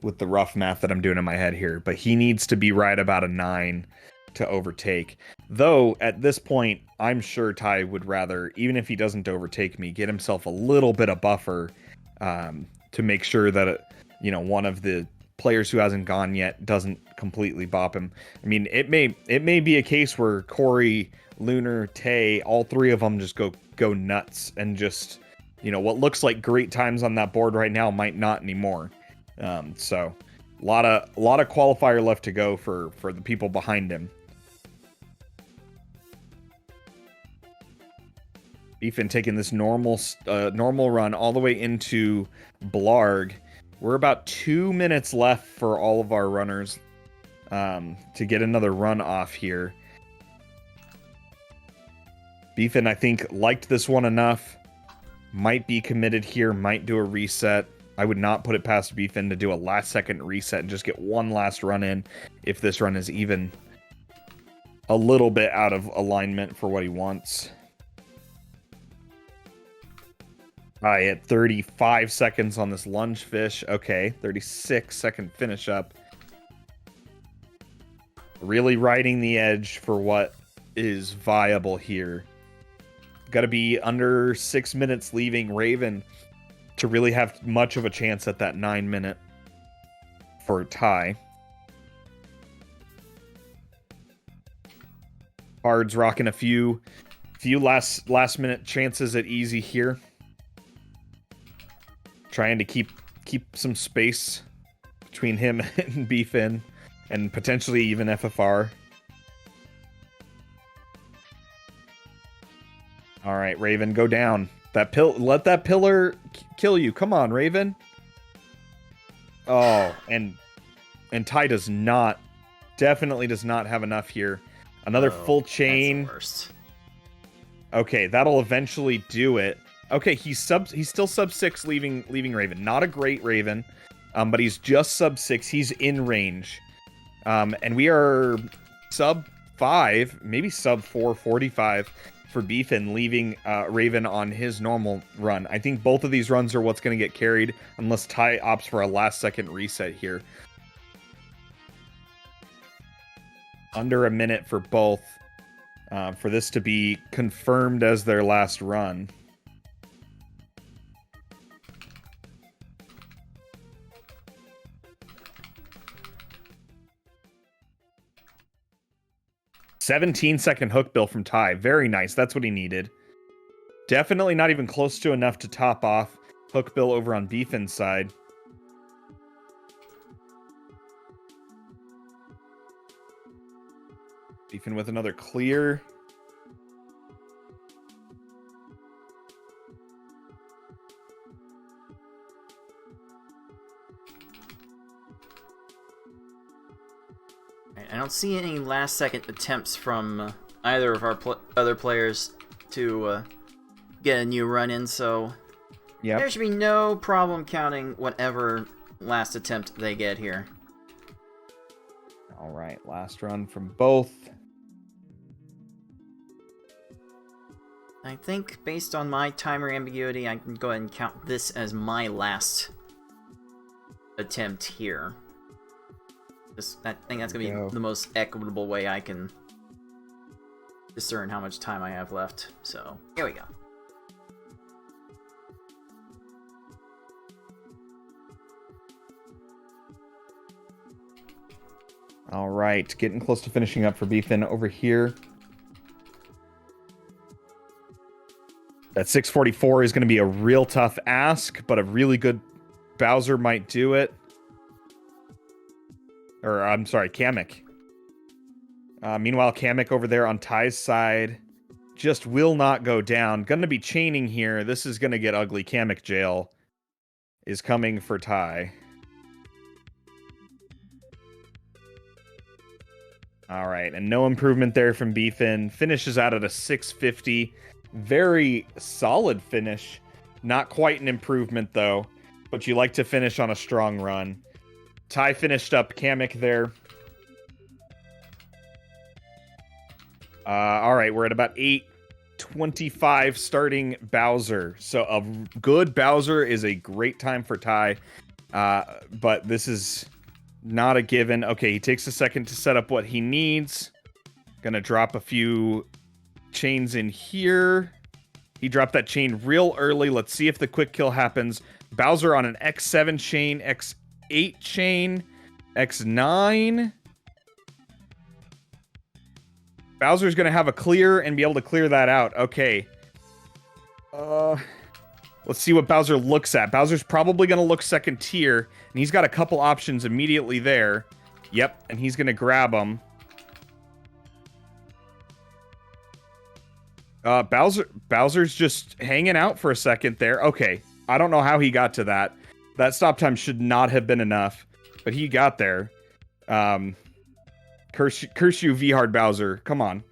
with the rough math that I'm doing in my head here, but he needs to be right about a 9 to overtake. Though, at this point, I'm sure Ty would rather, even if he doesn't overtake me, get himself a little bit of buffer to make sure that, one of the players who hasn't gone yet doesn't completely bop him. I mean, it may be a case where Corey, Lunar, Tay, all 3 of them just go nuts and just, what looks like great times on that board right now might not anymore. So a lot of qualifier left to go for the people behind him. Ethan taking this normal run all the way into Blarg. We're about 2 minutes left for all of our runners to get another run off here. Beefin, I think, liked this one enough. Might be committed here, might do a reset. I would not put it past Beefin to do a last-second reset and just get one last run in if this run is even a little bit out of alignment for what he wants. All right, at 35 seconds on this lunge fish. Okay, 36-second finish up. Really riding the edge for what is viable here. Got to be under 6 minutes leaving Raven to really have much of a chance at that 9 minute for Ty. Cards rocking a few last minute chances at easy here. Trying to keep some space between him and Beefin and potentially even FFR. All right, Raven, go down. Let that pillar kill you. Come on, Raven. Oh, and Ty definitely does not have enough here. Another full chain. That's the worst. Okay, that'll eventually do it. Okay, he's still sub 6 leaving Raven. Not a great Raven, but he's just sub 6. He's in range. And we are sub 5, maybe sub 4:45 for Beefin, leaving Raven on his normal run. I think both of these runs are what's going to get carried unless Ty opts for a last-second reset here. Under a minute for both for this to be confirmed as their last run. "17-second hook bill from Ty. Very nice. That's what he needed. Definitely not even close to enough to top off hook bill over on Beefin's side. Beefin with another clear. I don't see any last-second attempts from either of our other players to get a new run in, so there should be no problem counting whatever last attempt they get here. All right, last run from both. I think, based on my timer ambiguity, I can go ahead and count this as my last attempt here. I think that's going to be the most equitable way I can discern how much time I have left. So, here we go. All right, getting close to finishing up for Beefin over here. That 644 is going to be a real tough ask, but a really good Bowser might do it. Or, I'm sorry, Kamek. Meanwhile, Kamek over there on Ty's side just will not go down. Gonna be chaining here. This is gonna get ugly. Kamek jail is coming for Ty. All right, and no improvement there from Beefin. Finishes out at a 650. Very solid finish. Not quite an improvement, though, but you like to finish on a strong run. Ty finished up Kamek there. All right, we're at about 8:25 starting Bowser. So a good Bowser is a great time for Ty, but this is not a given. Okay, he takes a second to set up what he needs. Gonna drop a few chains in here. He dropped that chain real early. Let's see if the quick kill happens. Bowser on an X7 chain, X8 chain, X9. Bowser's gonna have a clear and be able to clear that out. Okay. Let's see what Bowser looks at. Bowser's probably gonna look second tier, and he's got a couple options immediately there. Yep, and he's gonna grab them. Bowser's just hanging out for a second there. Okay, I don't know how he got to that. That stop time should not have been enough, but he got there. Curse you, V-Hard Bowser. Come on.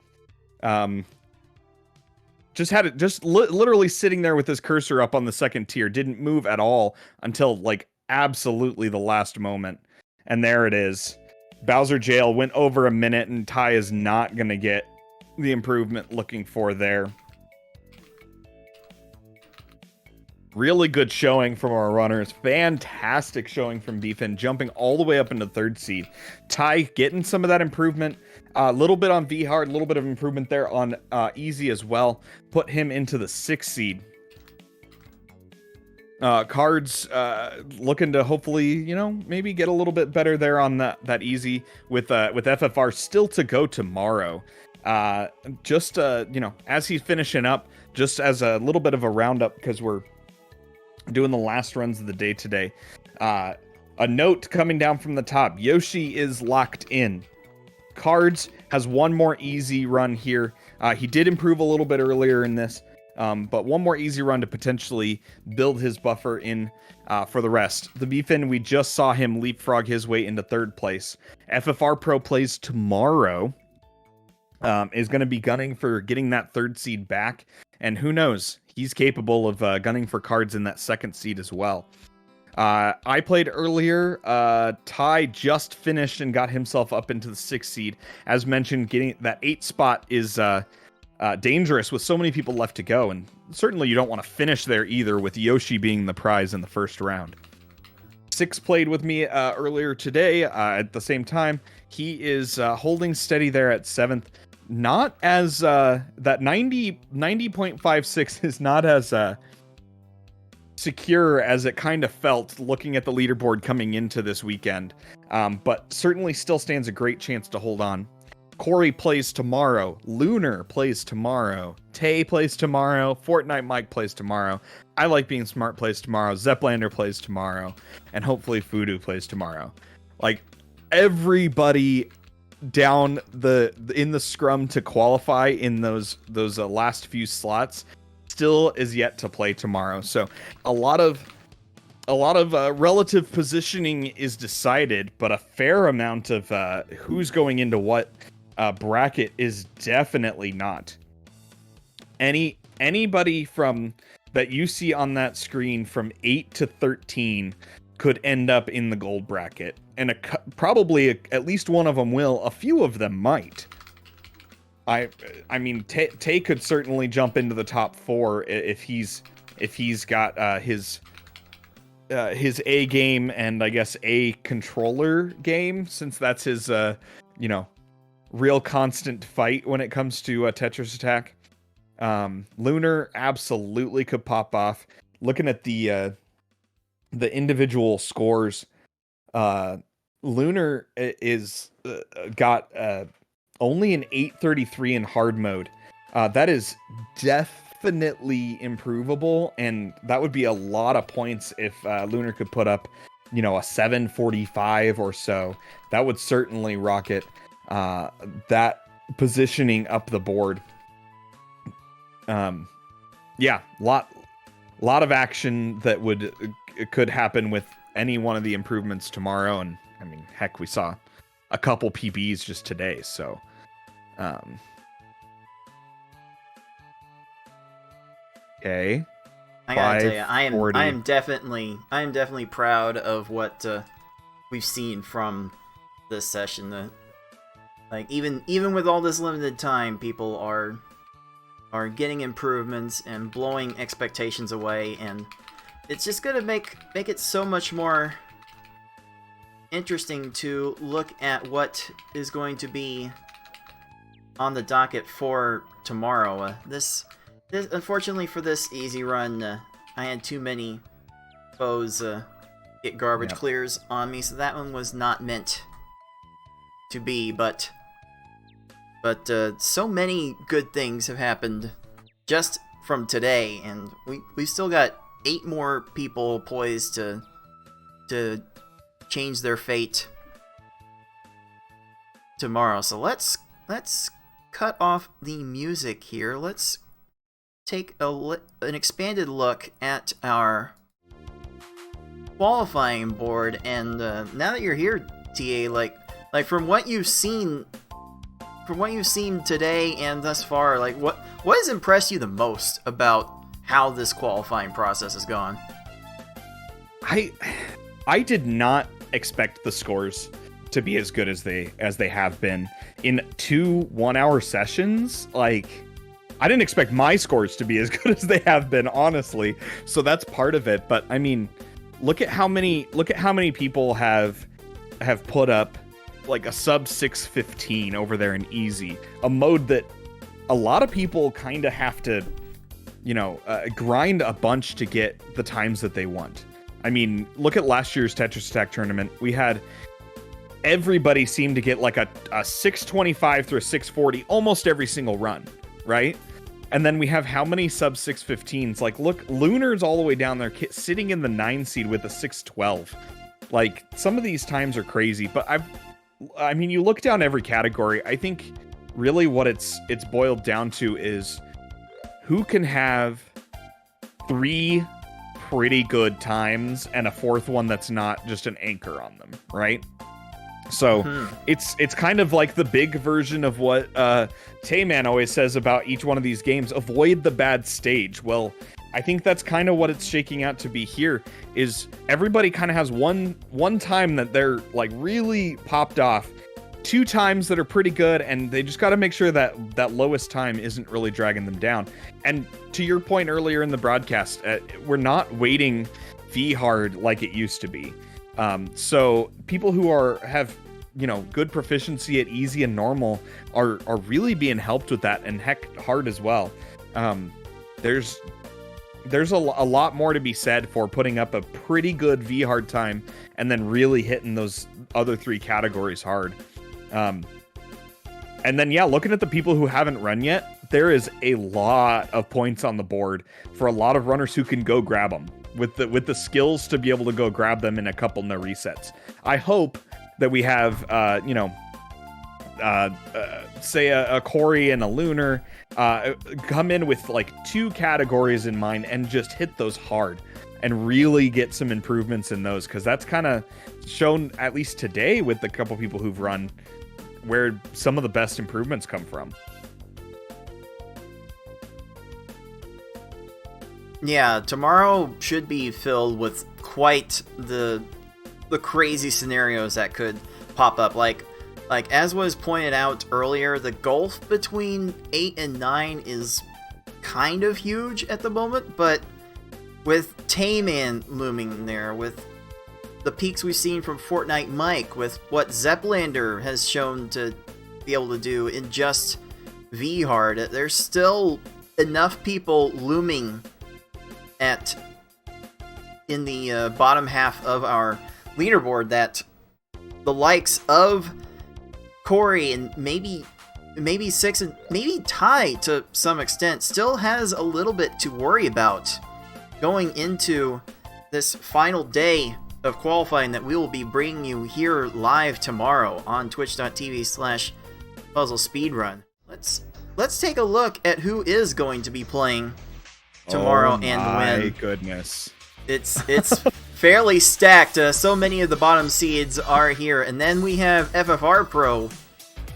Literally sitting there with his cursor up on the second tier. Didn't move at all until, like, absolutely the last moment. And there it is. Bowser jail went over a minute, and Ty is not going to get the improvement looking for there. Really good showing from our runners. Fantastic showing from Beefin, jumping all the way up into third seed. Ty getting some of that improvement. A little bit on V-Hard, a little bit of improvement there on Easy as well. Put him into the 6th seed. Cards looking to hopefully, maybe get a little bit better there on that Easy with FFR still to go tomorrow. As he's finishing up, just as a little bit of a roundup, because we're doing the last runs of the day today. A note coming down from the top. Yoshi is locked in. Cards has one more easy run here. He did improve a little bit earlier in this, but one more easy run to potentially build his buffer in for the rest. The Beefin, we just saw him leapfrog his way into 3rd place. FFR Pro plays tomorrow. Is going to be gunning for getting that 3rd seed back. And who knows? He's capable of gunning for cards in that 2nd seed as well. I played earlier. Ty just finished and got himself up into the 6th seed. As mentioned, getting that 8th spot is dangerous with so many people left to go. And certainly you don't want to finish there either, with Yoshi being the prize in the first round. 6 played with me earlier today at the same time. He is holding steady there at 7th. Not as that 90.56 is not as secure as it kind of felt looking at the leaderboard coming into this weekend, but certainly still stands a great chance to hold on. Corey plays tomorrow. Lunar plays tomorrow. Tay plays tomorrow. Fortnite Mike plays tomorrow. I Like Being Smart plays tomorrow. Zeplander plays tomorrow, and hopefully Fudu plays tomorrow. Like, everybody down in the scrum to qualify in those last few slots still is yet to play tomorrow. So a lot of relative positioning is decided, but a fair amount of who's going into what bracket is definitely not. Anybody from that you see on that screen from 8 to 13 could end up in the gold bracket, and probably at least one of them will. A few of them might. I mean, Tay could certainly jump into the top 4 if he's got his A game and I guess A controller game, since that's his real constant fight when it comes to Tetris Attack. Lunar absolutely could pop off. Looking at the individual scores, Lunar is got only an 833 in hard mode. That is definitely improvable, and that would be a lot of points if Lunar could put up, a 745 or so. That would certainly rock it. that positioning up the board. Yeah, lot of action that could happen with any one of the improvements tomorrow, and I mean, heck, we saw a couple PBs just today, so okay. I gotta tell you, I am definitely proud of what we've seen from this session. Like even with all this limited time, people are getting improvements and blowing expectations away, and it's just gonna make it so much more interesting to look at what is going to be on the docket for tomorrow. This unfortunately for this easy run, I had too many foes get garbage clears on me, so that one was not meant to be, but so many good things have happened just from today, and we've still got 8 more people poised to change their fate tomorrow. So let's cut off the music here. Let's take an expanded look at our qualifying board, and now that you're here, TA, like from what you've seen today and thus far, like what has impressed you the most about how this qualifying process has gone? I did not expect the scores to be as good as they have been in 2 1-hour sessions. Like, I didn't expect my scores to be as good as they have been, honestly. So that's part of it. But I mean, look at how many people have put up like a sub 615 over there in easy, a mode that a lot of people kind of have to, grind a bunch to get the times that they want. I mean, look at last year's Tetris Attack tournament. We had everybody seem to get like a 625 through a 640 almost every single run, right? And then we have how many sub 615s? Like, look, Lunar's all the way down there sitting in the 9 seed with a 612. Like, some of these times are crazy, but I mean, you look down every category. I think really what it's boiled down to is who can have 3 pretty good times and a 4th one that's not just an anchor on them, right? So it's kind of like the big version of what Tayman always says about each one of these games: avoid the bad stage. Well, I think that's kind of what it's shaking out to be here, is everybody kind of has one time that they're like really popped off, 2 times that are pretty good, and they just got to make sure that lowest time isn't really dragging them down. And to your point earlier in the broadcast, we're not weighting V hard like it used to be. So people who have good proficiency at easy and normal are really being helped with that, and heck, hard as well. There's a lot more to be said for putting up a pretty good V hard time and then really hitting those other 3 categories hard. And then, looking at the people who haven't run yet, there is a lot of points on the board for a lot of runners who can go grab them with the skills to be able to go grab them in a couple no resets. I hope that we have, say a Corey and a Lunar come in with like 2 categories in mind and just hit those hard and really get some improvements in those, because that's kind of shown, at least today, with the couple people who've run, where some of the best improvements come from. Yeah, tomorrow should be filled with quite the crazy scenarios that could pop up. Like as was pointed out earlier, the gulf between 8 and 9 is kind of huge at the moment, but with Tayman looming there, with the peaks we've seen from Fortnite Mike, with what Zeplander has shown to be able to do in just V hard, there's still enough people looming in the bottom half of our leaderboard that the likes of Corey and maybe Six and maybe Ty to some extent still has a little bit to worry about going into this final day of qualifying that we will be bringing you here live tomorrow on twitch.tv/Puzzle Speedrun. Let's take a look at who is going to be playing tomorrow and when. My goodness. It's fairly stacked. So many of the bottom seeds are here. And then we have FFR Pro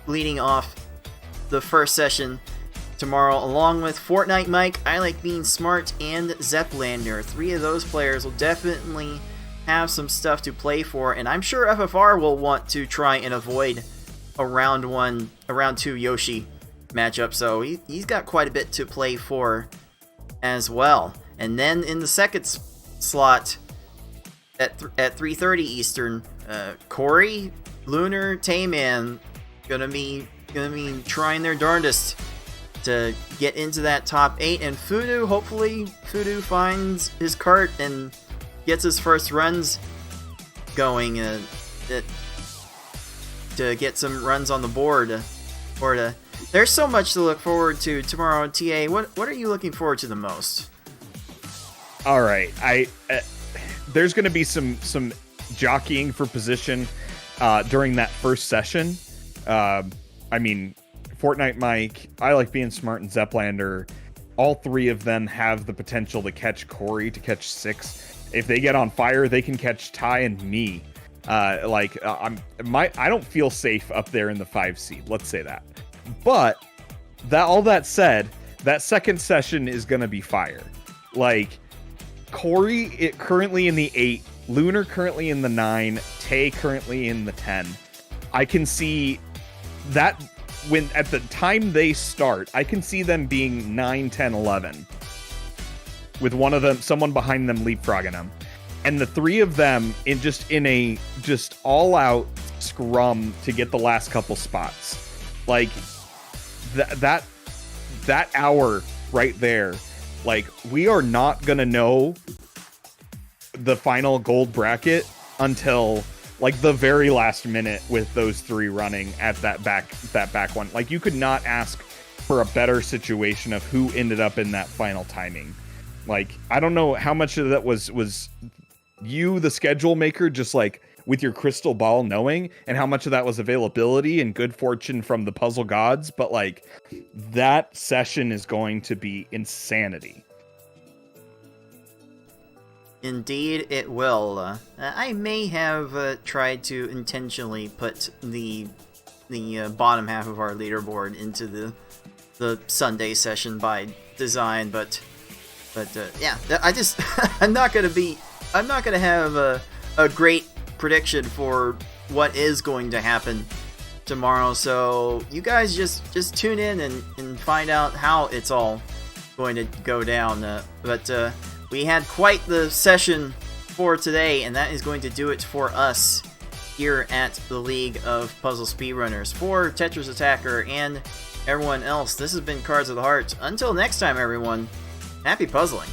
leading off the first session tomorrow, along with Fortnite Mike, I Like Being Smart, and Zeplander. 3 of those players will definitely have some stuff to play for, and I'm sure FFR will want to try and avoid a round 2 Yoshi matchup, so he's got quite a bit to play for as well. And then in the second slot at 3:30 Eastern, Corey, Lunar, Tayman gonna be trying their darndest to get into that top 8, and hopefully Fudu finds his cart and gets his first runs going to get some runs on the board. There's so much to look forward to tomorrow. TA, what are you looking forward to the most? All right, there's going to be some jockeying for position during that first session. I mean, Fortnite Mike, I Like Being Smart, and Zeplander, all 3 of them have the potential to catch Corey, to catch 6. If they get on fire, they can catch Ty and me. I don't feel safe up there in the 5 seed. Let's say that. But all that said, that second session is gonna be fire. Like, Corey currently in the 8, Lunar currently in the 9, Tay currently in the 10. I can see that when at the time they start, I can see them being 9, 10, 11. With someone behind them leapfrogging them. And the 3 of them in a all out scrum to get the last couple spots. Like that hour right there, like, we are not gonna know the final gold bracket until like the very last minute with those 3 running at that back one. Like, you could not ask for a better situation of who ended up in that final timing. Like, I don't know how much of that was you, the schedule maker, just like with your crystal ball knowing, and how much of that was availability and good fortune from the puzzle gods. But like, that session is going to be insanity. Indeed, it will. I may have tried to intentionally put the bottom half of our leaderboard into the Sunday session by design, but yeah, I'm not gonna have a great prediction for what is going to happen tomorrow. So you guys just tune in and find out how it's all going to go down. But we had quite the session for today, and that is going to do it for us here at the League of Puzzle Speedrunners. For Tetris Attacker and everyone else, this has been Cards of the Heart. Until next time, everyone, happy puzzling.